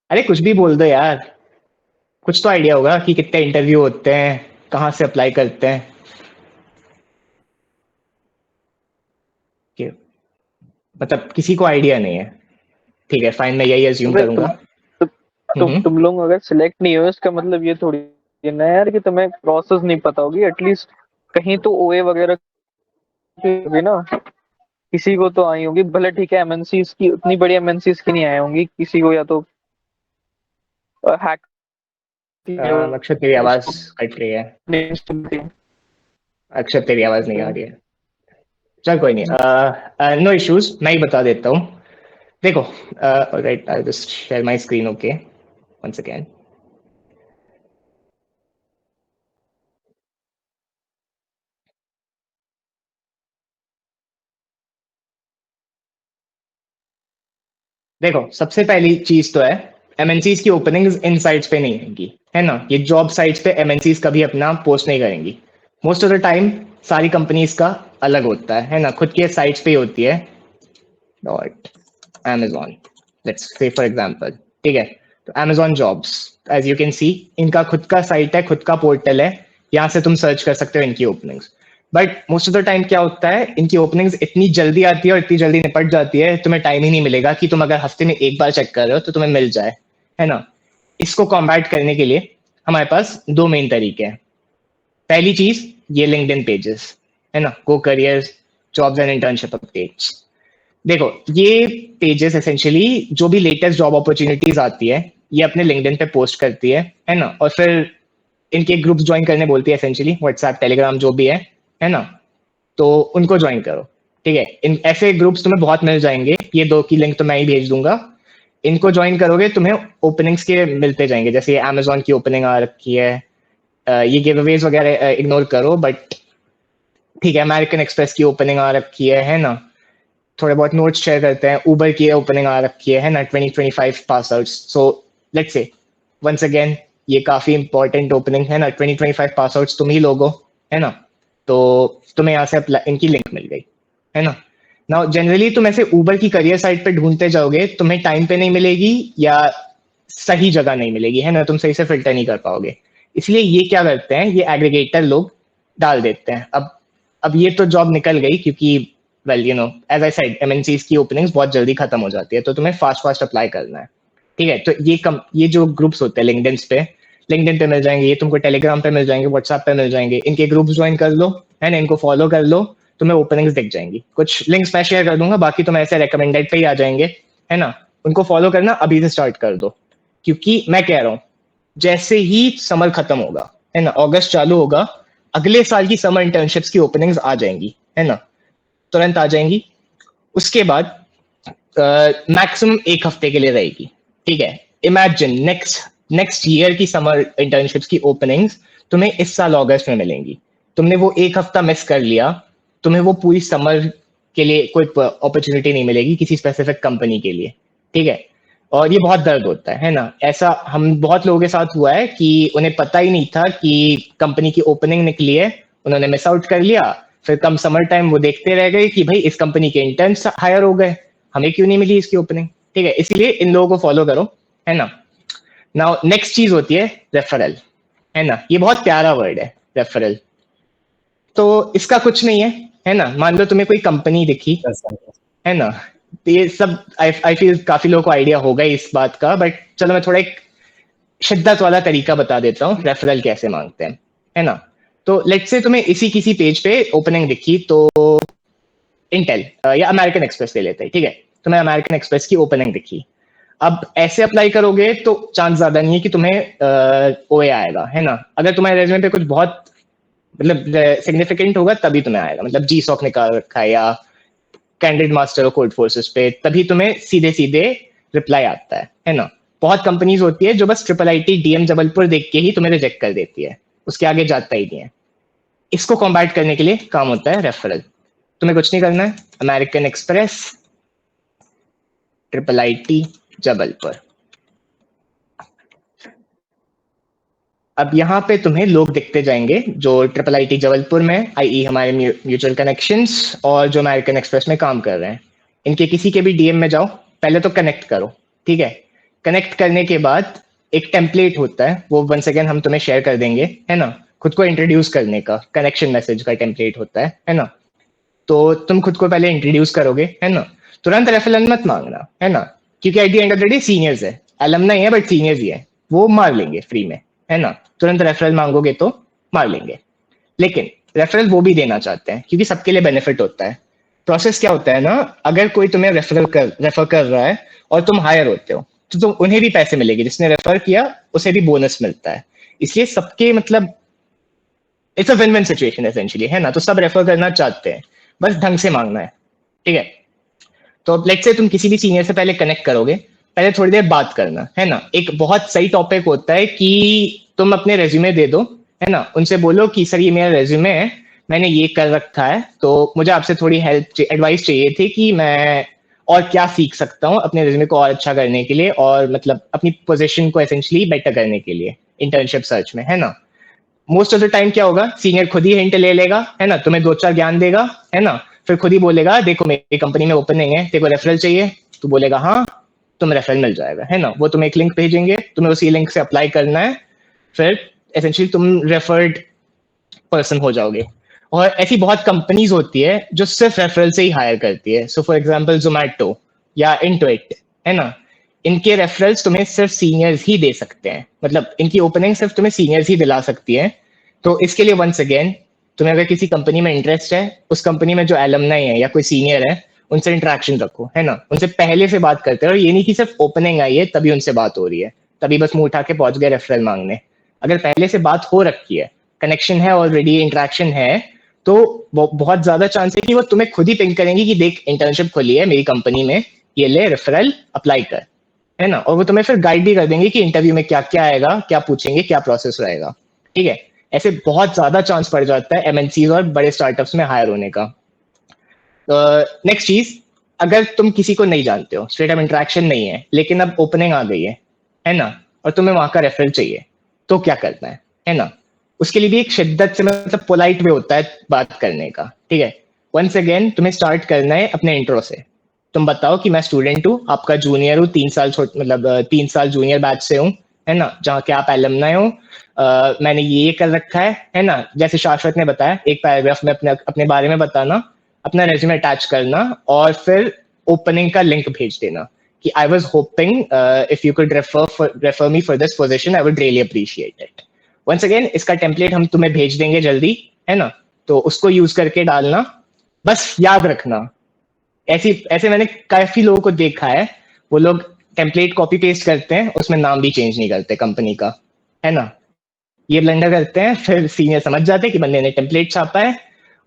अरे कुछ भी बोल दो यार, कुछ तो आइडिया होगा कि कितने इंटरव्यू होते हैं, कहाँ से अप्लाई करते हैं। मतलब किसी को आइडिया नहीं है, ठीक है, फाइन, मैं यही अज्यूम करूंगा। तुम लोग अगर सिलेक्ट नहीं हो इसका मतलब ये थोड़ी है ना यार कि तुम्हें प्रोसेस नहीं पता होगी, एटलीस्ट कहीं तो ओए वगैरह की ना किसी को तो आई होगी, भले ठीक है एमएनसीज की, उतनी बड़ी एमएनसीज की नहीं आई होंगी, किसी को या तो हैक। अक्षर तेरी आवाज कट रही है, अक्षर तेरी आवाज नहीं आ रही है, चल कोई नहीं, नो इश्यूज, मैं ही बता देता हूँ। देखो, right, I just share my screen, okay, once again. देखो, सबसे पहली चीज तो है एमएनसीज की ओपनिंग्स इन साइट्स पे नहीं होंगी, है ना, ये जॉब साइट्स पे एमएनसीज कभी अपना पोस्ट नहीं करेंगी, मोस्ट ऑफ द टाइम सारी कंपनीज का अलग होता है ना, खुद के साइट्स पे ही होती है, dot Amazon, let's say for example, ठीक है। तो Amazon jobs, as you can see, इनका खुद का साइट है, खुद का पोर्टल है, यहाँ से तुम सर्च कर सकते हो इनकी openings. But most of the time क्या होता है, इनकी ओपनिंग्स इतनी जल्दी आती है और इतनी जल्दी निपट जाती है, तुम्हें टाइम ही नहीं मिलेगा कि तुम अगर हफ्ते में एक बार चेक कर रहे हो तो तुम्हें मिल जाए, है ना। इसको कॉम्बैट करने के लिए हमारे पास 2 मेन तरीके हैं। पहली चीज ये लिंक्डइन पेजेस, है ना, go careers, jobs and internship updates. देखो ये पेजेस एसेंशियली जो भी लेटेस्ट जॉब अपॉर्चुनिटीज आती है ये अपने लिंक्डइन पे पोस्ट करती है ना, और फिर इनके ग्रुप्स ज्वाइन करने बोलती है एसेंशियली, व्हाट्सएप टेलीग्राम जो भी है ना, तो उनको ज्वाइन करो, ठीक है। इन ऐसे ग्रुप्स तुम्हें बहुत मिल जाएंगे, ये 2 की लिंक तो मैं ही भेज दूंगा। इनको ज्वाइन करोगे तुम्हें ओपनिंग्स के मिलते जाएंगे, जैसे ये अमेजोन की ओपनिंग आ रखी है, ये गिवअवेज वगैरह इग्नोर करो, बट ठीक है अमेरिकन एक्सप्रेस की ओपनिंग आ रखी है ना, थोड़े बहुत नोट्स शेयर करते हैं, उबर की ओपनिंग आ रखी है ना, 2025 pass outs. So let's say once again ये काफी इंपॉर्टेंट ओपनिंग है ना, 2025 पास आउट्स तुम ही लोगो है ना, तो तुम्हें यहाँ से इनकी लिंक मिल गई है ना। नाउ जनरली तुम ऐसे उबर की करियर साइट पे ढूंढते जाओगे, तुम्हें टाइम पे नहीं मिलेगी या सही जगह नहीं मिलेगी है ना, तुम सही से फिल्टर नहीं कर पाओगे। इसलिए ये क्या करते हैं, ये एग्रीगेटर लोग डाल देते हैं। अब ये तो जॉब निकल गई क्योंकि well you know as I said MNCs की ओपनिंग्स बहुत जल्दी खत्म हो जाती है, तो तुम्हें फास्ट अप्लाई करना है, ठीक है। तो ये जो ग्रुप्स होते हैं लिंक्डइन पे मिल जाएंगे, ये तुमको टेलीग्राम पे मिल जाएंगे, व्हाट्सएप पे मिल जाएंगे, इनके ग्रुप्स ज्वाइन कर लो है ना, इनको फॉलो कर लो, तुम्हें ओपनिंग्स दिख जाएंगी। कुछ लिंक्स मैं शेयर कर दूंगा, बाकी तुम ऐसे रेकमेंडेड पे ही आ जाएंगे है ना, उनको फॉलो करना अभी से स्टार्ट कर दो, क्योंकि मैं कह रहा हूँ जैसे ही समर खत्म होगा है ना, अगस्त चालू होगा, अगले साल की समर इंटर्नशिप्स की ओपनिंग्स आ जाएंगी है ना, तुरंत आ जाएंगी। उसके बाद मैक्सिमम 1 हफ्ते के लिए रहेगी, ठीक है। इमेजिन नेक्स्ट ईयर की समर इंटर्नशिप्स की ओपनिंग्स तुम्हें इस साल अगस्त में मिलेंगी, तुमने वो 1 हफ्ता मिस कर लिया, तुम्हें वो पूरी समर के लिए कोई अपॉर्चुनिटी नहीं मिलेगी किसी स्पेसिफिक कंपनी के लिए, ठीक है। और ये बहुत दर्द होता है ना, ऐसा हम बहुत लोगों के साथ हुआ है कि उन्हें पता ही नहीं था कि कंपनी की ओपनिंग निकली है, उन्होंने मिस आउट कर लिया, फिर कम समर टाइम वो देखते रह गए कि भाई इस कंपनी के इंटर्न्स हायर हो गए, हमें क्यों नहीं मिली इसकी ओपनिंग, ठीक है। इसलिए इन लोगों को फॉलो करो है ना। नाउ नेक्स्ट चीज होती है रेफरल है ना, ये बहुत प्यारा वर्ड है रेफरल। तो इसका कुछ नहीं है ना, मान लो तुम्हें कोई कंपनी दिखी है ना, तो ये सब आई फील काफी लोगों को आइडिया होगा इस बात का, बट चलो मैं थोड़ा एक शिद्दत वाला तरीका बता देता हूँ रेफरल कैसे मांगते हैं है ना। तो लेट्स से तुम्हें किसी पेज पे ओपनिंग दिखी, तो इंटेल या अमेरिकन एक्सप्रेस ले लेते हैं, ठीक है, तुम्हें अमेरिकन एक्सप्रेस की ओपनिंग दिखी। अब ऐसे अप्लाई करोगे तो चांस ज्यादा नहीं है कि तुम्हें ओए आएगा है ना, अगर तुम्हारे रेज्यूमे पे कुछ बहुत मतलब सिग्निफिकेंट होगा तभी तुम्हें आएगा, मतलब जीसॉक निकाल रखा है या कैंडिडेट मास्टर और कोड फोर्सेस पे, तभी तुम्हें सीधे रिप्लाई आता है ना। बहुत कंपनीज होती है जो बस IIIT DM जबलपुर देख के ही तुम्हें रिजेक्ट कर देती है, उसके आगे जाता ही नहीं है। इसको कॉम्बैट करने के लिए काम होता है रेफरल। तुम्हें कुछ नहीं करना है, अमेरिकन एक्सप्रेस IIIT जबलपुर, अब यहाँ पे तुम्हें लोग दिखते जाएंगे जो IIIT जबलपुर में आई हमारे म्यूचुअल कनेक्शंस और जो अमेरिकन एक्सप्रेस में काम कर रहे हैं, इनके किसी के भी डीएम में जाओ, पहले तो कनेक्ट करो, ठीक है। कनेक्ट करने के बाद एक टेम्पलेट होता है, वो वंस अगेन हम तुम्हें शेयर कर देंगे है ना, खुद को इंट्रोड्यूस करने का कनेक्शन मैसेज का टेम्पलेट होता है ना। तो तुम खुद को पहले इंट्रोड्यूस करोगे है ना, तुरंत रेफरल मत मांगना है ना, क्योंकि at the end of the day seniors है, अलमनाई है बट सीनियर्स ही है, वो मार लेंगे फ्री में है ना। तुरंत रेफरल मांगोगे तो मार लेंगे, लेकिन रेफरल वो भी देना चाहते हैं क्योंकि सबके लिए बेनिफिट होता है। प्रोसेस क्या होता है ना, अगर कोई तुम्हें रेफर कर रहा है और तुम हायर होते हो तो उन्हें भी पैसे मिलेंगे, जिसने रेफर किया उसे भी बोनस मिलता है, इसलिए सबके मतलब it's a win win situation essentially है ना। तो सब रेफर करना चाहते हैं, बस ढंग से मांगना है, ठीक है। तो लेट्स से तुम किसी भी सीनियर से पहले कनेक्ट करोगे, पहले थोड़ी देर बात करना है ना। एक बहुत सही टॉपिक होता है कि तुम अपने रेज्यूमे दे दो है ना, उनसे बोलो कि सर ये मेरा रेज्यूमे है, मैंने ये कर रखा है, तो मुझे आपसे थोड़ी हेल्प एडवाइस चाहिए थी कि मैं और क्या सीख सकता हूँ अपने रेज्यूमे को और अच्छा करने के लिए, और मतलब अपनी पोजीशन को एसेंशियली बेटर करने के लिए इंटर्नशिप सर्च में है ना। मोस्ट ऑफ द टाइम क्या होगा, सीनियर खुद ही हिंट ले लेगा है ना, तुम्हें 2-4 ज्ञान देगा है ना, फिर खुद ही बोलेगा देखो मेरी कंपनी में ओपनिंग है, तेरे को रेफरल चाहिए, तू बोलेगा हाँ, तुम रेफरल मिल जाएगा है ना। वो तुम्हें एक लिंक भेजेंगे, तुम्हें उसी लिंक से अप्लाई करना है, फिर एसेंशियली तुम रेफर्ड पर्सन हो जाओगे। और ऐसी बहुत कंपनीज होती है जो सिर्फ रेफरल से ही हायर करती है, सो फॉर एग्जांपल जोमैटो या इंटुइट है ना, इनके रेफरल्स तुम्हें सिर्फ सीनियर्स ही दे सकते हैं, मतलब इनकी ओपनिंग सिर्फ तुम्हें सीनियर्स ही दिला सकती है। तो इसके लिए वंस अगेन तुम्हें अगर किसी कंपनी में इंटरेस्ट है, उस कंपनी में जो एलमनाई है या कोई सीनियर है, उनसे इंटरेक्शन रखो, है ना, उनसे पहले से बात करते रहो। ये नहीं कि सिर्फ ओपनिंग आई है तभी उनसे बात हो रही है, तभी बस मुंह उठा के पहुंच गए रेफरल मांगने। अगर पहले से बात हो रखी है, कनेक्शन है, ऑलरेडी इंटरेक्शन है, तो बहुत ज्यादा चांस है कि वो तुम्हें खुद ही पिंग करेंगे कि देख इंटर्नशिप खुली है मेरी कंपनी में, ये ले रेफरल अप्लाई कर, है ना। और वो तुम्हें फिर गाइड भी कर देंगे कि इंटरव्यू में क्या क्या आएगा, क्या पूछेंगे, क्या प्रोसेस रहेगा, ठीक है। ऐसे बहुत ज्यादा चांस पड़ जाता है एमएनसीज और बड़े स्टार्टअप्स में हायर होने का। नेक्स्ट चीज, अगर तुम किसी को नहीं जानते हो, स्ट्रेट अप इंटरेक्शन नहीं है, लेकिन अब ओपनिंग आ गई है ना, और तुम्हें वहां का रेफरल चाहिए, तो क्या करना है ना। उसके लिए भी एक शिद्दत से, मतलब पोलाइट वे होता है बात करने का, ठीक है। वंस अगेन तुम्हें स्टार्ट करना है अपने इंट्रो से। तुम बताओ कि मैं स्टूडेंट हूँ, आपका जूनियर हूँ, 3 साल मतलब 3 साल जूनियर बैच से हूँ, है ना, जहाँ के आप एलुमनाई हो। मैंने ये कर रखा है ना। जैसे शाश्वत ने बताया, एक पैराग्राफ में अपने बारे में बताना, अपना रेज्यूमे अटैच करना, और फिर ओपनिंग का लिंक भेज देना कि I was hoping if you could refer me for this position, I would really appreciate it. Once again इसका टेम्पलेट हम तुम्हें भेज देंगे जल्दी, है ना, तो उसको यूज करके डालना। बस याद रखना, ऐसे मैंने काफी लोगों को देखा है, वो लोग टेम्पलेट कॉपी पेस्ट करते हैं, उसमें नाम भी चेंज नहीं करते कंपनी का, है ना। ये ब्लंडर करते हैं, फिर सीनियर समझ जाते हैं कि बंदे ने टेम्पलेट छापा है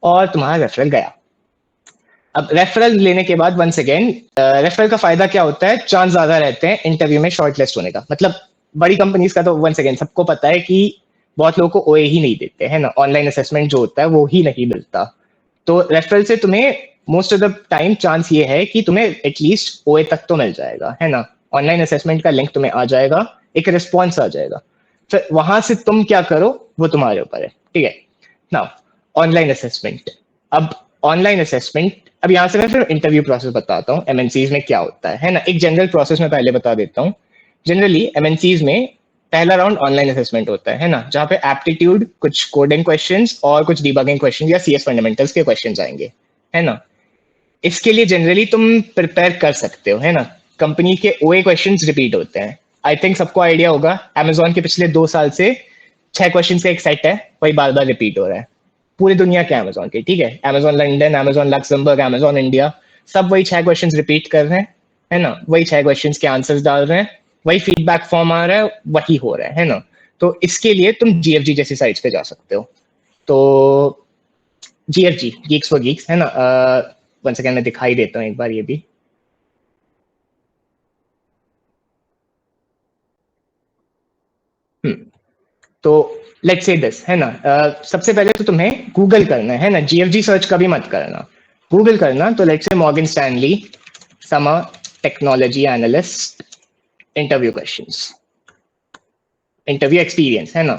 और तुम्हारा रेफरल गया। अब रेफरल लेने के बाद वंस अगेन रेफरल का फायदा क्या होता है, चांस ज्यादा रहते हैं इंटरव्यू में शॉर्टलिस्ट होने का। मतलब बड़ी कंपनीज का तो वंस अगेन सबको पता है कि बहुत लोगों को ओए ही नहीं देते, है ना, ऑनलाइन असेसमेंट जो होता है वो ही नहीं मिलता। तो रेफरल से तुम्हें most of the time chance ये है कि तुम्हें एटलीस्ट ओए तक तो मिल जाएगा, है ना। ऑनलाइन असेसमेंट का लिंक तुम्हें आ जाएगा, एक रिस्पॉन्स आ जाएगा, फिर वहां से तुम क्या करो वो तुम्हारे ऊपर है, ठीक है। नाउ ऑनलाइन असेसमेंट, अब ऑनलाइन असेसमेंट, अब यहाँ से मैं फिर इंटरव्यू प्रोसेस बताता हूँ एमएनसीज में क्या होता है ना। एक जनरल प्रोसेस में पहले बता देता हूँ। जनरली एमएनसीज में पहला राउंड ऑनलाइन असेसमेंट होता है ना, जहाँ पे एप्टीट्यूड, कुछ कोडिंग क्वेश्चंस और कुछ डिबगिंग क्वेश्चन या सीएस फंडामेंटल्स के क्वेश्चंस आएंगे, है ना। इसके लिए जनरली तुम प्रिपेयर कर सकते हो, है ना। कंपनी के ओए क्वेश्चंस रिपीट होते हैं, आई थिंक सबको आइडिया होगा। अमेजोन के पिछले 2 साल से 6 क्वेश्चन का एक सेट है, वही बार बार रिपीट हो रहा है पूरी दुनिया के अमेजोन के, ठीक है। Amazon London, Amazon Luxembourg, Amazon India, सब वही 6 क्वेश्चंस रिपीट कर रहे हैं, है ना। वही 6 क्वेश्चंस के आंसर्स डाल रहे हैं, वही फीडबैक फॉर्म आ रहा है, वही हो रहा है ना। तो इसके लिए तुम जीएफजी जैसी साइट्स पे जा सकते हो। तो जीएफजी, गीक्स फॉर गीक्स, है ना। वंस अगेन मैं दिखाई देता हूँ एक बार ये भी। तो लेट्स से दिस, है ना। सबसे पहले तो तुम्हें गूगल करना है ना, जीएफजी सर्च कभी मत करना, गूगल करना। तो लेट्स से Morgan Stanley summer technology analyst interview questions, interview experience, है ना।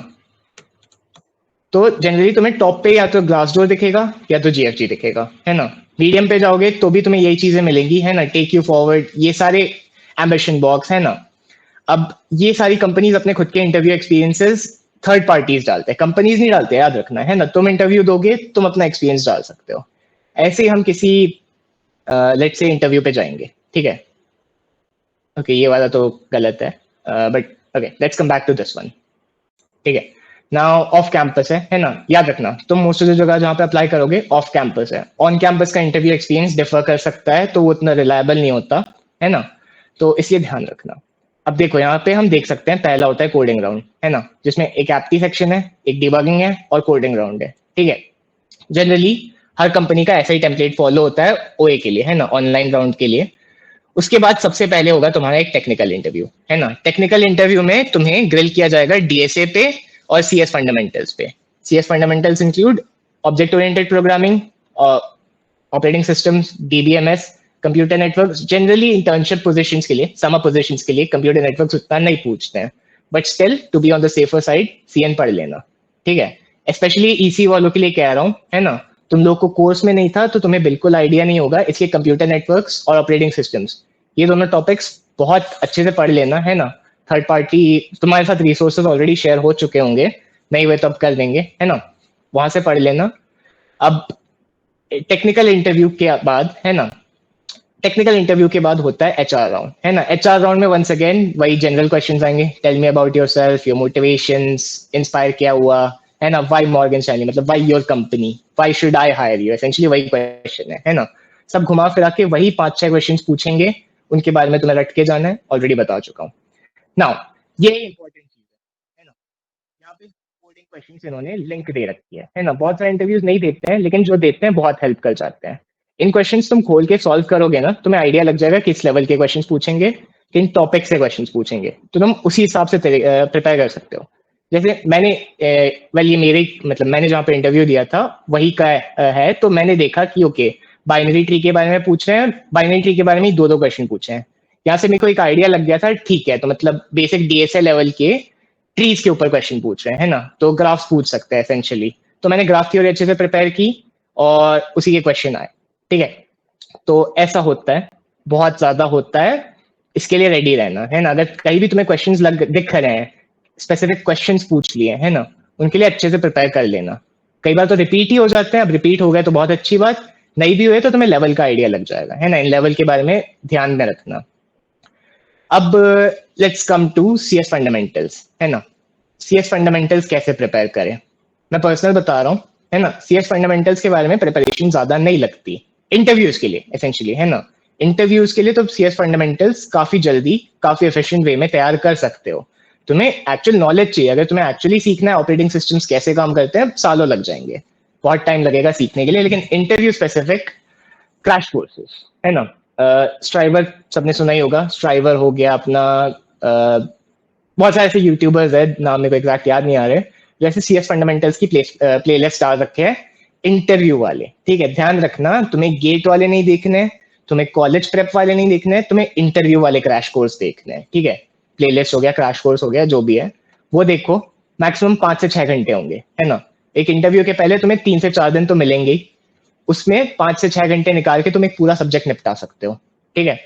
तो जनरली तुम्हें टॉप पे या तो ग्लासडोर दिखेगा या तो जीएफजी दिखेगा, है ना। मीडियम पे जाओगे तो भी तुम्हें यही चीजें मिलेंगी, है ना, टेक यू फॉरवर्ड, ये सारे एम्बिशन बॉक्स, है ना। अब ये सारी कंपनीज अपने खुद के इंटरव्यू एक्सपीरियंसेस थर्ड पार्टीज डालते हैं, कंपनीज नहीं डालते, याद रखना, है ना। तुम इंटरव्यू दोगे, तुम अपना एक्सपीरियंस डाल सकते हो। ऐसे ही हम किसी लेट्स से इंटरव्यू पे जाएंगे, ठीक है। ओके, ये वाला तो गलत है, but okay, let's come back to this one, ठीक है। नाउ ऑफ कैंपस है ना, याद रखना तुम मोस्ट ऑफ द जगह जहाँ पे अप्लाई करोगे ऑफ कैंपस है। ऑन कैंपस का इंटरव्यू एक्सपीरियंस डिफर कर सकता है, तो वो उतना रिलायबल नहीं होता, है ना। तो इसलिए ध्यान रखना। अब देखो यहाँ पे हम देख सकते हैं, पहला होता है कोडिंग राउंड, है ना, जिसमें एक एप्टी सेक्शन है, एक डिबगिंग है और कोडिंग राउंड है, ठीक है। जनरली हर कंपनी का ऐसा ही टेम्पलेट फॉलो होता है ओए के लिए, है ना, ऑनलाइन राउंड के लिए। उसके बाद सबसे पहले होगा तुम्हारा एक टेक्निकल इंटरव्यू, है ना। टेक्निकल इंटरव्यू में तुम्हें ग्रिल किया जाएगा डीएसए पे और सीएस फंडामेंटल्स पे। CS fundamentals include object oriented programming, operating systems, DBMS, computer networks. Generally internship positions के लिए, समर पोजीशंस के लिए कंप्यूटर नेटवर्क्स उतना नहीं पूछते हैं, but still to be on the safer side CN पढ़ लेना, ठीक है। स्पेशली ईसी वालों के लिए कह रहा हूँ, है ना। तुम लोग को कोर्स में नहीं था तो तुम्हें बिल्कुल आइडिया नहीं होगा, इसलिए कंप्यूटर नेटवर्क्स और ऑपरेटिंग सिस्टम्स, ये दोनों टॉपिक्स बहुत अच्छे से पढ़ लेना, है ना। थर्ड पार्टी तुम्हारे साथ रिसोर्सेज ऑलरेडी शेयर हो चुके होंगे, नहीं हुए तो अब कर देंगे, है ना, वहां से पढ़ लेना। अब टेक्निकल इंटरव्यू के बाद, है ना, टेक्निकल इंटरव्यू के बाद होता है एचआर राउंड, है ना। एचआर राउंड में वंस अगेन वही जनरल क्वेश्चंस आएंगे, tell me about yourself, your motivations, inspire क्या हुआ, है ना, व्हाई मॉर्गन स्टैनली, मतलब why your company, why should I hire you, essentially वही क्वेश्चन है ना। सब घुमा फिरा के वही 5-6 क्वेश्चंस पूछेंगे, उनके बारे में तुम्हें रट के जाना है, ऑलरेडी बता चुका हूँ। नाउ ये इंपॉर्टेंट चीज है ना, यहाँ पे कोडिंग क्वेश्चंस इन्होंने लिंक दे रखी है ना। बहुत सारे इंटरव्यूज नहीं देते हैं, लेकिन जो देते हैं बहुत हेल्प कर जाते हैं। इन क्वेश्चंस तुम खोल के सॉल्व करोगे ना, तुम्हें आइडिया लग जाएगा किस लेवल के क्वेश्चंस पूछेंगे, किन टॉपिक से क्वेश्चंस पूछेंगे, तो तुम उसी हिसाब से प्रिपेयर कर सकते हो। जैसे मैंने ये मेरे मतलब मैंने जहाँ पे इंटरव्यू दिया था वही का है, तो मैंने देखा कि ओके बाइनरी ट्री के बारे में पूछ रहे हैं, बाइनरी ट्री के बारे में 2-2 क्वेश्चन पूछे हैं। यहाँ से मेरे को एक आइडिया लग गया था, ठीक है, तो मतलब बेसिक डीएसए लेवल के ट्रीज के ऊपर क्वेश्चन पूछ रहे हैं, है ना, तो ग्राफ्स पूछ सकते हैं एसेंशियली। तो मैंने ग्राफ थ्योरी अच्छे से प्रिपेयर की और उसी के क्वेश्चन आए, ठीक है। तो ऐसा होता है, बहुत ज्यादा होता है, इसके लिए रेडी रहना है ना। अगर कहीं भी तुम्हें क्वेश्चंस दिख रहे हैं, स्पेसिफिक क्वेश्चंस पूछ लिए है ना, उनके लिए अच्छे से प्रिपेयर कर लेना। कई बार तो रिपीट ही हो जाते हैं, अब रिपीट हो गए तो बहुत अच्छी बात, नहीं भी हुए तो तुम्हें लेवल का आइडिया लग जाएगा, है ना। इन लेवल के बारे में ध्यान में रखना। अब let's come to CS fundamentals, है ना। सीएस फंडामेंटल्स कैसे प्रिपेयर करें, मैं पर्सनल बता रहा हूँ, है ना। सीएस फंडामेंटल्स के बारे में प्रिपरेशन ज्यादा नहीं लगती इंटरव्यूज के लिए एसेंशियली, है ना। इंटरव्यूज के लिए तो सीएस फंडामेंटल्स काफी जल्दी, काफी एफिशिएंट वे में तैयार कर सकते हो। तुम्हें एक्चुअल नॉलेज चाहिए, अगर तुम्हें एक्चुअली सीखना है ऑपरेटिंग सिस्टम्स कैसे काम करते हैं, सालों लग जाएंगे, बहुत टाइम लगेगा सीखने के लिए। लेकिन इंटरव्यू स्पेसिफिक क्रैश कोर्सेज, है ना। स्ट्राइवर सबने सुना ही होगा, स्ट्राइवर हो गया अपना, बहुत सारे ऐसे यूट्यूबर्स है, नाम मेरे को एग्जैक्ट याद नहीं आ रहे, जैसे सीएस फंडामेंटल्स की प्लेलिस्ट डाल रखे हैं इंटरव्यू वाले, ठीक है। ध्यान रखना, तुम्हें गेट वाले नहीं देखने, तुम्हें कॉलेज प्रेप वाले नहीं देखने, तुम्हें इंटरव्यू वाले क्रैश कोर्स देखने हैं, ठीक है। प्लेलिस्ट हो गया, क्रैश कोर्स हो गया, जो भी है वो देखो। मैक्सिमम 5 से 6 घंटे होंगे, है ना। एक इंटरव्यू के पहले तुम्हें 3 से 4 दिन तो मिलेंगे ही, उसमें 5 से 6 घंटे निकाल के तुम एक पूरा सब्जेक्ट निपटा सकते हो, ठीक है।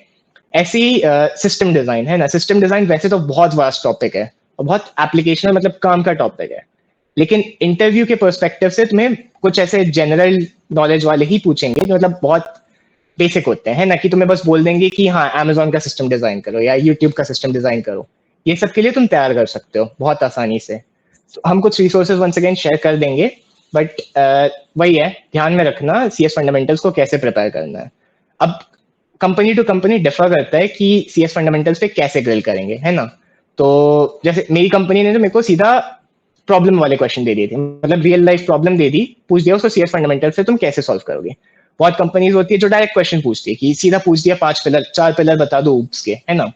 ऐसी सिस्टम डिजाइन, है ना। सिस्टम डिजाइन वैसे तो बहुत वास्ट टॉपिक है और बहुत एप्लीकेशनल मतलब काम का टॉपिक है, लेकिन इंटरव्यू के पर्सपेक्टिव से तुम्हें कुछ ऐसे जनरल नॉलेज वाले ही पूछेंगे जो मतलब बहुत बेसिक होते हैं, है ना, कि तुम्हें बस बोल देंगे कि हाँ Amazon का सिस्टम डिजाइन करो या YouTube का सिस्टम डिजाइन करो। ये सब के लिए तुम तैयार कर सकते हो बहुत आसानी से। तो हम कुछ रिसोर्सेज वंस अगेन शेयर कर देंगे, बट वही है, ध्यान में रखना सीएस फंडामेंटल्स को कैसे प्रिपेयर करना है। अब कंपनी टू कंपनी डिफर करता है कि सीएस फंडामेंटल्स पे कैसे ग्रिल करेंगे, है ना। तो जैसे मेरी कंपनी ने तो मेरे को सीधा प्रॉब्लम वाले क्वेश्चन दे दिए थे, मतलब रियल लाइफ प्रॉब्लम दे दी, पूछ दिया उसको सीएस फंडामेंटल से तुम कैसे सॉल्व करोगे। बहुत कंपनीज होती है जो डायरेक्ट क्वेश्चन पूछती है कि सीधा पूछ दिया 4 पिलर बता दो ऊप्स के, है ना।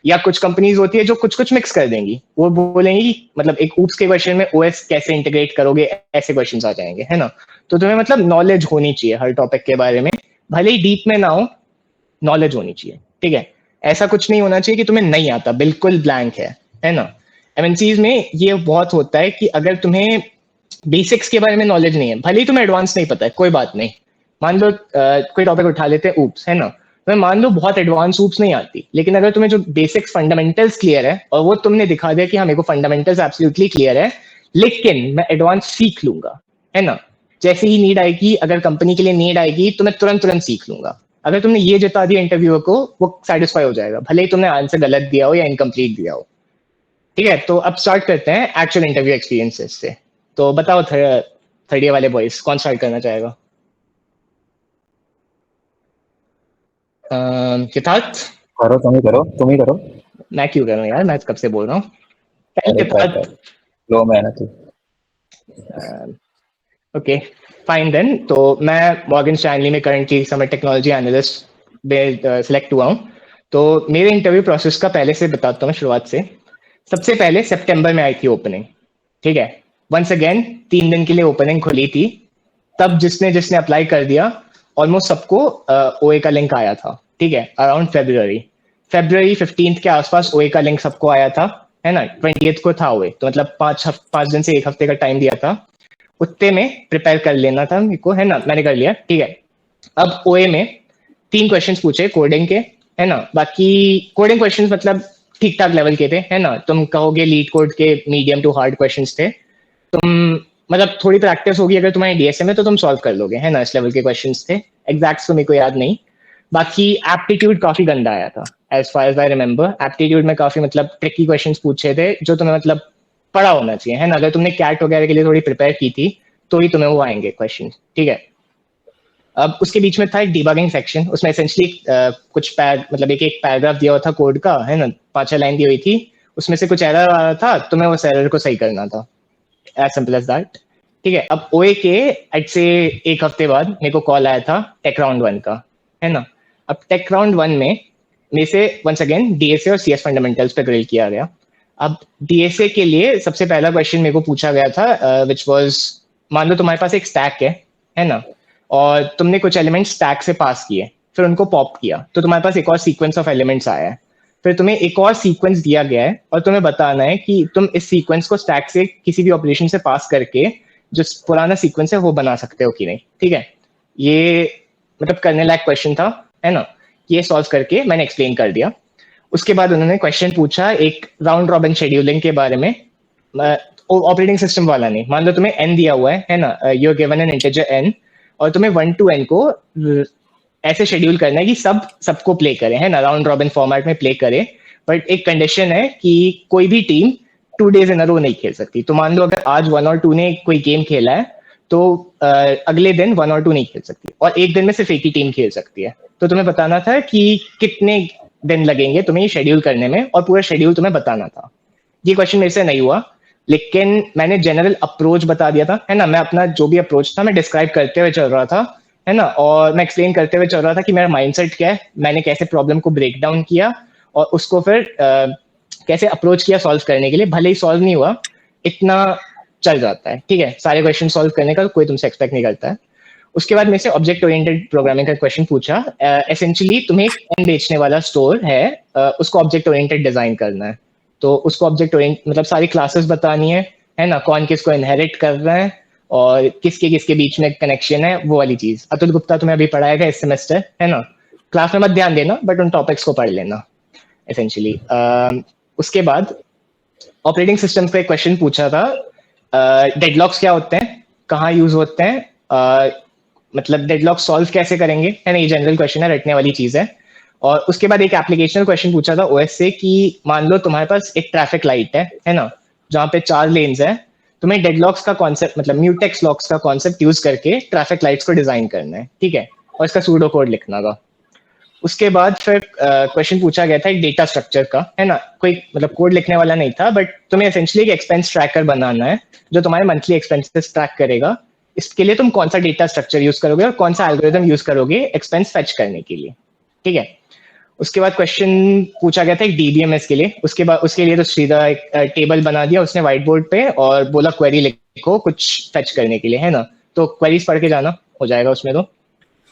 या कुछ कंपनीज होती है जो कुछ मिक्स कर देंगी, वो बोलेंगी मतलब एक ऊप्स के क्वेश्चन में ओएस कैसे इंटीग्रेट करोगे, ऐसे क्वेश्चंस आ जाएंगे, है ना। तो तुम्हें मतलब नॉलेज होनी चाहिए हर टॉपिक के बारे में, भले ही डीप में ना हो, नॉलेज होनी चाहिए, ठीक है। ऐसा कुछ नहीं होना चाहिए कि तुम्हें नहीं आता, बिल्कुल ब्लैंक है ना। एमएनसीज में ये बहुत होता है कि अगर तुम्हें बेसिक्स के बारे में नॉलेज नहीं है, भले ही तुम्हें एडवांस नहीं पता है, कोई बात नहीं। मान लो कोई टॉपिक उठा लेते हैं ऊप्स, है ना, तुम्हें मान लो बहुत एडवांस ऊप्स नहीं आती, लेकिन अगर तुम्हें जो बेसिक्स फंडामेंटल्स क्लियर है और वो तुमने दिखा दिया कि हाँ मेरे को फंडामेंटल्स एब्सोल्युटली क्लियर है, लेकिन मैं एडवांस सीख लूंगा, है ना। जैसे ही नीड आएगी, अगर कंपनी के लिए नीड आएगी तो मैं तुरंत सीख लूंगा। अगर तुमने ये जता दिया इंटरव्यूअर को, वो सेटिस्फाई हो जाएगा, भले ही तुमने आंसर गलत दिया हो या इनकम्प्लीट दिया हो, ठीक है। तो अब स्टार्ट करते हैं एक्चुअल इंटरव्यू एक्सपीरियंसेस से। तो बताओ थर्ड ईयर वाले बॉयज कौन स्टार्ट करना चाहेगा? किताब करो, तुम ही करो। मैं क्यों करूं यार, मैं कब से बोल रहा हूँ। लो मैं ना तू। Okay fine then. तो मैं मॉर्गन स्टैनली में करंटली समर टेक्नोलॉजी एनालिस्ट में सिलेक्ट हुआ हूँ। तो मेरे इंटरव्यू प्रोसेस का पहले से बताता हूँ शुरुआत से। सबसे पहले सितंबर में आई थी ओपनिंग, ठीक है। वंस अगेन 3 दिन के लिए ओपनिंग खुली थी, तब जिसने अप्लाई कर दिया ऑलमोस्ट सबको ओए का लिंक आया था, ठीक है। अराउंड फरवरी 15 के आसपास ओए का लिंक सबको आया था, है ना। 20th को था ओए, तो मतलब 5 दिन से 1 हफ्ते का टाइम दिया था, उतने में प्रिपेयर कर लेना था मेरे को, है ना। मैंने कर लिया, ठीक है। अब ओए में 3 क्वेश्चंस पूछे कोडिंग के, है ना। बाकी कोडिंग क्वेश्चंस मतलब ठीक ठाक लेवल के थे, है ना। तुम कहोगे लीड कोड के मीडियम टू हार्ड क्वेश्चंस थे। तुम मतलब थोड़ी प्रैक्टिस होगी अगर तुम्हारी डीएसए में, तो तुम सॉल्व कर लोगे, है ना। इस लेवल के क्वेश्चंस थे, एग्जैक्ट तो मेरे को याद नहीं। बाकी एप्टीट्यूड काफी गंदा आया था, as far as I remember. Aptitude में काफी मतलब ट्रिकी क्वेश्चंस पूछे थे, जो तुम्हें मतलब पढ़ा होना चाहिए, है ना। अगर तुमने कैट वगैरह के लिए थोड़ी प्रिपेयर की थी तो ही तुम्हें वो आएंगे क्वेश्चन, ठीक है। अब उसके बीच में था एक डिबगिंग सेक्शन, उसमें एसेंशली कुछ मतलब एक पैराग्राफ दिया हुआ था कोड का, है ना, 5-6 लाइन दी हुई थी, उसमें से कुछ एरर आ रहा था, तुम्हें उस एरर को सही करना था, एज सिंपल एज दैट। ठीक है, अब ओए के आज से 1 हफ्ते बाद मेरे को कॉल आया था टेक राउंड 1 का, है ना। अब टेक राउंड 1 में मेरे से वंस अगेन डीएसए और सीएस फंडामेंटल्स पे ग्रिल किया गया। अब डीएसए के लिए सबसे पहला क्वेश्चन मेरे को पूछा गया था विच वाज, मान लो तुम्हारे पास एक स्टैक है ना, और तुमने कुछ एलिमेंट स्टैक से पास किए, फिर उनको पॉप किया, तो तुम्हारे पास एक और सीक्वेंस ऑफ एलिमेंट्स आया है, फिर तुम्हें एक और सीक्वेंस दिया गया है और तुम्हें बताना है कि तुम इस सीक्वेंस को स्टैक से किसी भी ऑपरेशन से पास करके जो पुराना सीक्वेंस है वो बना सकते हो कि नहीं। ठीक है, ये मतलब करने लायक क्वेश्चन था, है ना। ये सॉल्व करके मैंने एक्सप्लेन कर दिया। उसके बाद उन्होंने क्वेश्चन पूछा एक राउंड रॉबिन शेड्यूलिंग के बारे में, ऑपरेटिंग सिस्टम वाला नहीं। मान लो तुम्हें n दिया हुआ है ना, you are given an integer n, और तुम्हें 1 to n को ऐसे शेड्यूल करना है कि सबको प्ले करे, है ना, राउंड रॉबिन फॉर्मेट में प्ले करे, बट एक कंडीशन है कि कोई भी टीम 2 days इन अ रो नहीं खेल सकती। तो मान लो अगर आज 1 और 2 ने कोई गेम खेला है तो अगले दिन 1 और 2 नहीं खेल सकती, और एक दिन में सिर्फ एक ही टीम खेल सकती है। तो तुम्हें बताना था कि कितने दिन लगेंगे तुम्हें ये शेड्यूल करने में, और पूरा शेड्यूल तुम्हें बताना था। ये क्वेश्चन मेरे से नहीं हुआ, लेकिन मैंने जनरल अप्रोच बता दिया था, है ना। मैं अपना जो भी अप्रोच था मैं डिस्क्राइब करते हुए चल रहा था, है ना, और मैं एक्सप्लेन करते हुए चल रहा था कि मेरा माइंडसेट क्या है, मैंने कैसे प्रॉब्लम को ब्रेक डाउन किया और उसको फिर कैसे अप्रोच किया सॉल्व करने के लिए। भले ही सॉल्व नहीं हुआ, इतना चल जाता है, ठीक है, सारे क्वेश्चन सॉल्व करने का कोई तुमसे एक्सपेक्ट नहीं करता है। उसके बाद मेरे से ऑब्जेक्ट ओरिएंटेड प्रोग्रामिंग का क्वेश्चन पूछा। एसेंशियली तुम्हें एक पेन बेचने वाला स्टोर है, उसको ऑब्जेक्ट ओरिएंटेड डिजाइन करना है। तो उसको ऑब्जेक्ट ओरिएंट मतलब सारी क्लासेस बतानी है ना, कौन किसको इनहेरिट कर रहा है और किसके किसके बीच में कनेक्शन है, वो वाली चीज। अतुल गुप्ता तुम्हें अभी पढ़ाएगा इस सेमेस्टर, है ना। क्लास में मत ध्यान देना, बट उन टॉपिक्स को पढ़ लेना एसेंशियली। उसके बाद ऑपरेटिंग सिस्टम पे क्वेश्चन पूछा था, डेडलॉक्स क्या होते हैं, कहाँ यूज होते हैं, मतलब डेडलॉक सॉल्व कैसे करेंगे, है ना। ये जनरल क्वेश्चन है, रटने वाली चीज है। और उसके बाद एक एप्लीकेशनल क्वेश्चन पूछा था ओएस से कि मान लो तुम्हारे पास एक ट्रैफिक लाइट है ना, जहाँ पे 4 लेन्स है, तुम्हें डेडलॉक्स का कॉन्सेप्ट मतलब म्यूटेक्स लॉक्स का कॉन्सेप्ट यूज करके ट्रैफिक लाइट्स को डिजाइन करना है, ठीक है, और इसका सूडो कोड लिखना था। उसके बाद फिर क्वेश्चन पूछा गया था एक डेटा स्ट्रक्चर का, है ना। कोई मतलब कोड लिखने वाला नहीं था, बट तुम्हें एसेंशियली एक एक्सपेंस ट्रैकर बनाना है जो तुम्हारे मंथली एक्सपेंसेस ट्रैक करेगा। इसके लिए तुम कौन सा डेटा स्ट्रक्चर यूज करोगे और कौन सा एल्गोरिथम यूज करोगे एक्सपेंस फेच करने के लिए, ठीक है। उसके बाद क्वेश्चन पूछा गया था एक डीबीएमएस के लिए। उसके बाद उसके लिए तो सीधा एक टेबल बना दिया उसने व्हाइट बोर्ड पे और बोला क्वेरी लिखो कुछ फेच करने के लिए, है ना। तो क्वेरीज पढ़ के जाना हो जाएगा उसमें। तो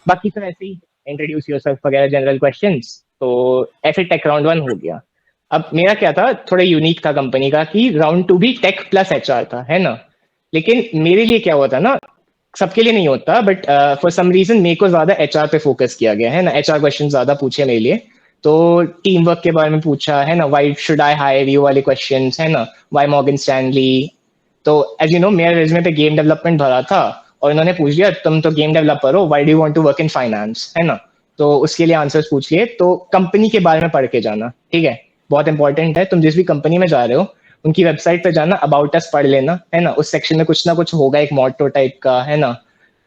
बाकी तो ऐसे ही इंट्रोड्यूस योरसेल्फ वगैरह जनरल क्वेश्चंस। तो ऐसे टेक राउंड 1 हो गया। अब मेरा क्या था, थोड़ा यूनिक था कंपनी का कि राउंड 2 भी टेक प्लस एचआर था, है ना। लेकिन मेरे लिए क्या हुआ था ना, सबके लिए नहीं होता, बट फॉर सम रीजन मेरे को ज्यादा एचआर पे फोकस किया गया, है ना। एचआर क्वेश्चन ज्यादा पूछे मेरे लिए, तो टीम वर्क के बारे में पूछा, है ना, why should I hire you वाले क्वेश्चंस, है ना, व्हाई मॉर्गन स्टैनली। तो एज यू नो मेरे रेज्यूमे पे गेम डेवलपमेंट भरा था और उन्होंने पूछ लिया तुम तो गेम डेवलपर हो, why do you want to work in finance, है ना। तो उसके लिए आंसर्स पूछ लिए। तो कंपनी के बारे में पढ़ के जाना, ठीक है, बहुत इंपॉर्टेंट है। तुम जिस भी कंपनी में जा रहे हो उनकी वेबसाइट पे जाना, अबाउट अस पढ़ लेना, है ना। उस सेक्शन में कुछ ना कुछ होगा, एक मोटो टाइप का, है ना,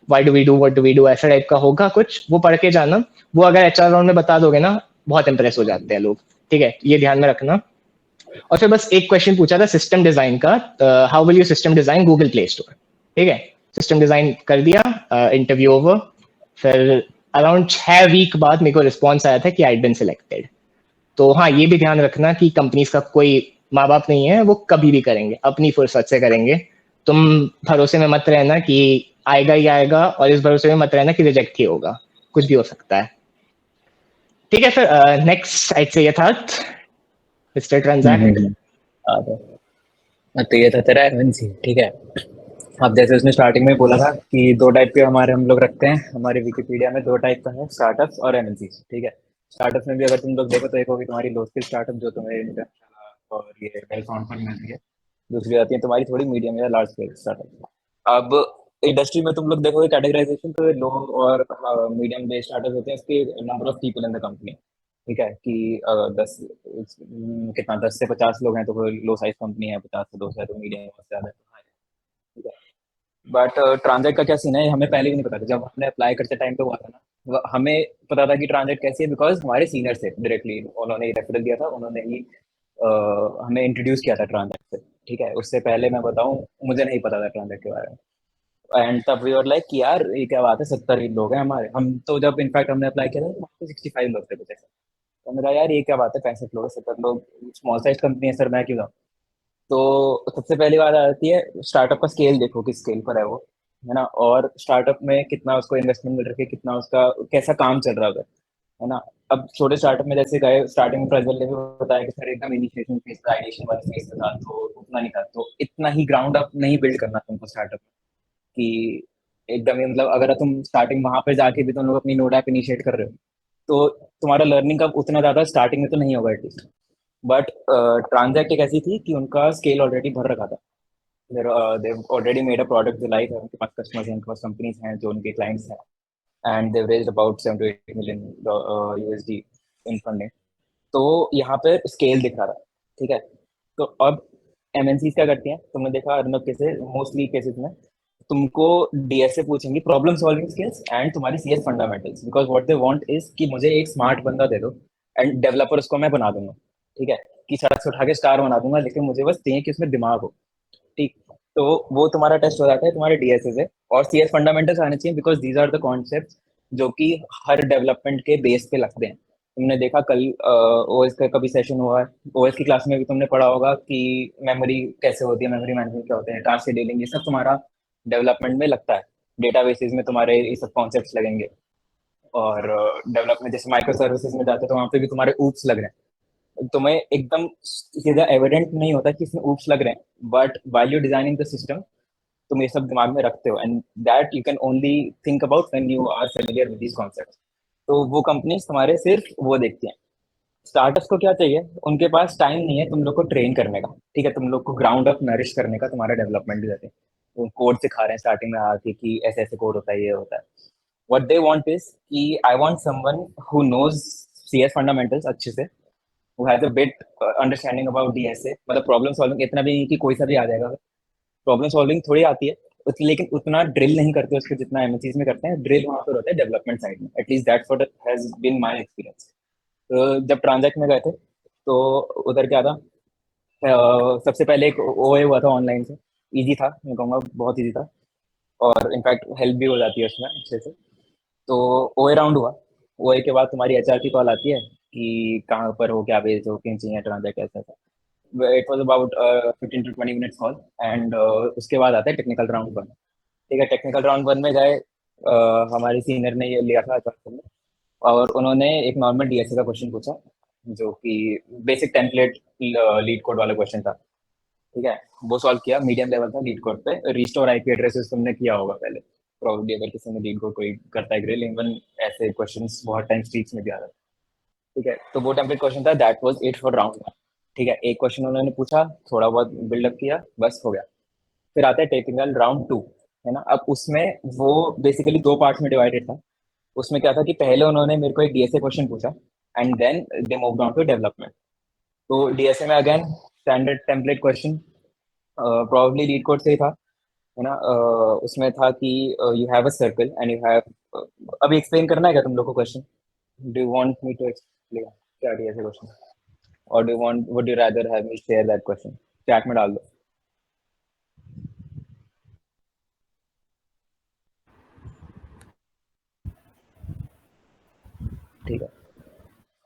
why do we do what do we do, ऐसा टाइप का होगा कुछ, वो पढ़ के जाना। वो अगर एचआर राउंड में बता दोगे ना, बहुत इंप्रेस हो जाते हैं लोग, ठीक है, ये ध्यान में रखना। और फिर बस एक क्वेश्चन पूछा था सिस्टम डिजाइन का, how will you system design Google play store, ठीक है। सिस्टम डिजाइन कर दिया, इंटरव्यू ओवर। फिर अराउंड 6 वीक बाद मेरे को रिस्पॉन्स आया था कि आई बीन सिलेक्टेड। तो हाँ, ये भी ध्यान रखना कि कंपनीज का कोई माँ बाप नहीं है, वो कभी भी करेंगे, अपनी फुर्सत से करेंगे। तुम भरोसे में मत रहना कि आएगा ही आएगा, और इस भरोसे में मत रहना कि रिजेक्ट ही होगा, कुछ भी हो सकता है, ठीक है। फिर नेक्स्ट साइड से यथार्थ मिस्टर ट्रांजैक्ट। तो ये था तेरा एमएनसी, ठीक है। अब जैसे उसने स्टार्टिंग में बोला था कि 2 टाइप के हमारे हम लोग रखते हैं, हमारे विकिपीडिया में 2 टाइप का है, स्टार्टअप्स और एमएनसी, ठीक है। स्टार्टअप्स में भी अगर तुम लोग देखो तो एक होगी तुम्हारी लो स्किल स्टार्टअप जो तुम्हें इंटरनेशनल और ये वेल फाउंड फंड मिलती है। दूसरी आती है तुम्हारी थोड़ी मीडियम या लार्ज स्केल स्टार्टअप। अब इंडस्ट्री में तुम लोग देखोगे कैटेगराइजेशन, तो लो और मीडियम बेस्ड स्टार्टअप होते हैं, इसके number of people in the company, ठीक है, कि 10 से 50 लोग हैं तो लो साइज कंपनी है, 50 से 200 है तो मीडियम, बहुत ज्यादा है तो हाई, ठीक है। बट ट्रांजेक्ट का क्या सीन है, हमें पहले भी नहीं पता था। जब हमने अप्लाई करते टाइम पे हुआ था ना, हमें पता था कि ट्रांजेक्ट कैसी है बिकॉज हमारे सीनियर से डायरेक्टली उन्होंने रेफरल दिया था, उन्होंने ही हमें इंट्रोड्यूस किया था ट्रांजेक्ट से। ठीक है, उससे पहले मैं बताऊं, मुझे नहीं पता था ट्रांजेक्ट के बारे में। एंड तब वी वर लाइक कि यार ये क्या बात है, 70 ही लोग हैं हमारे। हम तो जब इनफैक्ट हमने अप्लाई किया था तो वहाँ पे 65 लोग थे कुछ ऐसे। तो मेरा यार ये क्या बात है, 65 लोग 70 लोग, स्मॉल साइज कंपनी है सर, मैं क्यों जाऊँ। तो सबसे पहली बात आती है स्टार्टअप का स्केल, देखो किस स्केल पर है वो, है ना, और स्टार्टअप में कितना उसको इन्वेस्टमेंट मिल रही है, कितना उसका कैसा काम चल रहा है उधर, है ना। अब छोटे स्टार्टअप में जैसे गए, स्टार्टिंग में प्रज्वल ने भी बताया कि सर एकदम इनिशिएशन फेज था, आइडिएशन वाले फेज था, तो उतना नहीं था, तो इतना ही ग्राउंड अप नहीं बिल्ड करना तुमको स्टार्टअप कि एकदम ही, मतलब अगर तुम स्टार्टिंग वहां पे जाके भी तुम लोग अपनी नोड ऐप इनिशिएट कर रहे हो तो तुम्हारा लर्निंग का उतना ज्यादा स्टार्टिंग में तो नहीं होगा एटलीस्ट। बट ट्रांजैक्ट एक ऐसी थी कि उनका स्केल ऑलरेडी भर रखा था। They already made a product जो लाइव है, उनके पास कस्टमर्स हैं, उनके पास कंपनीज हैं जो उनके क्लाइंट्स हैं, and they've raised about 7 to 8 million USD in funding. तो यहाँ पे स्केल दिख रहा था। ठीक है, तो अब MNCs क्या करती हैं, तुमने देखा अर्नब केसेस, मोस्टली केसेस में तुमको DSA पूछेंगी, प्रॉब्लम सॉल्विंग स्किल्स एंड तुम्हारी CS fundamentals, because what they want is कि मुझे एक स्मार्ट बंदा दे दो एंड डेवलपर उसको मैं बना दूंगा। ठीक है, कि सड़क से उठा के स्टार बना दूंगा, लेकिन मुझे बस चाहिए कि उसमें दिमाग हो। ठीक, तो वो तुम्हारा टेस्ट हो जाता है तुम्हारे DSA से, और CS फंडामेंटल्स आने चाहिए because these are the concept जो कि हर डेवलपमेंट के बेस पे लगते हैं। तुमने देखा कल OS का कभी सेशन हुआ है, OS की क्लास में भी तुमने पढ़ा होगा कि मेमोरी कैसे होती है, मेमोरी मैनेजमेंट क्या होते हैं, टास्क शेड्यूलिंग, ये सब तुम्हारा डेवलपमेंट में लगता है। डेटाबेसेस में तुम्हारे ये सब कॉन्सेप्ट्स लगेंगे, और डेवलपमेंट जैसे माइक्रो सर्विसेज में जाते हो तो वहाँ पे भी तुम्हारे ऊप्स लग रहे हैं। तुम्हें एकदम सीधा एविडेंट नहीं होता कि इसमें ऊप्स लग रहे हैं, but while you designing the system तुम ये सब दिमाग में रखते हो, and that you can only think about when you are familiar with these concepts. तो वो कंपनीज तुम्हारे सिर्फ वो देखती हैं। स्टार्टअप्स को क्या चाहिए, उनके पास टाइम नहीं है तुम लोग को ट्रेन करने का। ठीक है, तुम लोग को ग्राउंड अप नरिश करने का, तुम्हारा डेवलपमेंट करते हैं, वो कोड सिखा रहे हैं स्टार्टिंग में आके कि ऐसे ऐसे कोड होता है, ये होता है। व्हाट दे वांट इज कि I want someone who knows CS fundamentals अच्छे से, who has a bit understanding about DSA, मतलब प्रॉब्लम सॉल्विंग इतना भी नहीं कि कोई सा भी आ जाएगा, प्रॉब्लम सॉल्विंग थोड़ी आती है लेकिन उतना ड्रिल नहीं करते उसके जितना MNCs में करते हैं। ड्रिल वहां पर होता है डेवलपमेंट साइड में, at least that's what has been my experience. तो जब ट्रांजैक्ट में गए थे तो उधर क्या था, सबसे पहले एक OA हुआ था ऑनलाइन से, इजी था, मैं कहूँगा बहुत इजी था, और इनफैक्ट हेल्प भी हो जाती है उसमें अच्छे से। तो OA राउंड हुआ, OA के बाद तुम्हारी HR की कॉल आती है कि कहाँ पर हो, क्या भेज हो, किन चाहिए ट्रांजैक्ट, ऐसा ऐसा। It was about 15 to 20 minutes call, and उसके बाद आता है टेक्निकल राउंड 1। ठीक है, टेक्निकल राउंड 1 में गए, हमारे सीनियर ने ये लिया था HR ने, और उन्होंने एक नॉर्मल DSA का क्वेश्चन पूछा जो कि बेसिक टेम्पलेट लीड कोड वाला क्वेश्चन था। ठीक है, वो सॉल्व किया, मीडियम लेवल था लीड कोड पे। रिस्टोर IP एड्रेसेस तुमने किया होगा पहले प्रोबेबली, अगर किसी ने लीड कोड कोई करता है ग्रिल, इवन ऐसे क्वेश्चंस बहुत टाइम स्ट्रीट्स में भी आ रहा है। ठीक है, तो वो टेम्पलेट क्वेश्चन था, that was it for round 1। ठीक है, एक क्वेश्चन उन्होंने पूछा, थोड़ा बहुत बिल्डअप किया, बस हो गया। फिर आता है टेक्निकल राउंड 2, है ना। अब उसमें वो बेसिकली 2 पार्ट्स में डिवाइडेड था। उसमें क्या था कि पहले उन्होंने मेरे को एक DSA क्वेश्चन पूछा, and then they moved on to development. तो DSA में again standard template question, probably LeetCode से ही था, है ना। उसमें था कि you have a circle and you have, अभी एक्सप्लेन करना है क्या तुम लोग को question? Do you want me to explain क्या DSA क्वेश्चन, और do want, would you rather have me share that question? Chat में डाल दो। ठीक है,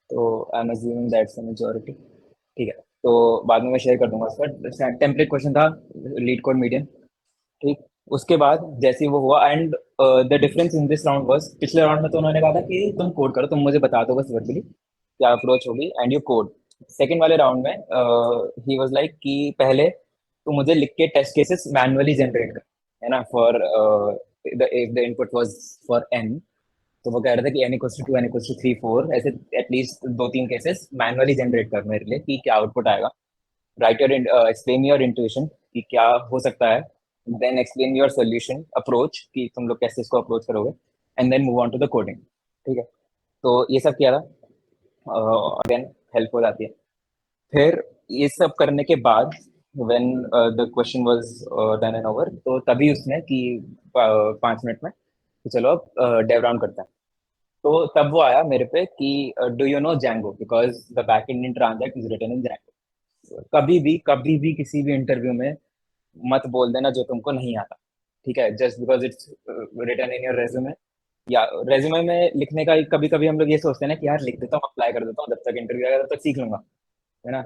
तो I am assuming that's the majority. ठीक है, तो बाद में मैं शेयर कर दूंगा उसका। टेम्पलेट क्वेश्चन था लीड कोड मीडियम। ठीक, उसके बाद जैसे ही वो हुआ, and the difference in this round was, पिछले राउंड में तो उन्होंने कहा था कि तुम कोड करो, तुम मुझे बता दो बस वर्बली क्या अप्रोच होगी एंड यू कोड। सेकंड वाले राउंड में ही वाज लाइक कि पहले तुम मुझे लिख के टेस्ट केसेस मैनुअली जनरेट कर, है ना, for if the input was for n, तो वो कह रहे थे कि n = 2, n = 3, 4, ऐसे एटलीस्ट 2-3 केसेस मैनुअली जनरेट कर मेरे लिए कि क्या आउटपुट आएगा। Right your, explain your intuition कि क्या हो सकता है, then explain your solution approach कि तुम लोग कैसे इसको अप्रोच करोगे, and then move on to the coding. ठीक है, तो ये सब किया था, अगेन हेल्प हो जाती है। फिर ये सब करने के बाद when the question was done and over, तो तभी उसने कि 5 मिनट में कि चलो अब डेव राउंड करते हैं। तो तब वो आया मेरे पे कि do you know Django, because the back end in Transact is written in Django. कभी भी किसी भी इंटरव्यू में मत बोल देना जो तुमको नहीं आता, ठीक है, just because it's written in your resume. या रेज्यूमे में लिखने का कभी कभी हम लोग ये सोचते हैं ना कि यार लिख देता हूँ, अप्लाई कर देता हूँ, जब तक इंटरव्यू आएगा तब तक सीख लूंगा, है ना।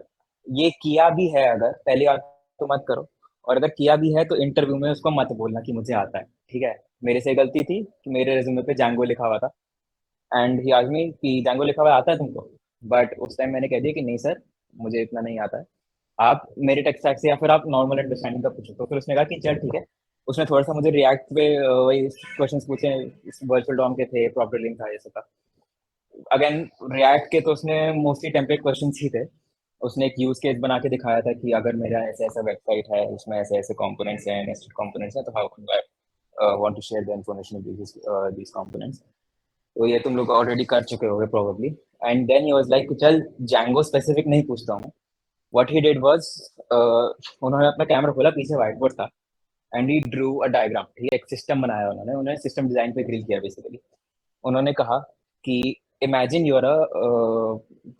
ये किया भी है अगर पहली बार तो मत करो, और अगर किया भी है तो इंटरव्यू में उसको मत बोलना कि मुझे आता है, ठीक है। मेरे से गलती थी कि मेरे रेज्यूमे पे जैंगो लिखा हुआ था, एंड ही आस्क्ड मी कि जैंगो लिखा हुआ आता है तुमको, बट उस टाइम मैंने कह दिया कि नहीं सर, मुझे इतना नहीं आता है, आप मेरे टेक स्टैक से या फिर आप नॉर्मल अंडरस्टैंडिंग का पूछो। तो फिर उसने कहा कि चल ठीक है। उसने थोड़ा सा मुझे रिएक्ट पे वही क्वेश्चंस पूछे, वर्चुअल डॉम के थे, प्रॉपर लिंक था, ये सब था। अगेन रिएक्ट के तो उसने मोस्टली टेम्पलेट क्वेश्चंस ही थे। उसने एक यूज केस बना के दिखाया था कि अगर मेरा ऐसा ऐसा वेबसाइट है, उसमें ऐसे ऐसे कंपोनेंट्स हैं, नेस्टेड कंपोनेंट्स हैं, तो how can I want to share the information with this components. तो ये तुम लोग ऑलरेडी कर चुके होगे probably. And then he was like चल जैंगो स्पेसिफिक नहीं पूछता हूँ। व्हाट ही डिड वाज, उन्होंने अपना कैमरा खोला, पीछे व्हाइट बोर्ड था, and he drew a diagram, ठीक है, एक सिस्टम बनाया उन्होंने सिस्टम डिजाइन पे ग्रिल किया बेसिकली। उन्होंने कहा कि imagine you're a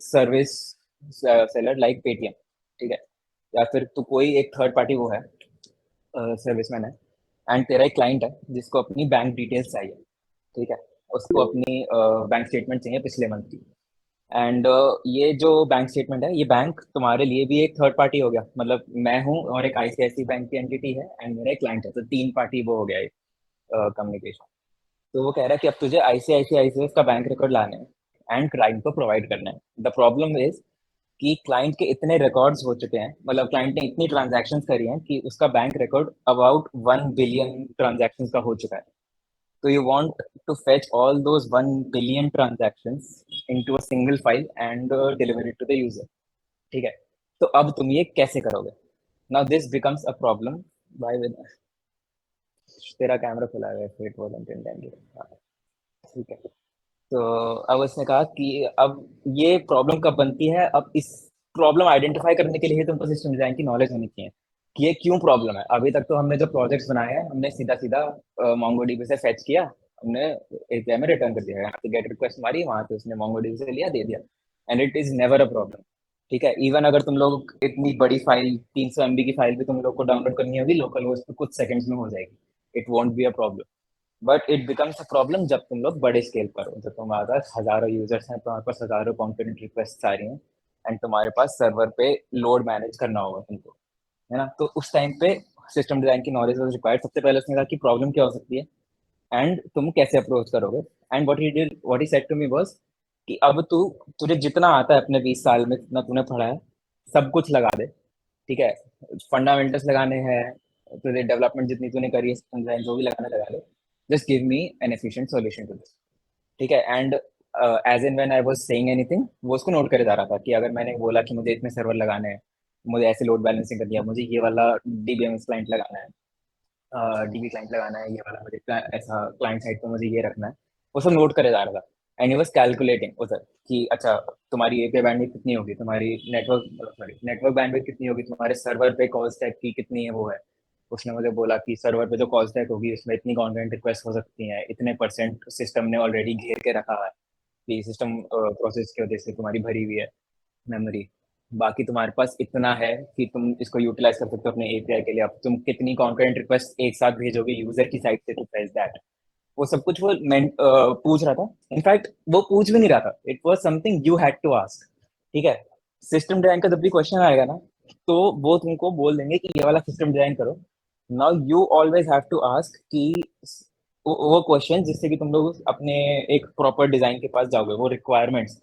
service seller like Paytm, ठीक है, या फिर तो कोई एक थर्ड पार्टी वो है, सर्विसमैन है, एंड तेरा एक क्लाइंट है जिसको अपनी बैंक डिटेल्स चाहिए, ठीक है, उसको अपनी बैंक स्टेटमेंट चाहिए पिछले मंथ की। एंड ये जो बैंक स्टेटमेंट है, ये बैंक तुम्हारे लिए भी एक थर्ड पार्टी हो गया, मतलब मैं हूँ और एक आईसीआईसी बैंक की एंटिटी है एंड मेरा एक क्लाइंट है, तो 3 पार्टी वो हो गया कम्युनिकेशन। तो वो कह रहा है कि अब तुझे आईसीआईसीआई से उसका बैंक रिकॉर्ड लाने हैं एंड क्लाइंट को प्रोवाइड करना है। द प्रॉब्लम इज कि क्लाइंट के इतने रिकॉर्ड्स हो चुके हैं, मतलब क्लाइंट ने इतनी ट्रांजैक्शंस करी हैं कि उसका bank record about 1 billion transactions का हो चुका है। So you want to fetch all those 1 billion transactions into a single file and deliver it to the user, ठीक है। तो अब तुम ये कैसे करोगे? Now this becomes a problem by with तेरा कैमरा खुला है, it wasn't intended, ठीक है। तो अब उसने कहा कि अब ये प्रॉब्लम कब बनती है, अब इस प्रॉब्लम आइडेंटिफाई करने के लिए तुमको सिस्टम डिजाइन की नॉलेज होनी चाहिए कि ये क्यों प्रॉब्लम है। अभी तक तो हमने जो प्रोजेक्ट्स बनाए हैं, हमने सीधा सीधा मोंगोडीबी से फेच किया, हमने एपीआई में रिटर्न कर दिया, यहाँ पे गेट रिक्वेस्ट मारी, वहां पे उसने मोंगोडीबी से लिया, दे दिया, and it is never a problem, ठीक है। इवन अगर तुम लोग इतनी बड़ी फाइल 300 MB की फाइल भी तुम लोग को डाउनलोड करनी होगी लोकल होस्ट पे, कुछ सेकंड्स में हो जाएगी, it won't be a problem. But it becomes a problem जब तुम लोग बड़े स्केल पर हो, जब तुम्हारे पास हजारों यूजर्स हैं, तुम्हारे पास हजारों कॉन्करेंट रिक्वेस्ट आ रही हैं, एंड तुम्हारे पास सर्वर पे लोड मैनेज करना होगा तुमको, है ना। तो उस टाइम पे सिस्टम डिजाइन की नॉलेज वाज रिक्वायर्ड। सबसे पहले उसने कहा कि प्रॉब्लम क्या हो सकती है एंड तुम कैसे अप्रोच करोगे। And what he said to me was कि अब तुझे जितना आता है अपने 20 साल में, जितना तूने पढ़ा है, सब कुछ लगा दे, ठीक है। फंडामेंटल्स लगाने हैं, तुझे डेवलपमेंट जितनी तूने करी है, सिस्टम डिजाइन जो भी लगाने लगा ले, just give me an efficient solution to this, ठीक है। And as in when I was saying anything, वो उसको नोट करे जा रहा था कि अगर मैंने बोला कि मुझे इतने सर्वर लगाने हैं, मुझे ऐसे लोड बैलेंसिंग करनी है, मुझे ये वाला डीबीएमएस क्लाइंट लगाना है, डीबी क्लाइंट लगाना है, ये वाला मुझे ऐसा क्लाइंट साइड पे मुझे ये रखना है, वो सब नोट करे जा रहा था। एंड ही वाज कैलकुलेटिंग उधर कि अच्छा तुम्हारी एपीआई बैंडविड्थ कितनी होगी, तुम्हारी नेटवर्क बैंडविड्थ कितनी होगी, तुम्हारे सर्वर पे कॉल स्टैक की कितनी है वो है। उसने मुझे बोला कि सर्वर पे जो कॉल स्टैक होगी उसमें इतनी कॉन्करेंट रिक्वेस्ट हो सकती हैं, इतने % सिस्टम ने ऑलरेडी घेर के रखा है कि सिस्टम प्रोसेस की वजह से तुम्हारी भरी हुई है मेमोरी। बाकी तुम्हारे पास इतना है कि तुम इसको यूटिलाइज कर सकते हो अपने एपीआई के लिए। अब तुम कितनी कॉन्करेंट रिक्वेस्ट एक साथ भेजोगे यूजर की साइड से टू फेच दैट, वो सब कुछ वो पूछ रहा था। इनफैक्ट वो पूछ भी नहीं रहा था, it was something you had to ask, ठीक है। सिस्टम डिजाइन का जब भी क्वेश्चन आएगा ना, तो वो तुमको बोल देंगे कि ये वाला सिस्टम डिजाइन करो। Now you always have to ask कि वो क्वेश्चन जिससे कि तुम लोग अपने एक प्रॉपर डिजाइन के पास जाओगे, वो रिक्वायरमेंट्स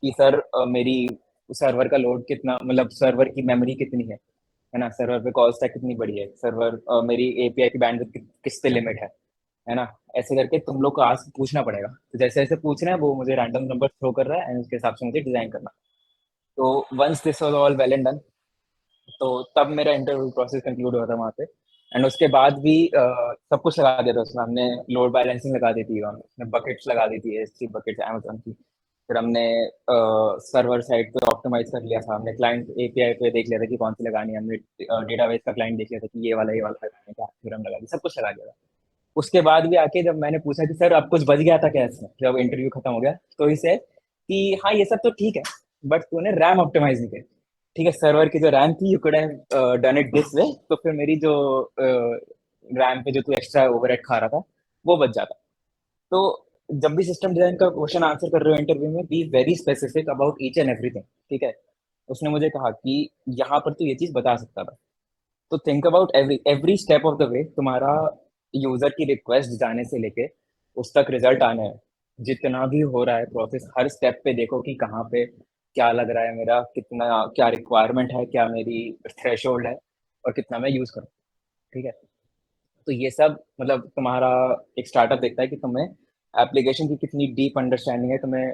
कि सर मेरी सर्वर का लोड कितना, मतलब सर्वर की मेमोरी कितनी है ना, सर्वर पे कॉल स्टैक कितनी बड़ी है, सर्वर मेरी एपीआई की बैंडविड्थ किस पे लिमिट है ना। ऐसे करके तुम लोग को आज पूछना पड़ेगा। तो जैसे जैसे पूछ रहे हैं वो मुझे रैंडम नंबर थ्रो कर रहा है एंड उसके हिसाब से मुझे डिजाइन करना। तो once this was all well and done, तो तब मेरा इंटरव्यू प्रोसेस कंक्लूड हुआ था वहाँ पे। एंड उसके बाद भी सब कुछ लगा दिया था उसमें, हमने लोड बैलेंसिंग लगा दी थी, हमने बकेट्स लगा दी थी, S3 बकेट्स अमेज़न की, फिर हमने सर्वर साइड पे ऑप्टिमाइज कर लिया था, हमने क्लाइंट एपीआई पे देख लिया था कि कौन सी लगानी है, हमने डेटाबेस का क्लाइंट देख लिया था कि ये वाला लगाने का, फिर हम लगा दिया, सब कुछ लगा दिया था। उसके बाद भी आके जब मैंने पूछा कि सर अब कुछ बच गया था क्या इसमें, जब इंटरव्यू खत्म हो गया, तो इसे कि हाँ ये सब तो ठीक है बट तूने रैम ऑप्टिमाइज नहीं किया। ठीक है, सर्वर की जो रैम थी you could have done it this way, तो फिर मेरी जो रैम पे जो तू एक्स्ट्रा ओवरहेड खा रहा था वो बच जाता। तो जब भी सिस्टम डिजाइन का क्वेश्चन आंसर कर रहे हो इंटरव्यू में, be very specific about each and everything. ठीक है, उसने मुझे कहा कि यहाँ पर तू ये चीज बता सकता था, तो think about every every step of the way. तुम्हारा यूजर की रिक्वेस्ट जाने से लेके उस तक रिजल्ट आने है, जितना भी हो रहा है प्रोसेस, हर स्टेप पे देखो कि कहाँ पे क्या लग रहा है मेरा, कितना क्या रिक्वायरमेंट है, क्या मेरी थ्रेशोल्ड है और कितना मैं यूज करूँ। ठीक है, तो ये सब मतलब तुम्हारा एक स्टार्टअप देखता है कि तुम्हें एप्लीकेशन की कितनी डीप अंडरस्टैंडिंग है, तुम्हें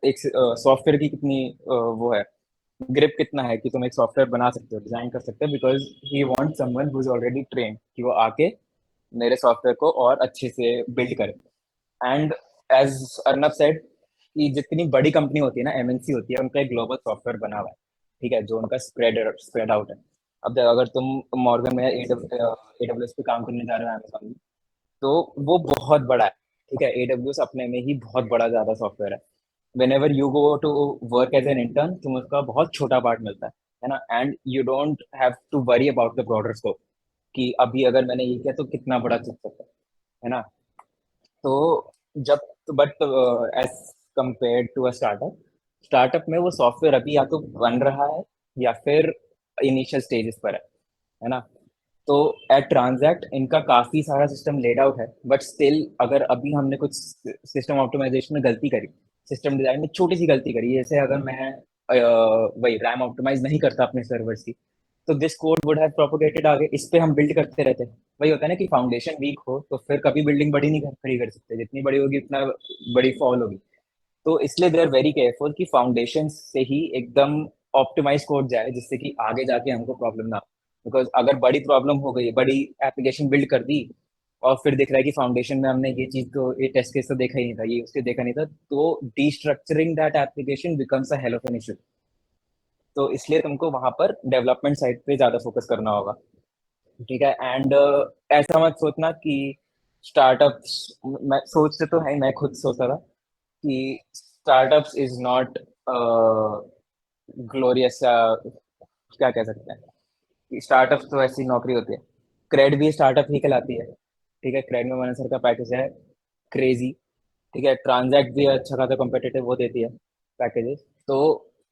एक सॉफ्टवेयर की कितनी वो है, ग्रिप कितना है कि तुम एक सॉफ्टवेयर बना सकते हो, डिजाइन कर सकते हो, because he want someone who is already trained कि वो आके मेरे सॉफ्टवेयर को और अच्छे से बिल्ड करे। एंड एज अर्नब सेड कि जितनी बड़ी कंपनी होती है ना, एमएनसी होती है, उनका एक ग्लोबल सॉफ्टवेयर बना हुआ है। ठीक है, जो उनका स्प्रेड आउट है। अब अगर तुम मॉर्गन में एडब्ल्यूएस पे काम करने जा रहे हो अमेजॉन में, तो वो बहुत बड़ा है। ठीक है, एडब्ल्यूएस अपने में ही बहुत बड़ा ज्यादा सॉफ्टवेयर है। whenever you go to work as an intern, तुम उसका बहुत छोटा पार्ट मिलता है ना, and you don't have to worry about the broader scope कि अभी अगर मैंने ये किया तो कितना बड़ा चल सकता है ना। तो जब but as compare to a startup, startup में वो सॉफ्टवेयर अभी या तो बन रहा है या फिर इनिशियल स्टेजेस पर है ना। तो एट ट्रांजैक्ट इनका काफी सारा सिस्टम लेड आउट है, बट स्टिल अगर अभी हमने कुछ सिस्टम ऑप्टिमाइजेशन में गलती करी, सिस्टम डिजाइन में छोटी सी गलती करी, जैसे अगर मैं वही रैम ऑप्टिमाइज नहीं करता अपने सर्वर्स की, तो this code would have propagated आगे, इस पे हम बिल्ड करते रहते हैं। वही होता है ना कि फाउंडेशन वीक हो तो फिर कभी बिल्डिंग बड़ी नहीं खड़ी कर सकते, जितनी बड़ी होगी उतना बड़ी फॉल होगी। तो इसलिए दे आर वेरी केयरफुल कि फाउंडेशन से ही एकदम ऑप्टिमाइज कोड जाए, जिससे कि आगे जाके हमको प्रॉब्लम ना हो। बिकॉज अगर बड़ी प्रॉब्लम हो गई, बड़ी एप्लीकेशन बिल्ड कर दी और फिर दिख रहा है कि फाउंडेशन में हमने ये चीज तो, ये टेस्ट केस तो देखा ही नहीं था, ये उसके देखा नहीं था, तो destructuring that application becomes a hell of an issue. तो इसलिए तुमको वहां पर डेवलपमेंट साइड पे ज्यादा फोकस करना होगा। ठीक है, एंड ऐसा मत सोचना कि स्टार्टअप्स, मैं सोचते तो है, मैं खुद सोचता था कि स्टार्टअप्स इज नॉट ग्लोरियस, क्या कह सकते हैं, स्टार्टअप तो ऐसी नौकरी होती है। क्रेड भी स्टार्टअप ही कहलाती है। ठीक है, क्रेड में मनसर का पैकेज है क्रेजी। ठीक है, ट्रांजैक्ट भी अच्छा खासा कॉम्पिटिटिव वो देती है पैकेजेस। तो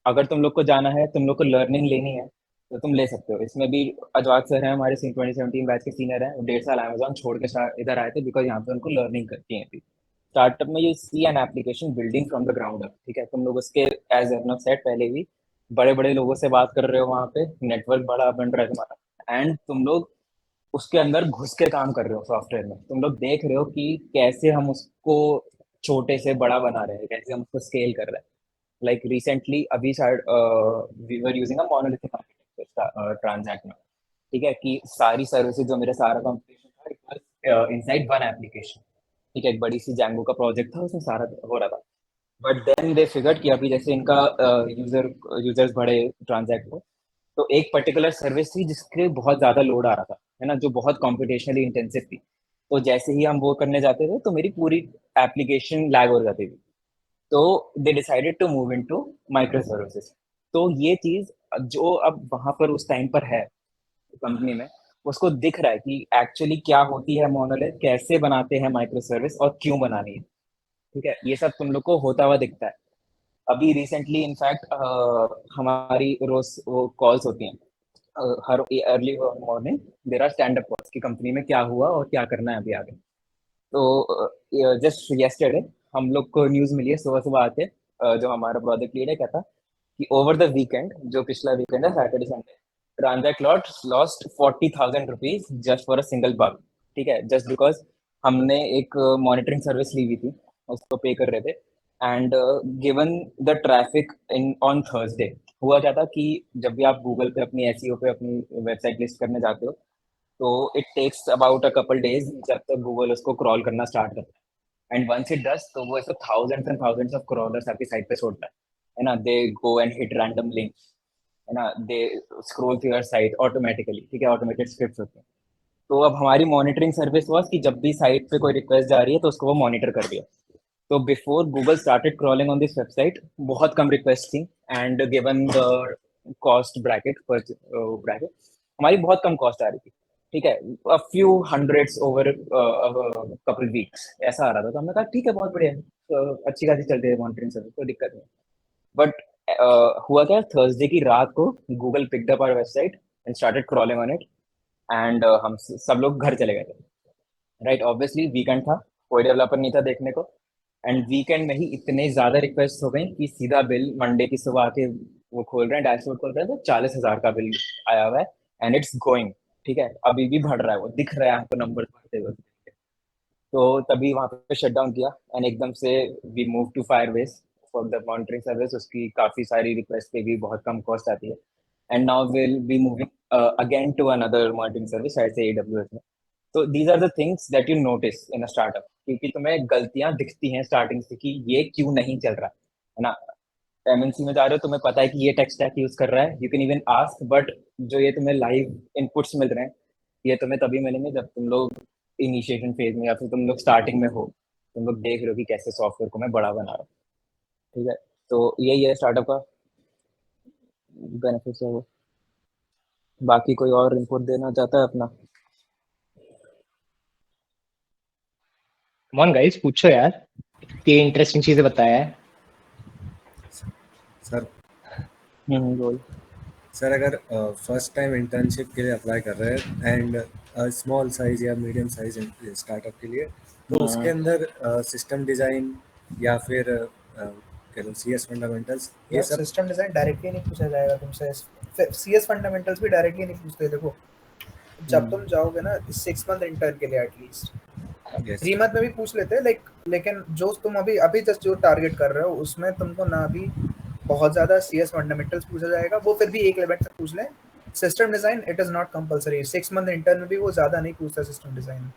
अगर तुम लोग को जाना है, तुम लोग को लर्निंग लेनी है, तो तुम ले सकते हो। इसमें भी अजवाद सर हैं हमारे 2017 बैच के सीनियर हैं, 1.5 साल अमेजोन छोड़ के इधर आए थे बिकॉज यहाँ पे उनको लर्निंग करती है। स्टार्टअप में you see an application building from the ground up. ठीक है, तुम लोग उसके एज अर्नब सेट पहले भी बड़े बड़े लोगों से बात कर रहे हो, वहाँ पे नेटवर्क बड़ा बन रहा है तुम्हारा, एंड तुम लोग उसके अंदर घुस के काम कर रहे हो सॉफ्टवेयर में। तुम लोग देख रहे हो कि कैसे हम उसको छोटे से बड़ा बना रहे हैं, कैसे हम उसको स्केल कर रहे हैं। लाइक रिसेंटली अभी we were using a monolithic architecture Transact में। ठीक है, कि सारी सर्विसेज जो मेरा सारा कंप्यूटेशन था, it was inside one application. ठीक है, एक बड़ी सी जैंगो का प्रोजेक्ट था, उसमें सारा हो रहा था। बट देन दे फिगर्ड कि अभी जैसे इनका यूजर्स बढ़े ट्रांजैक्ट को, तो एक पर्टिकुलर सर्विस थी जिसके बहुत ज्यादा लोड आ रहा था, है ना, जो बहुत कॉम्पिटिशनली इंटेंसिव थी। तो जैसे ही हम वो करने जाते थे तो मेरी पूरी एप्लीकेशन लैग हो जाती थी। तो they decided to move into micro services. तो ये चीज जो अब वहां पर उस टाइम पर है कंपनी में, उसको दिख रहा है कि एक्चुअली क्या होती है मोनोलिथ, कैसे बनाते हैं माइक्रो सर्विस और क्यों बनानी है। ठीक है, ये सब तुम लोग को होता हुआ दिखता है। अभी रिसेंटली इनफैक्ट हमारी रोज वो कॉल्स होती हैं, हर early morning there are stand up calls की कंपनी में क्या हुआ और क्या करना है अभी आगे। तो जस्ट येस्टरडे हम लोग को न्यूज मिली है सुबह सुबह आके, जो हमारा प्रोजेक्ट लीड है कहता कि ओवर द वीकेंड, जो पिछला वीकेंड है Saturday Sunday, transact lost 40,000 rupees just for a single bug. ठीक है, जस्ट बिकॉज हमने एक मॉनिटरिंग सर्विस ली हुई थी, उसको पे कर रहे थे, and given the traffic in on Thursday, हुआ क्या था कि जब भी आप गूगल पे अपनी एसईओ पे अपनी वेबसाइट लिस्ट करने जाते हो, तो it takes about a couple days जब तक गूगल उसको क्रॉल करना स्टार्ट करता है। एंड वंस इट डज तो वो ऐसे thousands and thousands of crawlers आपकी साइट पे छोड़ता है ना, they go and hit random links, है ना, they scroll to your site automatically, ठीक है, ऑटोमेटेड स्क्रिप्ट्स होते हैं। तो अब हमारी मॉनिटरिंग सर्विस वाज कि जब भी साइट पे कोई रिक्वेस्ट जा रही है तो उसको वो मॉनिटर कर दिया। तो before Google started crawling on this website बहुत कम रिक्वेस्ट थी, and given the cost bracket हमारी बहुत कम कॉस्ट आ रही थी, ठीक है, a few hundreds over couple weeks ऐसा आ रहा था। तो हमने कहा ठीक है, बहुत बढ़िया है, तो अच्छी खासी चलती है मॉनिटरिंग सर्विस, कोई दिक्कत नहीं। बट हुआ क्या, थर्सडे की रात को Google picked up our website and started crawling on it, and हम सब लोग घर चले गए थे, राइट। ऑब्वियसली वीकेंड था, कोई डेवलपर नहीं था देखने को, एंड वीकेंड में ही इतने ज्यादा रिक्वेस्ट हो गई कि सीधा बिल मंडे की सुबह आके वो खोल रहे हैं, डैशबोर्ड खोल रहे हैं, तो 40,000 का बिल आया हुआ है, एंड इट्स गोइंग, ठीक है, अभी भी बढ़ रहा है, वो दिख रहा है आपको नंबर बढ़ते हुए। तो तभी वहां पे शट डाउन किया, एंड एकदम से we move to Firebase for the monitoring service. उसकी काफी सारी रिक्वेस्ट पे भी बहुत कम कॉस्ट आती है, and now will be moving again to another monitoring service, शायद से AWS में। तो these are the things that you notice in a startup, क्योंकि तुम्हें गलतियां दिखती हैं स्टार्टिंग से कि ये क्यों नहीं चल रहा है ना। MNC में जा रहे हो, तुम्हें पता है कि ये टेक स्टैक यूज कर रहा है, you can even ask, but जो ये तुम्हें लाइव इनपुट्स मिल रहे हैं ये तुम्हें तभी मिलेंगे जब तुम लोग इनिशिएशन फेज में या फिर तुम लोग स्टार्टिंग में हो, तुम लोग देख रहे हो कि कैसे सॉफ्टवेयर को मैं बड़ा बना रहा हूँ, ठीक है। तो यही है स्टार्टअप का बेनिफिट्स है वो। बाकी कोई और इनपुट देना चाहता है अपना? कम ऑन गाइस, पूछो यार, ये इंटरेस्टिंग चीजें बताया है सर। बोल सर, अगर फर्स्ट टाइम इंटर्नशिप के लिए अप्लाई कर रहे हैं एंड स्मॉल साइज या मीडियम साइज स्टार्टअप के लिए, तो उसके अंदर सिस्टम डिजाइन या फिर CS फंडामेंटल्स, ये सब सिस्टम डिजाइन डायरेक्टली नहीं पूछा जाएगा तुमसे, CS फंडामेंटल्स भी डायरेक्टली नहीं पूछते। देखो जब तुम जाओगे ना 6 मंथ इंटर्न के लिए एटलीस्ट, 3 मंथ में भी पूछ लेते हैं, लेकिन जो तुम अभी जस्ट जो टारगेट कर रहे हो उसमें तुमको ना अभी बहुत ज्यादा CS फंडामेंटल्स पूछा जाएगा, वो फिर भी एक लेवल तक पूछ लें। System design it is not compulsory, 6 month intern में भी वो ज्यादा नहीं पूछता सिस्टम डिजाइन,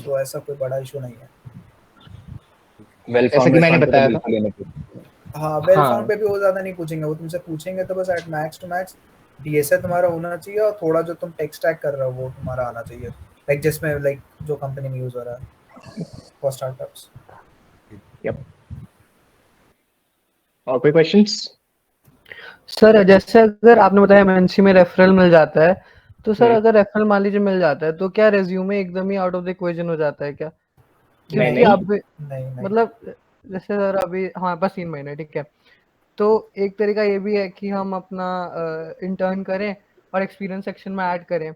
तो ऐसा कोई बड़ा इशू नहीं है। वेल फाउंडेड मैंने बताया था। हाँ, वेल फाउंड पे भी वो ज्यादा नहीं पूछेंगे, वो तुमसे पूछेंगे तो बस at max to max DSA तुम्हारा होना चाहिए और थोड़ा जो तुम टेक स्टैक कर रहे हो वो तुम्हारा आना चाहिए, लाइक जिसमें लाइक जो कंपनी में यूज हो रहा है फॉर स्टार्टअप्स। यप। और कोई क्वेश्चंस? सर जैसे अगर आपने बताया MNC में रेफरल मिल जाता है, तो सर अगर रेफरल मान लीजिए मिल जाता है तो क्या रेज्यूमे एकदम ही आउट ऑफ द इक्वेशन हो जाता है क्या? क्योंकि आप मतलब जैसे सर अभी हमारे पास 3 महीने, ठीक है, तो एक तरीका ये भी है कि हम अपना इंटर्न करें और एक्सपीरियंस सेक्शन में ऐड करें।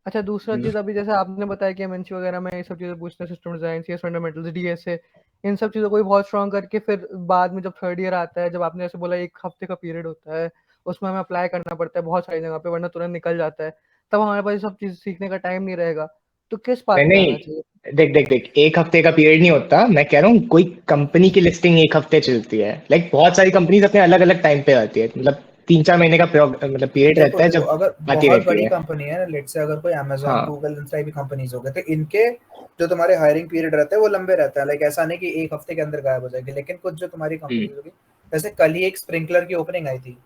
अच्छा, दूसरा चीज अभी जैसे आपने बताया कि MNC वगैरह में ये सब चीजें पूछते हैं, system design, CS fundamentals, DSA, इन सब चीजों को भी बहुत स्ट्रॉन्ग करके फिर बाद में जब थर्ड ईयर आता है, जब आपने जैसे बोला 1 हफ्ते का पीरियड होता है, उसमें हमें अप्लाई करना पड़ता है बहुत सारी जगह पे, वरना तुरंत निकल जाता है, तब हमारे पास ये सब चीज सीखने का टाइम नहीं रहेगा। तो किस पाथ पे आना चाहिए? देख 1 हफ्ते का पीरियड नहीं होता, मैं कह रहा हूँ कोई कंपनी की लिस्टिंग 1 हफ्ते चलती है, लाइक बहुत सारी कंपनीज अपने अलग अलग टाइम पे आती है, मतलब 3-4 महीने का मतलब पीरियड रहता है जब अगर आती बहुत बड़ी रहती है। कंपनी है, लेट्स से अगर कोई Amazon, Google, इन टाइप की कंपनीज हो गए, तो इनके जो तुम्हारे हायरिंग पीरियड रहते हैं वो लंबे रहता है, लाइक ऐसा नहीं कि 1 हफ्ते के अंदर गायब हो जाएगी। लेकिन कुछ जो तुम्हारी कंपनीज होगी, जैसे कल ही एक स्प्रिंकलर की ओपनिंग आई थी,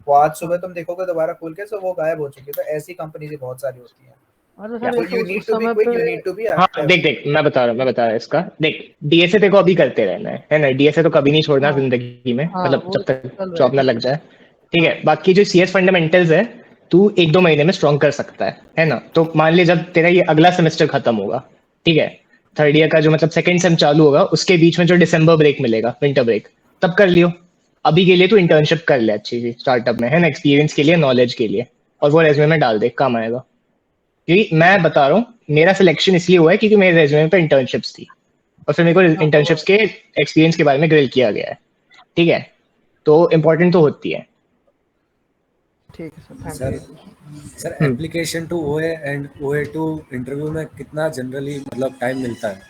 वो आज सुबह तुम देखोगे दोबारा खोल के तो वो गायब हो चुकी है। तो ऐसी कंपनीज बहुत सारी होती हैं। You need to be quick, you need to be active. हाँ, देख मैं बता रहा हूँ इसका। देख DSA तेरे को अभी करते रहना है ना, DSA तो कभी नहीं छोड़ना जिंदगी में, मतलब जब तक जॉब ना लग जाए, ठीक है। बाकी जो CS फंडामेंटल्स है तू 1-2 महीने में स्ट्रॉन्ग कर सकता है ना। तो मान ले जब तेरा ये अगला सेमेस्टर खत्म होगा, ठीक है, थर्ड ईयर का जो मतलब सेकंड सेम चालू होगा, उसके बीच में जो दिसंबर ब्रेक मिलेगा, विंटर ब्रेक, तब कर लियो। अभी के लिए तू इंटर्नशिप कर ले अच्छी सी स्टार्टअप में, है ना, एक्सपीरियंस के लिए, नॉलेज के लिए, और वो रेज्यूमे में डाल दे, काम आएगा। क्योंकि मैं बता रहा हूँ मेरा सिलेक्शन इसलिए हुआ है क्योंकि मेरे रेज्यूमे पे इंटर्नशिप्स थी, और फिर मेरे को इंटर्नशिप्स के एक्सपीरियंस के बारे में ग्रिल किया गया है, ठीक है, तो इम्पोर्टेंट तो होती है। ठीक है sir, sir application to OA and OA to interview में कितना जनरली मतलब टाइम मिलता है?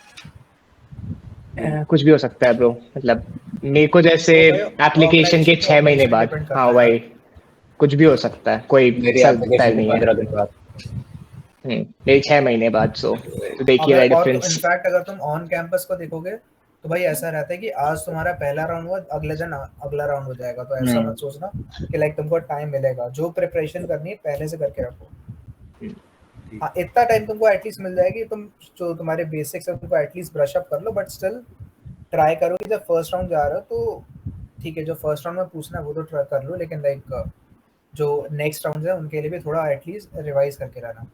कुछ भी हो सकता है ब्रो, मतलब मेरे को जैसे एप्लीकेशन के 6 महीने बाद, हाँ भाई कुछ भी हो सकता है, कोई टाइम नहीं है। 15 दिन बाद, मेरे 6 महीने बाद, सो तो देखिए डिफरेंस। इनफैक्ट अगर तुम ऑन कैंपस को देखोगे तो भाई ऐसा रहता है कि आज तुम्हारा पहला राउंड हुआ, अगले दिन अगला राउंड हो जाएगा, तो ऐसा मत सोचना कि लाइक तुमको टाइम मिलेगा। जो प्रिपरेशन करनी है पहले से करके रखो। हाँ, इतना टाइम तुमको एटलीस्ट मिल जाएगी, तुम जो तुम्हारे बेसिक्स है उनको एटलीस्ट ब्रश अप कर लो, बट स्टिल ट्राई करो कि जब फर्स्ट राउंड जा रहे हो तो ठीक है, जो फर्स्ट राउंड में पूछना है वो तो ट्राई कर लो, लेकिन लाइक जो नेक्स्ट राउंड है उनके लिए भी थोड़ा एटलीस्ट रिवाइज करके रहना।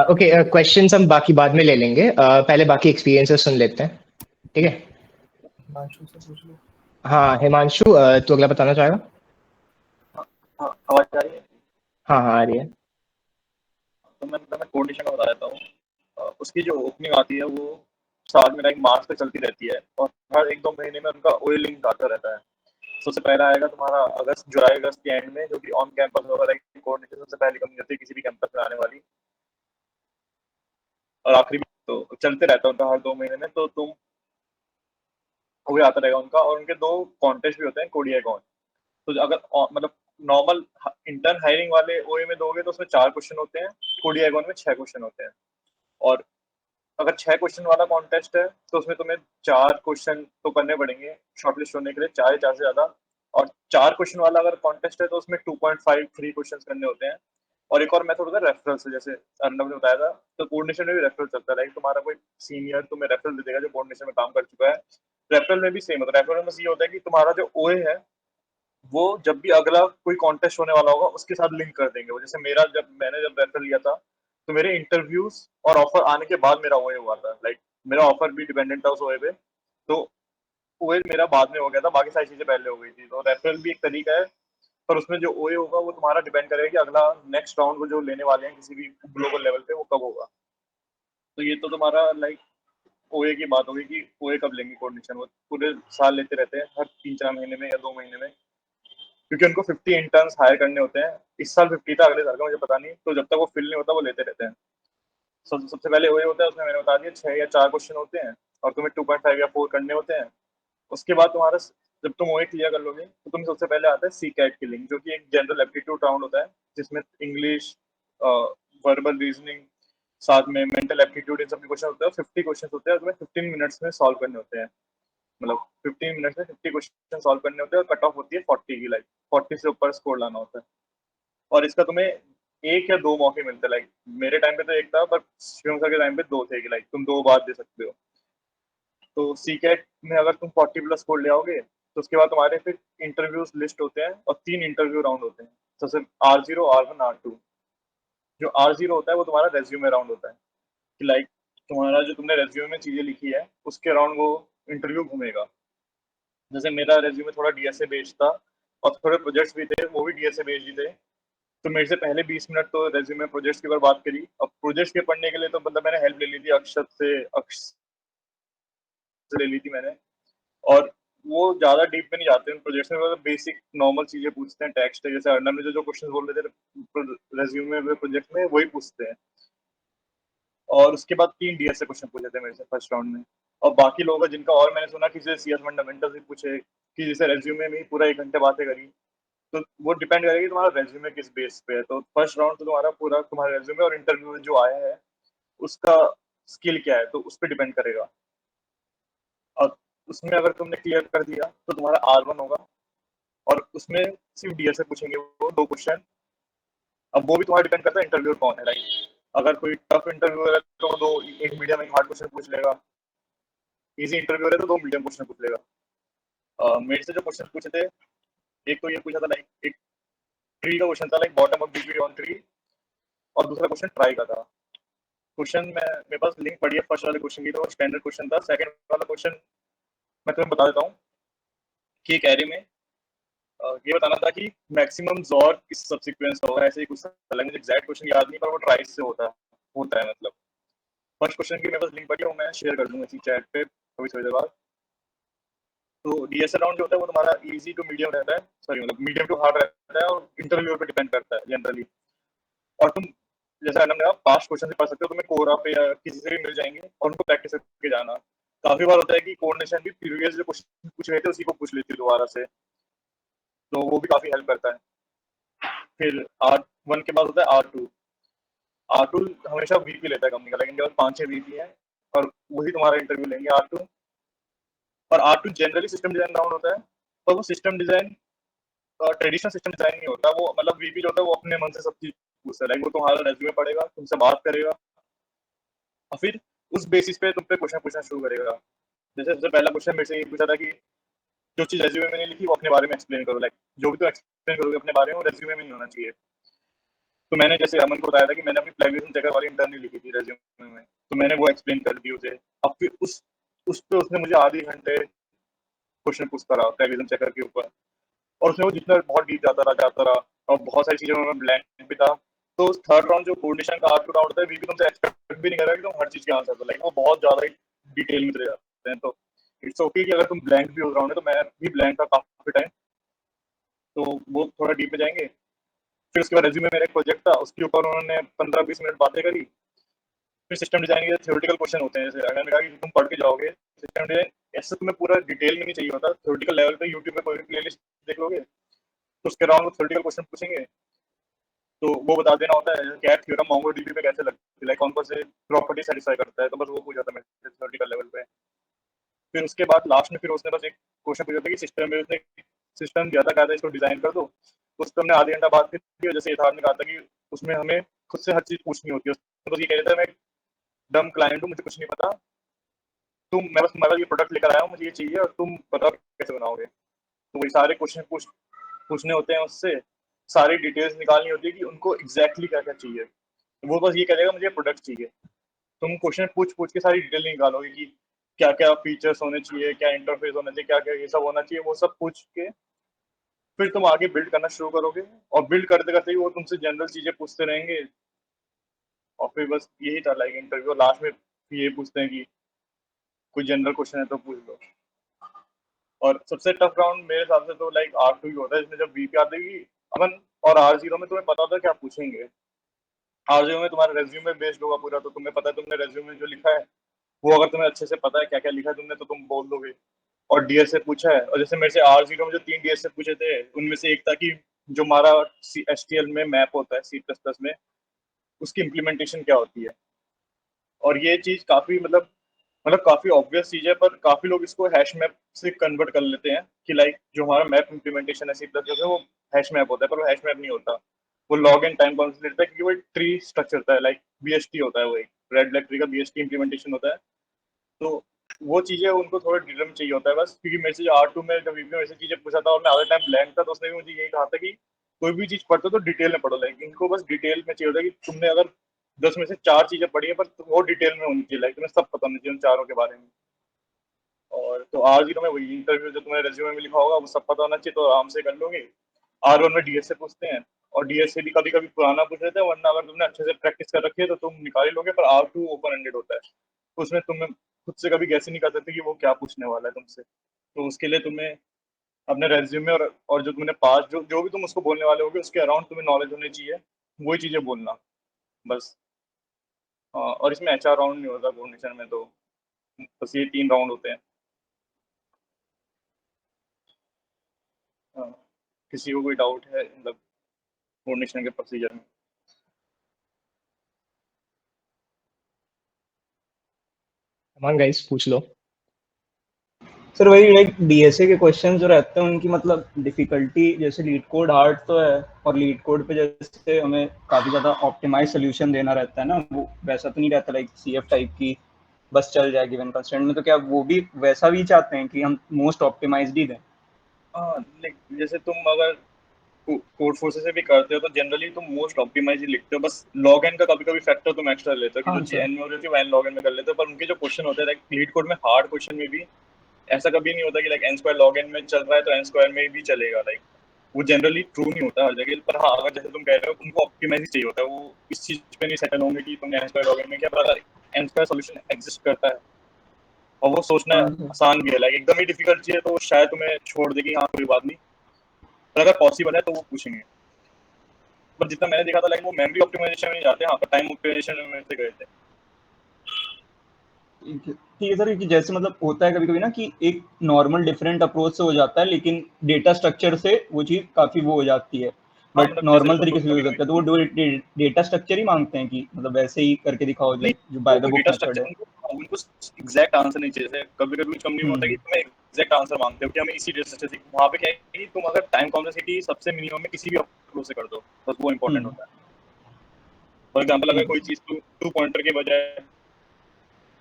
ओके, क्वेश्चंस हम बाकी बाद में ले लेंगे, पहले बाकी एक्सपीरियंसेस सुन लेते हैं, ठीक है? हिमांशु से पूछ लो। हाँ हिमांशु, तू अगला बताना चाहेगा? आवाज आ रही है? हाँ हाँ आ रही है। तो मैं कोऑर्डिनेशन का बता देता हूँ। उसकी जो ओपनिंग आती है वो साल में लाइक मार्च तक चलती रहती है, और हर 1-2 महीने में उनका ओए लिंक आता रहता है। सबसे पहला आएगा तुम्हारा जुलाई अगस्त के एंड में, जो कि ऑन कैंपस होगा। लाइक कोऑर्डिनेशन सबसे पहली कंपनी होती है किसी भी कैंपस में आने वाली, और आखिरी तो चलते रहता है उनका हर 2 महीने में। तो तुम ओए आता रहेगा उनका, और उनके 2 कॉन्टेस्ट भी होते हैं, कोडियाकॉन। तो अगर मतलब नॉर्मल इंटर्न हायरिंग वाले ओए में दोगे तो उसमें 4 क्वेश्चन होते हैं, कोडियाकॉन में 6 क्वेश्चन होते हैं। और अगर 6 क्वेश्चन वाला कॉन्टेस्ट है तो उसमें तुम्हें 4 क्वेश्चन तो करने पड़ेंगे शॉर्टलिस्ट होने के लिए, 4 या 4 से ज़्यादा। और 4 क्वेश्चन वाला अगर कॉन्टेस्ट है तो उसमें 2.53 क्वेश्चन करने होते हैं। और एक और मेथड होता है रेफरल से, जैसे अर्नब ने बताया था। तो कोऑर्डिनेशन में भी रेफरल चलता है, लाइक तुम्हारा कोई सीनियर तुम्हें रेफरल दे देगा जो कोऑर्डिनेशन में काम कर चुका है। रेफरल में भी सेम होता है। रेफरल में ये होता है कि तुम्हारा जो ओए है वो जब भी अगला कोई कॉन्टेस्ट होने वाला होगा उसके साथ लिंक कर देंगे वो। जैसे मैंने जब रेफरल लिया था तो मेरे इंटरव्यूज और ऑफर आने के बाद मेरा ओए हुआ था। लाइक मेरा ऑफर भी डिपेंडेंट था उस ओए पे, तो ओए मेरा बाद में हो गया था, बाकी सारी चीजें पहले हो गई थी। तो रेफरल भी एक तरीका है, पर उसमें जो ओए होगा वो तुम्हारा डिपेंड करेगा कि अगला नेक्स्ट राउंड वो जो लेने वाले हैं किसी भी ग्लोबल लेवल पे वो कब होगा। तो ये तो तुम्हारा लाइक ओए की बात होगी कि ओए कब लेंगे कोऑर्डिनेशन। वो पूरे साल लेते रहते हैं, हर 3-4 महीने में या 2 महीने में, क्योंकि उनको 50 इंटर्न्स हायर करने होते हैं। इस साल 50 था, अगले साल का मुझे पता नहीं। तो जब तक वो फिल नहीं होता वो लेते रहते हैं। सबसे पहले वही होता है, उसमें मैंने बता दिया 6 या 4 क्वेश्चन होते हैं, और तुम्हें 2.5 या 4 करने होते हैं। उसके बाद तुम्हारा जब तुम ओए क्लियर कर लोगे तो तुम्हें सबसे पहले आता है सी कैट की लिंक, जो कि एक जनरल एप्टीट्यूड राउंड होता है, जिसमें इंग्लिश, वर्बल रीजनिंग, साथ में मेंटल एप्टीट्यूड, इन सब के क्वेश्चन होते हैं। 50 क्वेश्चन होते हैं, और तुम्हें 15 मिनट्स में सॉल्व करने होते हैं। मतलब 15 मिनट्स में 50 क्वेश्चन सॉल्व करने होते हैं, और कट ऑफ होती है 40 की। लाइक 40 से ऊपर स्कोर लाना होता है। और इसका तुम्हें 1 या 2 मौके मिलते हैं। लाइक मेरे टाइम पे तो 1 था, पर शिवम सर के टाइम पे 2 थे कि लाइक तुम 2 बार दे सकते हो। तो सीकैट में अगर तुम 40 प्लस स्कोर ले आओगे तो उसके बाद तुम्हारे फिर इंटरव्यूज लिस्ट होते हैं, और 3 इंटरव्यू राउंड होते हैं। सबसे R0, R1, R2। जो R0 होता है वो तुम्हारा रेज्यूमे राउंड होता है, कि लाइक तुम्हारा जो तुमने रेज्यूमे में चीजें लिखी है उसके अराउंड वो इंटरव्यू घूमेगा। जैसे मेरा रेज्यूमे थोड़ा डीएसए बेस्ड था, और थोड़े प्रोजेक्ट्स भी थे वो भी डीएसए बेस्ड ही थे। तो मेरे से पहले 20 मिनट तो रेज्यूमे प्रोजेक्ट्स के ऊपर बात करी। अब प्रोजेक्ट्स के पढ़ने के लिए तो मतलब मैंने हेल्प ले ली थी, अक्ष से ले ली थी मैंने। और वो ज़्यादा डीप में नहीं जाते उन प्रोजेक्ट्स में, मतलब बेसिक नॉर्मल चीज़ें पूछते हैं। टेक्स्ट है, जैसे अर्नब ने जो क्वेश्चन बोल रहे थे रेज्यूमे में प्रोजेक्ट में, वही पूछते हैं। और उसके बाद 3 डीएसए क्वेश्चन पूछे थे मेरे से फर्स्ट राउंड में। और बाकी लोगों का जिनका, और मैंने सुना कि जैसे सीएस फंडामेंटल भी पूछे, कि जैसे रेज्यूमे में पूरा 1 घंटे बातें करी। तो वो डिपेंड करेगी तुम्हारा रेज्यूमे किस बेस पे है। तो फर्स्ट राउंड तो तुम्हारा पूरा तुम्हारा रेज्यूमे, और इंटरव्यू में जो आया है उसका स्किल क्या है तो उस पर डिपेंड करेगा। और उसमें अगर तुमने क्लियर कर दिया तो तुम्हारा R1 होगा, और उसमें सिर्फ डीएसए पूछेंगे वो 2 क्वेश्चन। अब वो भी तुम्हारा डिपेंड करता है इंटरव्यूअर कौन है। लाइक अगर कोई टफ इंटरव्यूअर है तो 2, एक मीडियम एक हार्ड क्वेश्चन पूछ लेगा। इजी इंटरव्यूअर है तो 2 मीडियम क्वेश्चन पूछ लेगा। मेरे से जो क्वेश्चन पूछे थे, एक तो ये पूछा था लाइक एक ट्री का क्वेश्चन था, like bottom up degree on tree, और दूसरा क्वेश्चन ट्राई का था। क्वेश्चन में मेरे पास लिंक पड़ी है फर्स्ट वाले क्वेश्चन की, तो स्टैंडर्ड क्वेश्चन था। सेकंड वाला क्वेश्चन मैं तुम्हें बता देता हूँ कि एक एरे में ये बताना था कि मैक्सिमम ज़ॉर किस सब सीक्वेंस का होगा। ऐसे ही कुछ अलग, मुझे एग्जैक्ट क्वेश्चन याद नहीं, पर वो ट्राइस से होता है। मतलब फर्स्ट क्वेश्चन की मेरे पास लिंक पड़ी है, वो मैं शेयर कर दूंगा इसी चैट पे थोड़ी देर बाद। तो डीएसए राउंड जो होता है वो तुम्हारा इजी टू मीडियम रहता है, सॉरी मतलब मीडियम टू हार्ड रहता है, और इंटरव्यू पे डिपेंड करता है जनरली। और तुम जैसा मैंने कहा पास्ट क्वेश्चन से पढ़ सकते हो, तुम्हें कोरा पे या किसी से भी मिल जाएंगे, और उनको प्रैक्टिस करके जाना। काफी बार होता है कि कोऑर्डिनेशन भी प्रीवियस जो क्वेश्चन पूछ रहे थे उसी को पूछ लेती है दोबारा से, तो वो भी काफी हेल्प करता है। फिर R1 के बाद होता है R2। R2 हमेशा वीपी लेता है कंपनी का, लेकिन इनके पास 5-6 वीपी है, और वही तुम्हारा इंटरव्यू लेंगे R2। और R2 generally system design round होता है, पर वो system design traditional system design नहीं होता। वो मतलब वीपी जो होता है वो अपने मन से सब चीज पूछता है, लाइक वो तुम्हारा रेज्यूमे पढ़ेगा, तुमसे बात करेगा और फिर उस बेसिस पे तुम पे क्वेश्चन पूछना शुरू करेगा। जैसे सबसे पहला क्वेश्चन मेरे से ये पूछा था कि जो चीज रेज्यूमे में नहीं लिखी वो अपने बारे में एक्सप्लेन करो, लाइक जो भी तुम एक्सप्लेन करोगे अपने बारे में वो रेज्यूमे में नहीं होना चाहिए। तो मैंने जैसे अमन को बताया था कि मैंने अपनी प्लेगरिज्म चेकर वाली इंटर्न नहीं लिखी थी रेज्यूमे में, तो मैंने वो एक्सप्लेन कर दी उसे। अब फिर उस पे उसने मुझे आधे घंटे क्वेश्चन पूछता रहा प्लेगरिज्म चेकर के ऊपर, और उसमें वो जितना बहुत डीप जाता रहा और बहुत सारी चीजों में ब्लैंक भी था। तो थर्ड राउंड जो कोऑर्डिनेशन का R2 राउंड होता है, वीपी तुमसे एक्सपेक्ट भी नहीं करेगा कि तुम हर चीज के आंसर दो, लाइक वो बहुत ज्यादा डिटेल में चले जाते हैं। तो इट्स ओके कि अगर तुम ब्लैंक भी हो राउंड है, तो मैं भी ब्लैंक था काफी टाइम, तो वो थोड़ा डीप में जाएंगे। फिर उसके बाद रेज्यूमे मेरा एक प्रोजेक्ट था, उसके ऊपर उन्होंने 15-20 मिनट बातें करी। फिर सिस्टम डिजाइन के थ्योरेटिकल क्वेश्चन होते हैं, जैसे अगर मैंने कहा कि तुम पढ़ के जाओगे सिस्टम डिजाइन, ऐसे तुम्हें पूरा डिटेल में नहीं चाहिए होता, थ्योरेटिकल लेवल पे यूट्यूब पे कोई भी प्लेलिस्ट देख लोगे तो उसके अराउंड वो थ्योरेटिकल क्वेश्चन पूछेंगे, तो वो बता देना होता है कैट थ्योरम मोंगोडीबी पे कैसे लगती है, लाइक कौन कौन से प्रॉपर्टी सेटिस्फाई करता है, तो बस वो पूछा था मैं थ्योरेटिकल लेवल पे। फिर उसके बाद लास्ट में फिर उसने बस एक क्वेश्चन पूछा था कि सिस्टम में उसने सिस्टम दिया था, कहा था इसको डिजाइन कर दो, तो उस पर हमने आधे घंटा बात की। जैसे यथार्थ ने कहा था कि उसमें हमें खुद से हर चीज पूछनी होती है, उसने बस ये कह रहा था मैं डम क्लाइंट हूँ, मुझे कुछ नहीं पता, मैं बस तुम्हारा ये प्रोडक्ट लेकर आया हूँ, मुझे ये चाहिए और तुम बताओ कैसे बनाओगे। तो वही सारे क्वेश्चन पूछने होते हैं उससे, सारी डिटेल्स निकालनी होती है कि उनको एग्जैक्टली क्या क्या चाहिए। वो बस ये कहेगा मुझे प्रोडक्ट चाहिए, तुम क्वेश्चन पूछ के सारी डिटेल निकालोगे कि क्या क्या फीचर्स होने चाहिए, क्या इंटरफेस होना चाहिए, क्या क्या ये सब होना चाहिए, वो सब पूछ के फिर तुम आगे बिल्ड करना शुरू करोगे। और बिल्ड करते करते ही वो तुमसे जनरल चीजें पूछते रहेंगे, और फिर बस यही था लाइक इंटरव्यू। लास्ट में ये पूछते हैं कि कोई जनरल क्वेश्चन है तो पूछ लो। और सबसे टफ राउंड मेरे हिसाब से तो लाइक R2 ही होता है, जिसमें जब वीपी आती है अमन, और R0 में तुम्हें पता होता है क्या पूछेंगे। R0 में तुम्हारा रेज्यूमे बेस्ड होगा पूरा, तो तुम्हें पता है तुमने रेज्यूमे जो लिखा है वो अगर तुम्हें अच्छे से पता है क्या क्या लिखा है तुमने, तो तुम बोल दोगे। और डीएस से पूछा है, और जैसे मेरे से R0 में जो 3 डीएस से पूछे थे उनमें से एक था कि जो हमारा HTML में मैप होता है C++ में, उसकी इम्प्लीमेंटेशन क्या होती है। और ये चीज काफी मतलब काफी ऑब्वियस चीज है, पर काफी लोग इसको हैश मैप से कन्वर्ट कर लेते हैं कि लाइक जो हमारा मैप इम्प्लीमेंटेशन है C++ वो हैश मैप होता है, पर वो हैश मैप नहीं होता। वो लॉग एंड टाइम कॉन्सेप्ट लेता है क्योंकि वो एक ट्री स्ट्रक्चर होता है, लाइक BST होता है, वो एक रेड ब्लैक ट्री का BST इम्प्लीमेंटेशन होता है। तो वो चीजें उनको थोड़ा डिटेल में चाहिए होता है बस, क्योंकि मेरे से जो R2 में जब वीपी में ऐसी चीजें पूछा था और मैं आधा टाइम ब्लैंक था, तो उसने भी मुझे यही कहा था कि कोई भी चीज पढ़ते हो तो डिटेल में पढ़ो, लाइक इनको बस डिटेल में चाहिए होता है कि तुमने अगर 10 में से 4 चीजें पढ़ी है पर वो डिटेल में होनी चाहिए, लाइक तुम्हें सब पता होना चाहिए उन चारों के बारे में। और तो R0 में वही इंटरव्यू जो तुम्हारे रेज्यूमे में लिखा होगा वो सब पता होना चाहिए, तो आराम से कर लोगे। R1 में डीएस से पूछते हैं, और डीएस से भी कभी कभी पुराना पूछ लेते हैं, वरना अगर तुमने अच्छे से प्रैक्टिस कर रखी है तो तुम निकाल ही लोगे। पर R2 ओपन एंडेड होता है, तो उसमें तुम खुद से कभी गैस नहीं कर सकते कि वो क्या पूछने वाला है तुमसे। तो उसके लिए तुम्हें अपने रेज्यूमे और जो तुमने पास जो भी तुम उसको बोलने वाले होगे उसके अराउंड तुम्हें नॉलेज होनी चाहिए, वही चीजें बोलना बस। और इसमें HR राउंड नहीं होता कोऑर्डिनेशन में, तो बस ये 3 राउंड होते हैं। किसी को कोई डाउट है मतलब कोऑर्डिनेशन के प्रोसीजर में? कमान गाइस पूछ लो। सर वही लाइक डीएसए के क्वेश्चन जो रहते हैं उनकी मतलब डिफिकल्टी, जैसे लीड कोड हार्ड तो है, और लीड कोड पे जैसे हमें काफी ज्यादा ऑप्टिमाइज सोल्यूशन देना रहता है ना, वो वैसा तो नहीं रहता लाइक CF टाइप की बस चल जाए गिवन कंस्ट्रेंट में। तो क्या वो भी वैसा भी चाहते हैं कि हम मोस्ट ऑप्टिमाइज्ड ही दें? जैसे तुम अगर कोड फोर्सेस से भी करते हो तो जनरली तुम मोस्ट ऑप्टिमाइज ही लिखते हो, बस लॉग एन का कभी कभी फैक्टर तुम एक्स्ट्रा लेते हो कि जो चीज एन में हो रही थी वो एन लॉग एन में कर लेते हो। पर उनके जो क्वेश्चन होते हैं लाइक लीड कोड में हार्ड क्वेश्चन में भी ऐसा कभी नहीं होता कि लाइक n² log n में चल रहा है तो n² में भी चलेगा, लाइक वो जनरली ट्रू नहीं होता हर जगह। पर हाँ, अगर जैसे तुम कह रहे हो उनको ऑप्टिमाइज चाहिए होता है, वो इस चीज पे नहीं सेटल होंगे कि तुमने n² log n में क्या, पर अगर n² सॉल्यूशन एग्जिस्ट करता है और वो सोचना आसान भी है, लाइक एकदम ही डिफिकल्ट चीज है तो शायद तुम्हें छोड़ देगी, हाँ कोई बात नहीं, पर अगर पॉसिबल है तो वो पूछेंगे। पर जितना मैंने देखा था लाइक वो मेमोरी ऑप्टिमाइजेशन में जाते हैं, हाँ पर टाइम ऑप्टिमाइजेशन में से गए थे। ठीक है सर, कि जैसे मतलब होता है कभी कभी ना कि एक नॉर्मल डिफरेंट अप्रोच से हो जाता है, लेकिन डेटा स्ट्रक्चर से वो चीज़ काफ़ी वो हो जाती है। बट मतलब नॉर्मल जैसे तरीके से यूज करते हैं तो वो डेटा स्ट्रक्चर ही मांगते हैं कि मतलब वैसे ही करके दिखाओ लाइक जो by the book data method structure है। उनको एग्जैक्ट आंसर नहीं चाहिए। कभी कभी कुछ कंपनी में होता है कि तुम्हें एग्जैक्ट आंसर मांगते हो कि हमें इसी डेटा स्ट्रक्चर वहाँ पे क्या है कि तुम अगर टाइम कॉम्प्लेक्सिटी सबसे मिनिमम में किसी भी फ्लो से कर दो बस वो इंपॉर्टेंट होता है। फॉर एग्जांपल अगर कोई चीज टू पॉइंटर के बजाय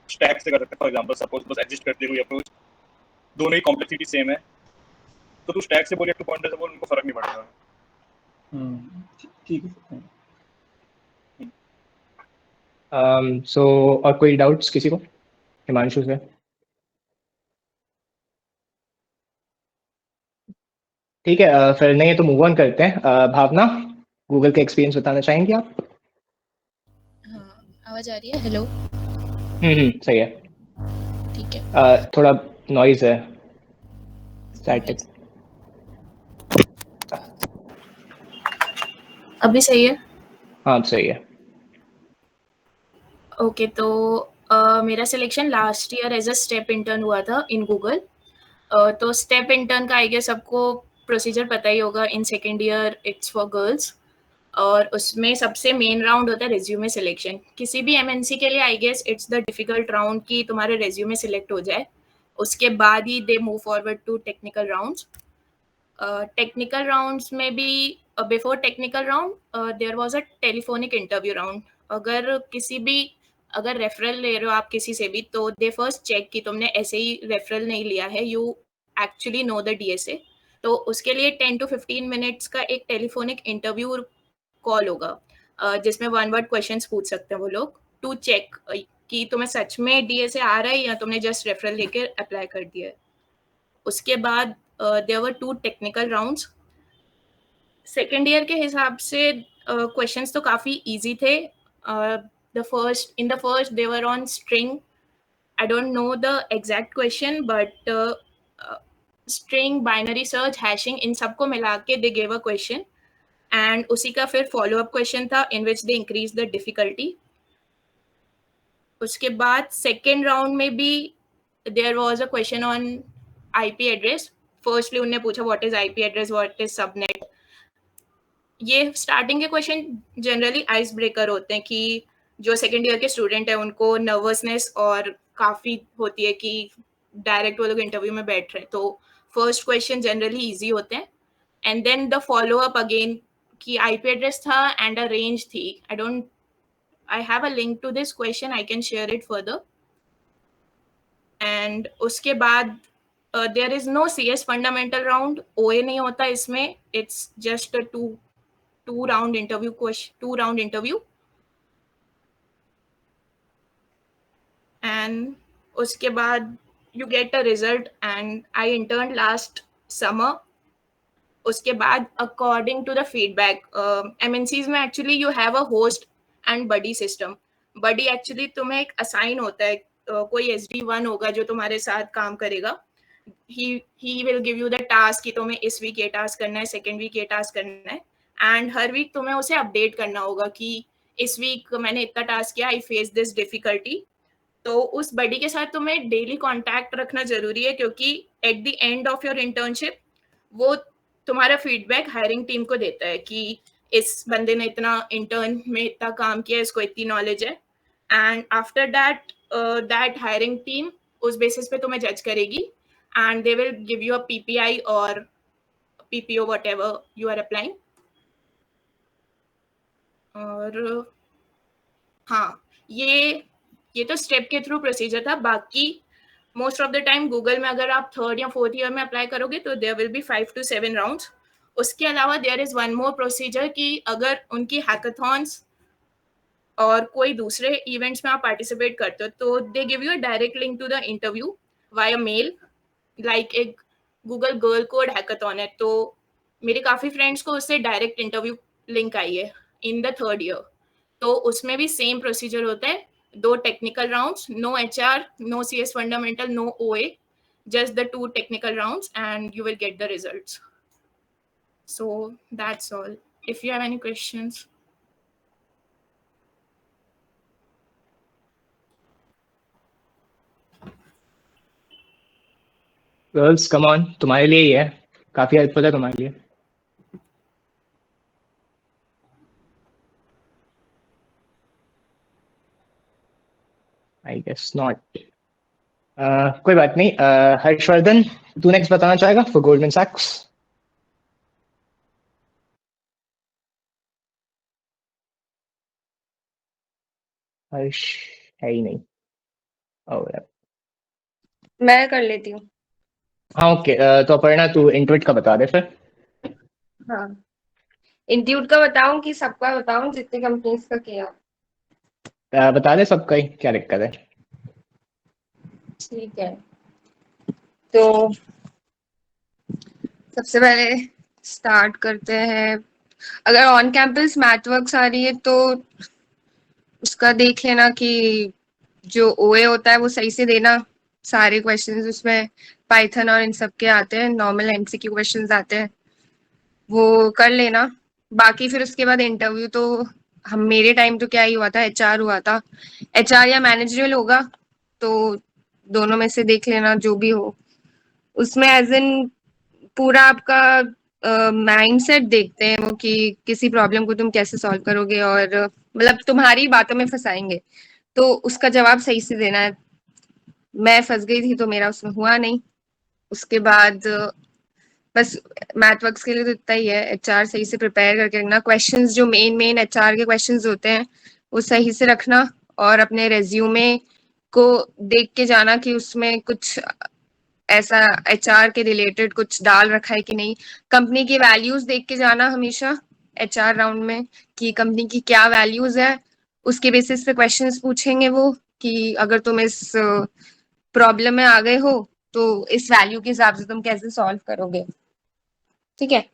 स्टैक से कर सकते हैं, फॉर एग्जांपल सपोज बस एडजस्ट करते हुए अप्रोच दोनों ही कॉम्प्लेक्सिटी सेम है तो तू स्टैक से बोल या टू पॉइंटर से बोल उनको फर्क नहीं पड़ेगा। ठीक है। सो और कोई डाउट्स किसी को? हिमांशु से? ठीक है, फिर नहीं है तो मूव ऑन करते हैं। भावना, गूगल का एक्सपीरियंस बताना चाहेंगे आप? आवाज आ रही है? हेलो। सही है। ठीक है। थोड़ा नॉइज है, स्टैटिक। अभी सही है? हाँ सही है। ओके, तो मेरा selection last year as a step intern हुआ था इन गूगल। तो स्टेप इंटर्न का आई गेस सबको प्रोसीजर पता ही होगा। In second year it's for girls और उसमें सबसे मेन राउंड होता है रेज्यूमे सिलेक्शन। किसी भी एमएनसी के लिए I guess it's the difficult round कि तुम्हारे रेज्यूमे सिलेक्ट हो जाए, उसके बाद ही they move forward to technical rounds. Technical rounds में भी before technical round there was a telephonic interview round. अगर रेफरल ले रहे हो आप किसी से भी तो दे फर्स्ट चेक कि तुमने ऐसे ही रेफरल नहीं लिया है, you actually know the DSA. तो उसके लिए 10 to 15 मिनट्स का एक टेलीफोनिक इंटरव्यू कॉल होगा जिसमें वन वर्ड क्वेश्चंस पूछ सकते हैं वो लोग टू चेक कि तुम्हें सच में डीएसए आ रहा है या तुमने जस्ट रेफरल लेके अप्लाई कर दिया है। उसके बाद there were 2 technical rounds. Second year के हिसाब से क्वेश्चंस तो काफ़ी इजी थे। The first they were on string. I don't know the exact question but string, binary search, hashing, इन सबको मिला के they gave a question and उसी का फिर फॉलो अप क्वेश्चन था in which they increase the difficulty. उसके बाद सेकेंड राउंड में भी there was a question on IP address. Firstly उन्होंने पूछा what is IP address, what is subnet. ये स्टार्टिंग के क्वेश्चन जनरली आइस ब्रेकर होते हैं कि जो सेकेंड ईयर के स्टूडेंट है उनको नर्वसनेस और काफ़ी होती है कि डायरेक्ट वो लोग इंटरव्यू में बैठ रहे हैं, तो फर्स्ट क्वेश्चन जनरली इजी होते हैं and then the follow up again कि आईपी एड्रेस था एंड अ रेंज थी। I have a link to this question, I can share it further. And उसके बाद there is no CS fundamental round, OA नहीं होता इसमें, it's just a two round interview and उसके बाद you get a result and I interned last summer। उसके बाद according to the feedback MNCs में actually you have a host and buddy system। buddy actually तुम्हें एक assign होता है, कोई SD1 होगा जो तुम्हारे साथ काम करेगा। he will give you the task कि तुम्हें इस वीक ये टास्क करना है, सेकेंड वीक ये टास्क करना है एंड हर वीक तुम्हें उसे अपडेट करना होगा कि इस वीक मैंने इतना टास्क किया, आई फेस दिस डिफिकल्टी। तो उस बडी के साथ तुम्हें डेली कांटेक्ट रखना जरूरी है क्योंकि at the end of your internship वो तुम्हारा फीडबैक हायरिंग टीम को देता है कि इस बंदे ने इतना इंटर्न में इतना काम किया, इसको इतनी नॉलेज है and after that hiring team उस बेसिस पे तुम्हें जज करेगी and they will give you a PPI or PPO whatever you are applying। और हाँ, ये तो स्टेप के थ्रू प्रोसीजर था। बाकी most of the time Google में अगर आप थर्ड या फोर्थ ईयर में अप्लाई करोगे तो there will be 5 to 7 rounds. उसके अलावा there is one more procedure कि अगर उनकी हैकाथॉन्स और कोई दूसरे इवेंट्स में आप पार्टिसिपेट करते हो तो they give you a direct link to the interview via mail. Like एक गूगल गर्ल कोड हैकाथॉन है तो मेरे काफ़ी फ्रेंड्स को उससे डायरेक्ट इंटरव्यू लिंक आई है इन द थर्ड ईयर। तो उसमें भी सेम प्रोसीजर होता है, 2 technical rounds, no HR, no CS fundamental, no OA, just the 2 technical rounds and you will get the results। So that's all. If you have any questions। Girls come on, तुम्हारे लिए ही है, काफी helpful है तुम्हारे लिए। I guess not. कोई बात नहीं। हर्षवर्धन, तू नेक्स्ट बताना चाहेगा फॉर गोल्डमैन सैक्स? हर्ष है ही नहीं। और मैं कर लेती हूँ। हाँ ओके, तो अपर्णा तू इंट्यूट का बता दे फिर। हाँ, इंट्यूट का बताऊं कि सबका बताऊं जितनी कंपनीज का किया? बता दे सबका ही, क्या दिक्कत है। ठीक है, तो सबसे पहले स्टार्ट करते हैं। अगर ऑन कैंपस मैथवर्क्स आ रही है तो उसका देख लेना कि जो ओए होता है वो सही से देना। सारे क्वेश्चंस उसमें पाइथन और इन सब के आते हैं, नॉर्मल एमसीक्यू क्वेश्चंस आते हैं, वो कर लेना। बाकी फिर उसके बाद इंटरव्यू तो हम मेरे टाइम तो क्या ही हुआ था, एचआर हुआ था। एचआर या मैनेजरियल होगा, तो दोनों में से देख लेना जो भी हो। उसमें एज इन पूरा आपका माइंडसेट देखते हैं वो कि किसी प्रॉब्लम को तुम कैसे सॉल्व करोगे, और मतलब तुम्हारी बातों में फंसाएंगे तो उसका जवाब सही से देना है। मैं फंस गई थी तो मेरा उसमें हुआ नहीं। उसके बाद बस मैथवर्क्स के लिए तो इतना ही है, एचआर सही से प्रिपेयर करके रखना। क्वेश्चंस जो मेन एचआर के क्वेश्चंस होते हैं वो सही से रखना, और अपने रेज्यूमे को देख के जाना कि उसमें कुछ ऐसा एचआर के रिलेटेड कुछ डाल रखा है कि नहीं। कंपनी की वैल्यूज देख के जाना हमेशा एचआर राउंड में कि कंपनी की क्या वैल्यूज है, उसके बेसिस पे क्वेश्चंस पूछेंगे वो कि अगर तुम इस प्रॉब्लम में आ गए हो तो इस वैल्यू के हिसाब से तुम कैसे सॉल्व करोगे। ठीक है,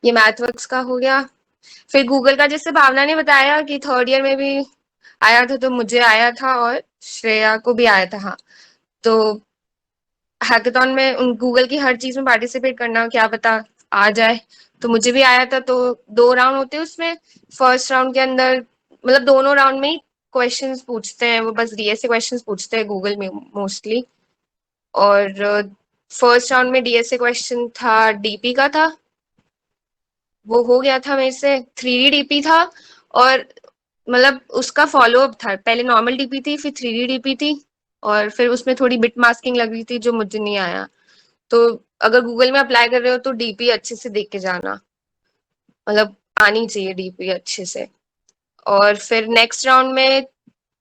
ये मैथवर्क्स का हो गया। फिर गूगल का जैसे भावना ने बताया कि थर्ड ईयर में भी आया था, तो मुझे आया था और श्रेया को भी आया था। हाँ, तो हैकेथॉन में उन गूगल की हर चीज में पार्टिसिपेट करना, क्या पता आ जाए। तो मुझे भी आया था। तो 2 राउंड होते हैं उसमें। फर्स्ट राउंड के अंदर मतलब दोनों राउंड में ही क्वेश्चंस पूछते हैं वो, बस डीएसए क्वेश्चंस पूछते हैं गूगल में मोस्टली। और फर्स्ट राउंड में डीएसए क्वेश्चन था, डीपी का था, वो हो गया था मेरे से। 3D डीपी था, और मतलब उसका फॉलो अप था। पहले नॉर्मल डीपी थी, फिर 3D डीपी थी, और फिर उसमें थोड़ी बिट मास्किंग लग रही थी जो मुझे नहीं आया। तो अगर गूगल में अप्लाई कर रहे हो तो डीपी अच्छे से देख के जाना, मतलब आनी चाहिए डीपी अच्छे से। और फिर नेक्स्ट राउंड में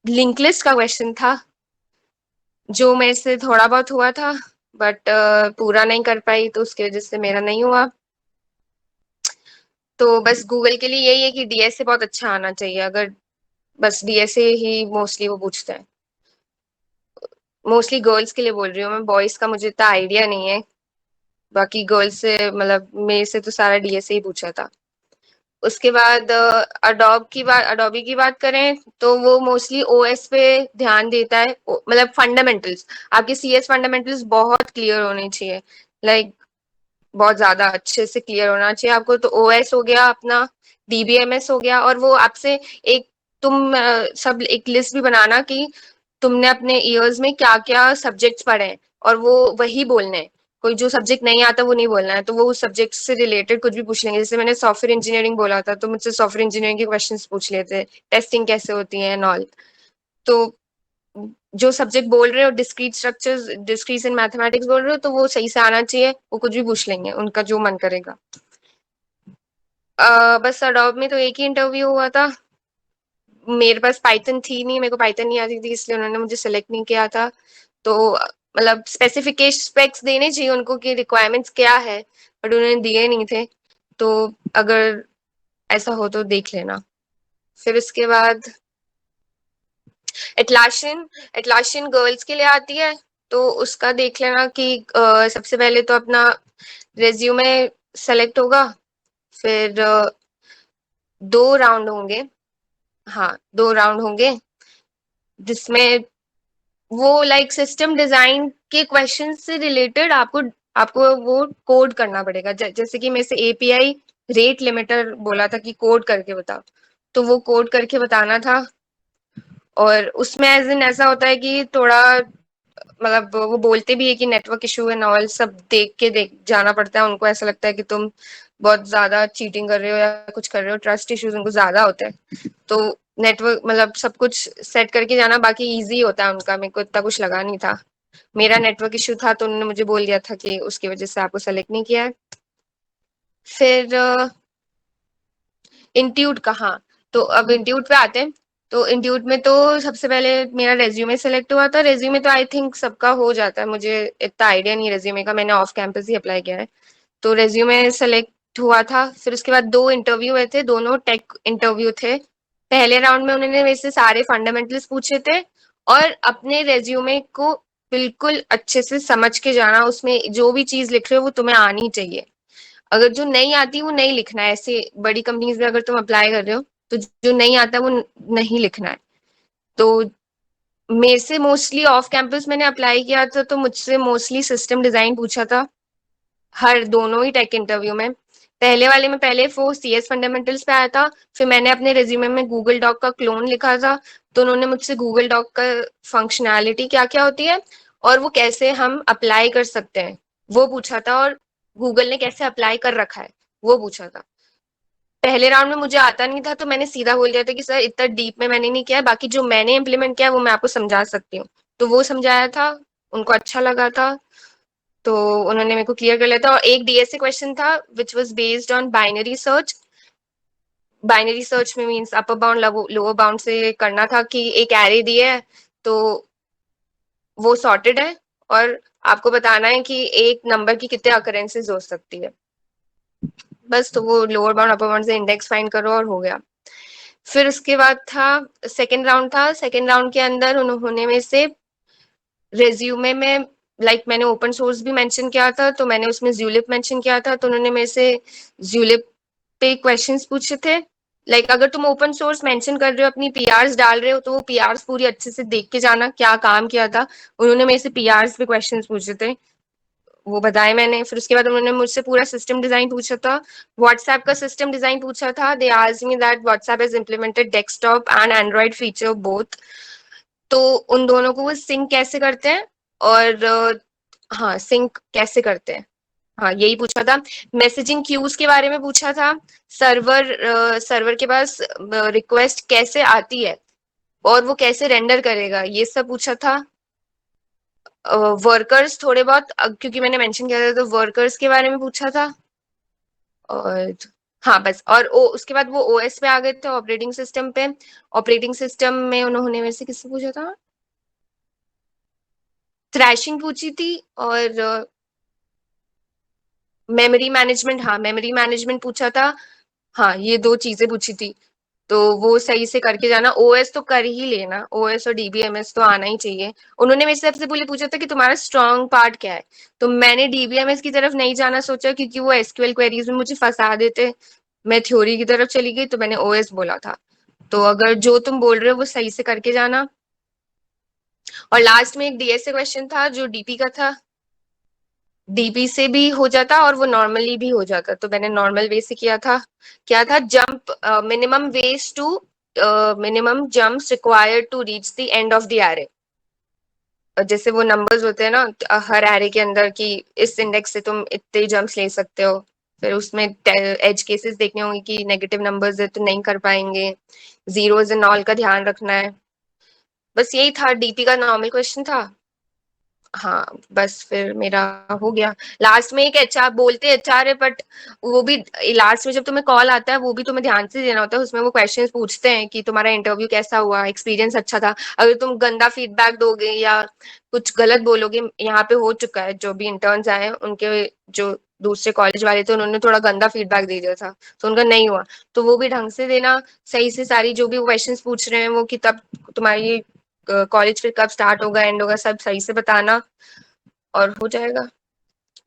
लिंक लिस्ट का क्वेश्चन था, जो मेरे से थोड़ा बहुत हुआ था, बट पूरा नहीं कर पाई, तो उसकी वजह से मेरा नहीं हुआ। तो बस गूगल के लिए यही है कि डीएसए बहुत अच्छा आना चाहिए। अगर बस डीएसए ही मोस्टली वो पूछते हैं, मोस्टली गर्ल्स के लिए बोल रही हूँ मैं, बॉयज का मुझे इतना आइडिया नहीं है। बाकी गर्ल्स से मतलब मेरे से तो सारा डीएसए ही पूछा था। उसके बाद अडोबी की बात करें तो वो मोस्टली ओएस पे ध्यान देता है, मतलब फंडामेंटल्स। आपके सीएस फंडामेंटल्स बहुत क्लियर होने चाहिए, लाइक बहुत ज्यादा अच्छे से क्लियर होना चाहिए आपको। तो ओएस हो गया अपना, डीबीएमएस हो गया, और वो आपसे एक तुम सब एक लिस्ट भी बनाना कि तुमने अपने ईयर्स में क्या क्या सब्जेक्ट्स पढ़े हैं, और वो वही बोलने हैं। कोई जो सब्जेक्ट नहीं आता वो नहीं बोलना है। तो वो उस सब्जेक्ट से रिलेटेड कुछ भी पूछ लेंगे। जैसे मैंने सॉफ्टवेयर इंजीनियरिंग बोला था, तो मुझसे सॉफ्टवेयर इंजीनियरिंग के क्वेश्चंस पूछ लेते, टेस्टिंग कैसे होती है एंड ऑल। तो जो सब्जेक्ट बोल रहे हो, discrete structures, discrete in mathematics बोल रहे हो, तो वो सही से आना चाहिए। वो कुछ भी पूछ लेंगे, उनका जो मन करेगा। बस अडोब में तो एक ही इंटरव्यू हुआ था। मेरे पास पाइथन थी नहीं, मेरे को पाइथन नहीं आती थी, इसलिए उन्होंने मुझे सेलेक्ट नहीं किया था। तो मतलब स्पेसिफिकेशन स्पेक्स देने चाहिए उनको कि रिक्वायरमेंट्स क्या है, बट उन्होंने दिए नहीं थे। तो अगर ऐसा हो तो देख लेना। फिर उसके बाद एटलाशियन गर्ल्स के लिए आती है, तो उसका देख लेना कि सबसे पहले तो अपना रेज्यूमे सेलेक्ट होगा। फिर 2 राउंड होंगे। हाँ, 2 राउंड होंगे जिसमें वो लाइक सिस्टम डिजाइन के क्वेश्चन से रिलेटेड आपको वो कोड करना पड़ेगा। जैसे कि मेरे से एपीआई रेट लिमिटर बोला था कि कोड करके बताओ, तो वो कोड करके बताना था। और उसमें एज इन ऐसा होता है कि थोड़ा मतलब वो बोलते भी है कि नेटवर्क इशू एंड ऑल सब देख जाना पड़ता है। उनको ऐसा लगता है कि तुम बहुत ज्यादा चीटिंग कर रहे हो या कुछ कर रहे हो, ट्रस्ट इश्यूज उनको ज्यादा होते हैं। तो नेटवर्क मतलब सब कुछ सेट करके जाना, बाकी इजी होता है उनका, मेरे को इतना कुछ लगा नहीं था। मेरा नेटवर्क इशू था तो उन्होंने मुझे बोल दिया था कि उसकी वजह से आपको सेलेक्ट नहीं किया है। फिर इंस्टीट्यूट कहाँ, तो अब इंस्टीट्यूट पे आते हैं। तो इंस्टीट्यूट में तो सबसे पहले मेरा रेज्यूमे सेलेक्ट हुआ था। रेज्यूमे तो आई थिंक सबका हो जाता है, मुझे इतना आइडिया नहीं रेज्यूमे का, मैंने ऑफ कैंपस ही अप्लाई किया है। तो रेज्यूमे सेलेक्ट हुआ था। फिर उसके बाद 2 इंटरव्यू हुए थे, दोनों टेक इंटरव्यू थे। पहले राउंड में उन्होंने मेरे से सारे फंडामेंटल्स पूछे थे और अपने रेज्यूमे को बिल्कुल अच्छे से समझ के जाना, उसमें जो भी चीज लिख रहे हो वो तुम्हें आनी चाहिए। अगर जो नहीं आती वो नहीं लिखना है। ऐसे बड़ी कंपनीज में अगर तुम अप्लाई कर रहे हो तो जो नहीं आता वो नहीं लिखना है। तो मेरे से मोस्टली ऑफ कैंपस मैंने अप्लाई किया था, तो मुझसे मोस्टली सिस्टम डिजाइन पूछा था हर दोनों ही टेक इंटरव्यू में। पहले वाले में पहले वो CS फंडामेंटल्स पे आया था, फिर मैंने अपने रिज्यूमे में गूगल डॉक का क्लोन लिखा था, तो उन्होंने मुझसे गूगल डॉक का फंक्शनैलिटी क्या क्या होती है और वो कैसे हम अप्लाई कर सकते हैं वो पूछा था, और गूगल ने कैसे अप्लाई कर रखा है वो पूछा था। पहले राउंड में मुझे आता नहीं था तो मैंने सीधा बोल दिया था कि सर इतना डीप में मैंने नहीं किया, बाकी जो मैंने इम्प्लीमेंट किया वो मैं आपको समझा सकती हूँ। तो वो समझाया था, उनको अच्छा लगा था, तो उन्होंने मेरे को क्लियर कर लिया था। और एक DSA क्वेश्चन था which was based on binary search. Binary search में means upper bound lower bound से करना था कि एक एरे दी है तो वो सॉर्टेड है और आपको बताना है कि एक नंबर की कितने अकरेंसेस हो सकती है। बस, तो वो लोअर बाउंड अपर बाउंड से इंडेक्स फाइंड करो और हो गया। फिर उसके बाद था सेकेंड राउंड था। सेकेंड राउंड के अंदर उन्होंने में से रेज्यूमे में मैंने ओपन सोर्स भी मेंशन किया था, तो मैंने उसमें ज़्यूलिप मेंशन किया था, तो उन्होंने मेरे से ज़्यूलिप पे क्वेश्चंस पूछे थे। अगर तुम ओपन सोर्स मेंशन कर रहे हो, अपनी PRs डाल रहे हो, तो वो PRs पूरी अच्छे से देख के जाना क्या काम किया था। उन्होंने मेरे से PRs पे क्वेश्चंस पूछे थे, वो बताए मैंने। फिर उसके बाद उन्होंने मुझसे पूरा सिस्टम डिजाइन पूछा था, व्हाट्सएप का सिस्टम डिजाइन पूछा था। They asked me that WhatsApp has implemented desktop and Android feature both, तो उन दोनों को वो सिंक कैसे करते हैं और हाँ सिंक कैसे करते हैं, हाँ यही पूछा था। मैसेजिंग क्यूज के बारे में पूछा था, सर्वर के पास रिक्वेस्ट कैसे आती है और वो कैसे रेंडर करेगा, ये सब पूछा था। वर्कर्स थोड़े बहुत क्योंकि मैंने मेंशन किया था तो वर्कर्स के बारे में पूछा था। और हाँ बस, और उसके बाद वो OS पे आ गए थे, ऑपरेटिंग सिस्टम पे। ऑपरेटिंग सिस्टम में उन्होंने मेरे से किससे पूछा था, थ्रैशिंग पूछी थी और मेमोरी मैनेजमेंट, हाँ मेमोरी मैनेजमेंट पूछा था। हाँ ये 2 चीजें पूछी थी, तो वो सही से करके जाना। OS तो कर ही लेना, OS और DBMS तो आना ही चाहिए। उन्होंने मेरे से सबसे पहले पूछा था कि तुम्हारा स्ट्रॉन्ग पार्ट क्या है, तो मैंने DBMS की तरफ नहीं जाना सोचा क्योंकि वो SQL क्वेरीज में मुझे फंसा देते। मैं थ्योरी की तरफ चली गई तो मैंने OS बोला था। तो अगर जो तुम बोल रहे हो वो सही से करके जाना। और लास्ट में एक DSA क्वेश्चन था जो DP का था, DP से भी हो जाता और वो नॉर्मली भी हो जाता, तो मैंने नॉर्मल वे से किया था। क्या था, jump minimum ways to minimum jumps required to reach the end of the array. जैसे वो नंबर्स होते हैं ना हर एरे के अंदर कि इस इंडेक्स से तुम इतने जंप्स ले सकते हो, फिर उसमें एज केसेस देखने होंगे कि नेगेटिव नंबर्स है तो नहीं कर पाएंगे, जीरोज एंड ऑल का ध्यान रखना है। बस यही था, DP का नॉर्मल क्वेश्चन था। हाँ बस फिर मेरा हो गया। लास्ट में एक HR बोलते HR है, बट वो भी लास्ट में जब तुम्हें कॉल आता है वो भी तुम्हें ध्यान से देना होता है। उसमें वो क्वेश्चंस पूछते हैं कि तुम्हारा इंटरव्यू कैसा हुआ, एक्सपीरियंस अच्छा था। अगर तुम गंदा फीडबैक दोगे या कुछ गलत बोलोगे, यहाँ पे हो चुका है, जो भी इंटर्न्स आए उनके जो दूसरे कॉलेज वाले थे उन्होंने थोड़ा गंदा फीडबैक दे दिया था तो उनका नहीं हुआ, तो वो भी ढंग से देना सही से। सारी जो भी क्वेश्चन पूछ रहे हैं वो कि तब तुम्हारी कॉलेज फिर कब स्टार्ट होगा एंड होगा सब सही से बताना और हो जाएगा।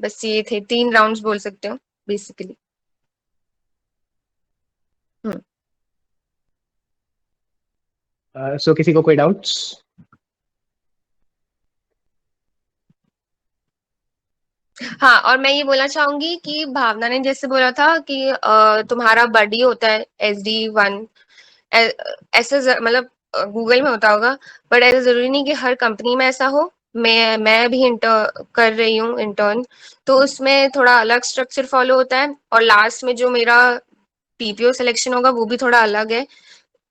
बस ये थे 3 राउंड्स बोल सकते हो बेसिकली। सो किसी को कोई डाउट्स? हाँ, और मैं ये बोलना चाहूंगी कि भावना ने जैसे बोला था कि तुम्हारा बडी होता है SD1, ऐसे मतलब गूगल में होता होगा, बट ऐसा जरूरी नहीं कि हर कंपनी में ऐसा हो। मैं भी कर रही हूँ इंटर्न, तो उसमें थोड़ा अलग स्ट्रक्चर फॉलो होता है और लास्ट में जो मेरा PPO सिलेक्शन होगा वो भी थोड़ा अलग है।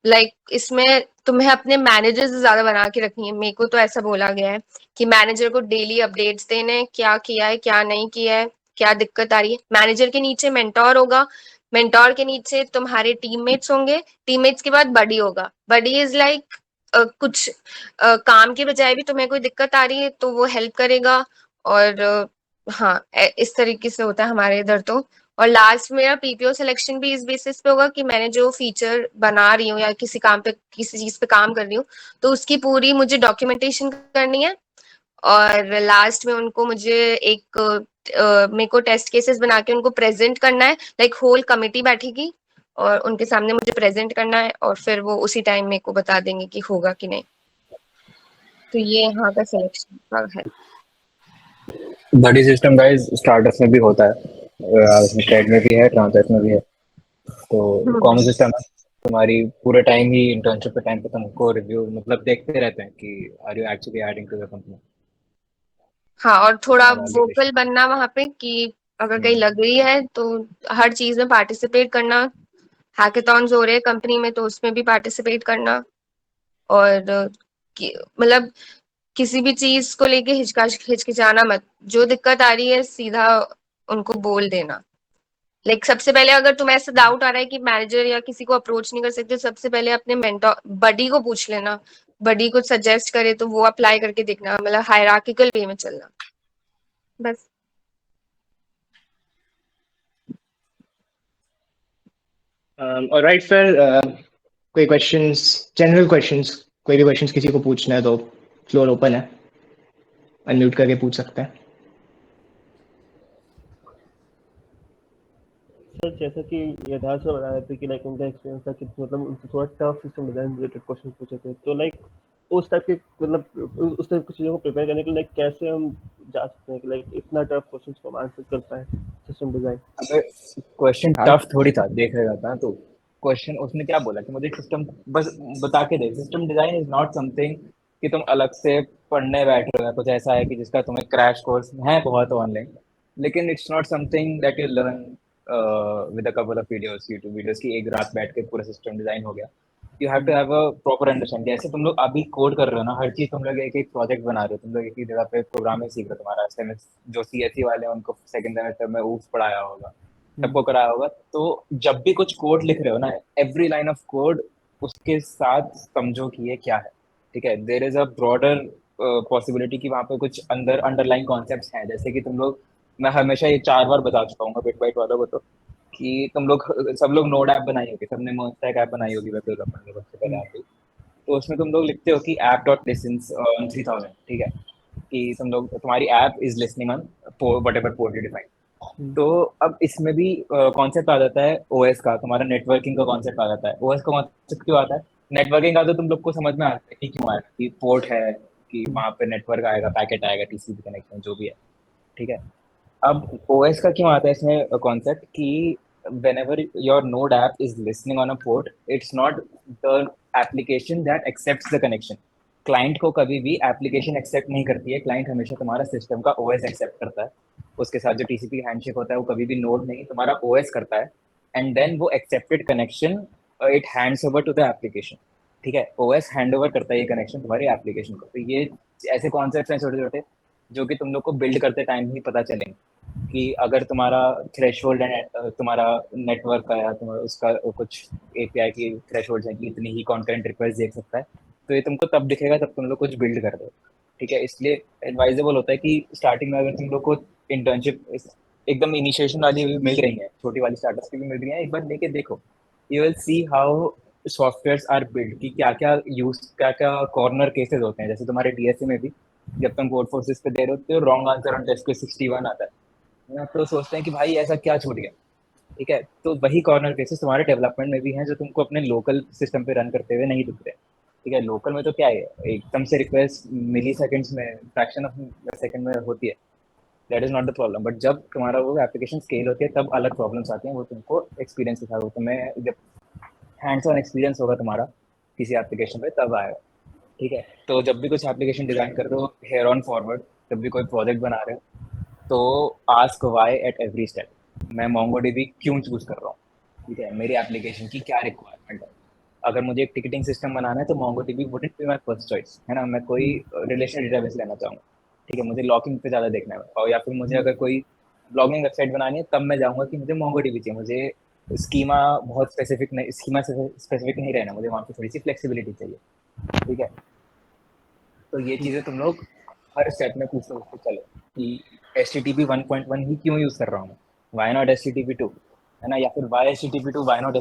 इसमें तुम्हें अपने मैनेजर से ज्यादा बना के रखनी है। मेरे को तो ऐसा बोला गया है कि मैनेजर को डेली अपडेट्स देने हैं, क्या किया है क्या नहीं किया है, क्या दिक्कत आ रही है। मैनेजर के नीचे मेंटोर होगा, मेंटोर के नीचे तुम्हारे टीममेट्स होंगे, टीममेट्स के बाद बडी होगा। बडी इज लाइक कुछ काम के बजाय भी तुम्हें कोई दिक्कत आ रही है तो वो हेल्प करेगा। और हाँ, इस तरीके से होता है हमारे इधर तो। और लास्ट मेरा पीपीओ सिलेक्शन भी इस बेसिस पे होगा कि मैंने जो फीचर बना रही हूँ या किसी काम पे किसी चीज पे काम कर रही हूँ तो उसकी पूरी मुझे डॉक्यूमेंटेशन करनी है। और लास्ट में उनको मुझे एक मेरे को टेस्ट केसेस बना के उनको प्रेजेंट करना है। होल कमिटी बैठेगी और उनके सामने मुझे प्रेजेंट करना है और फिर वो उसी टाइम मेरे को बता देंगे कि होगा कि नहीं। तो ये यहाँ का सिलेक्शन का है। बडी सिस्टम गाइस स्टार्टअप्स में भी होता है, ट्रेड में भी है, ट्रांसलेट में भी है। तो कॉमन सिस्टम है, तुम्हारी पूरे टाइम ही इंटर्नशिप के टाइम पे तुमको रिव्यू मतलब देखते रहते हैं कि are you actually adding to the company. हाँ, और थोड़ा Evaluation। वोकल बनना वहां पे कि अगर कहीं लग रही है तो हर चीज में पार्टिसिपेट करना। हैकेथॉन्स हो रहे हैं कंपनी में तो उसमें भी पार्टिसिपेट करना। और मतलब किसी भी चीज को लेके हिचकिचाना मत। जो दिक्कत आ रही है सीधा उनको बोल देना। सबसे पहले अगर तुम्हें ऐसा डाउट आ रहा है कि मैनेजर या किसी को अप्रोच नहीं कर सकते, सबसे पहले अपने मेंटोर बडी को पूछ लेना। बडी कुछ सजेस्ट करे तो वो अप्लाई करके देखना, मतलब हायरार्किकल वे में चलना बस। ऑलराइट सर, कोई क्वेश्चंस, जनरल क्वेश्चंस, कोई भी क्वेश्चंस किसी को पूछना है तो फ्लोर ओपन है, अनम्यूट करके पूछ सकते हैं। सर जैसा कि यथार्थ से बता रहे थे कि लाइक उनका एक्सपीरियंस था कि मतलब उनसे थोड़ा tough system design related question पूछे थे, तो लाइक उस टाइप के मतलब उस टाइप की चीज़ों को प्रिपेयर करने के लिए कैसे हम जा सकते हैं कि लाइक इतना टफ क्वेश्चन को हम आंसर कर पाए सिस्टम डिजाइन। अबे क्वेश्चन टफ थोड़ी था, देख रहा था तो क्वेश्चन उसने क्या बोला कि मुझे सिस्टम बस बता के दे। System design is not something कि तुम अलग से पढ़ने बैठ रहे हो, कुछ ऐसा है कि जिसका तुम्हें क्रैश कोर्स है बहुत ऑनलाइन, लेकिन it's not something that you learn with a couple of videos, YouTube videos की एक रात बैठ के पूरा सिस्टम डिजाइन हो गया। You have to have a proper understanding. जैसे तुम लोग अभी कोड कर रहे हो ना, हर चीज तुम लोग एक एक प्रोजेक्ट बना रहे हो, तुम लोग एक ही जगह पे प्रोग्रामिंग सीख रहे हो। तुम्हारा सेमेस्टर जो सीएससी वाले हैं उनको सेकंड सेमेस्टर में ऊफ पढ़ाया होगा, सबको कराया होगा। तो जब भी कुछ कोड लिख रहे हो ना, एवरी लाइन ऑफ कोड उसके साथ समझो कि ये क्या है। ठीक है, there is a broader possibility कि वहाँ पे कुछ अंदर अंडरलाइन कॉन्सेप्ट्स हैं। जैसे कि तुम लोग, मैं हमेशा ये 4 बार बता चुका हूँ बिट बाइट वालों को तो, कि तुम लोग सब लोग नोड ऐप बनाई होगी, सबने मोनस्टैक ऐप बनाई होगी वेब डेवलपमेंट में सबसे पहले आती। तो उसमें तुम लोग लिखते हो कि ऐप डॉट लिसन्स ऑन 3000, ठीक है, कि तुम लोग तुम्हारी app is listening on whatever port you define. तो अब इसमें भी कॉन्सेप्ट आ जाता है ओएस का, तुम्हारा नेटवर्किंग का कॉन्सेप्ट आ जाता है। ओएस का कॉन्सेप्ट क्यों आता है? नेटवर्किंग का तो तुम लोग को समझ में आता है कि क्यों आएगा, कि पोर्ट है, कि वहाँ पे नेटवर्क आएगा, पैकेट आएगा, टीसीपी कनेक्शन जो भी है, ठीक है। अब ओएस का क्यों आता है इसमें कॉन्सेप्ट कि whenever your node app is listening on a port, it's not the application that accepts the connection. Client को कभी भी एप्लीकेशन एक्सेप्ट नहीं करती है, क्लाइंट हमेशा तुम्हारा सिस्टम का ओएस एक्सेप्ट करता है। उसके साथ जो टीसीपी हैंडशेक होता है वो कभी भी नोड नहीं, तुम्हारा ओएस करता है, एंड देन वो accepted connection it hands over to the application. ठीक है, ओएस हैंड ओवर करता है ये कनेक्शन तुम्हारी एप्लीकेशन को। तो ये ऐसे कॉन्सेप्ट हैं छोटे छोटे जो कि तुम लोग को बिल्ड करते टाइम ही पता चलेंगे कि अगर तुम्हारा थ्रेशोल्ड है, तुम्हारा नेटवर्क का या तुम्हारा उसका कुछ एपीआई की थ्रेशोल्ड है कि इतनी ही कॉन्करेंट रिक्वेस्ट देख सकता है, तो ये तुमको तब दिखेगा जब तुम लोग कुछ बिल्ड कर दो। ठीक है, इसलिए एडवाइजेबल होता है कि स्टार्टिंग में अगर तुम लोग को इंटर्नशिप एकदम इनिशिएशन वाली भी मिल रही है, छोटी वाली स्टार्टअप्स की भी मिल रही है, एक बार लेके देखो, you will see how softwares are build, कि क्या क्या यूज, क्या क्या कॉर्नर केसेस होते हैं। जैसे तुम्हारे डीएसए में भी जब तुम कोड फोर्सेस पे दे रहे होते हो, रॉन्ग आंसर ऑन टेस्ट पे 61 आता है, तो सोचते हैं कि भाई ऐसा क्या छूट गया। ठीक है, तो वही कॉर्नर केसेस तुम्हारे डेवलपमेंट में भी हैं जो तुमको अपने लोकल सिस्टम पे रन करते हुए नहीं दिख रहे। ठीक है, लोकल में तो क्या है, एकदम से रिक्वेस्ट मिली सेकेंड्स में, फ्रैक्शन ऑफ सेकंड में होती है, that is not the problem. But जब तुम्हारा वो एप्लीकेशन स्केल होती है तब अलग प्रॉब्लम्स आती हैं, वो तुमको एक्सपीरियंस के साथ, तुम्हें जब हैंड्स ऑन एक्सपीरियंस होगा तुम्हारा किसी एप्लीकेशन पे तब आएगा। ठीक है, तो जब भी कुछ एप्लीकेशन डिजाइन कर रहे हो हेयर ऑन फॉरवर्ड, जब भी कोई प्रोजेक्ट बना रहे हो, तो ask why at every step. मैं मोंगोडीबी क्यों चूज कर रहा हूँ, ठीक है, मेरी एप्लीकेशन की क्या रिक्वायरमेंट है, अगर मुझे एक टिकटिंग सिस्टम बनाना है तो MongoDB wouldn't be my first choice, है ना। मैं कोई रिलेशनल डेटाबेस लेना चाहूँगा, ठीक है, मुझे लॉगिंग पे ज़्यादा देखना है, और या फिर मुझे अगर कोई ब्लॉगिंग वेबसाइट बनानी है तब मैं जाऊँगा कि मुझे MongoDB चाहिए, मुझे स्कीमा बहुत स्पेसिफिक नहीं, स्कीमा से स्पेसिफिक नहीं रहना, मुझे वहाँ पे थोड़ी सी फ्लेक्सिबिलिटी चाहिए, ठीक है। तो ये चीज़ें तुम लोग हर स्टेप में पूछते चलो कि HTTP 1.1 ही क्यों यूज़ कर रहा हूँ मैं, वाई नॉट HTTP 2, है ना, या फिर वाई HTTP 2 वाई नॉट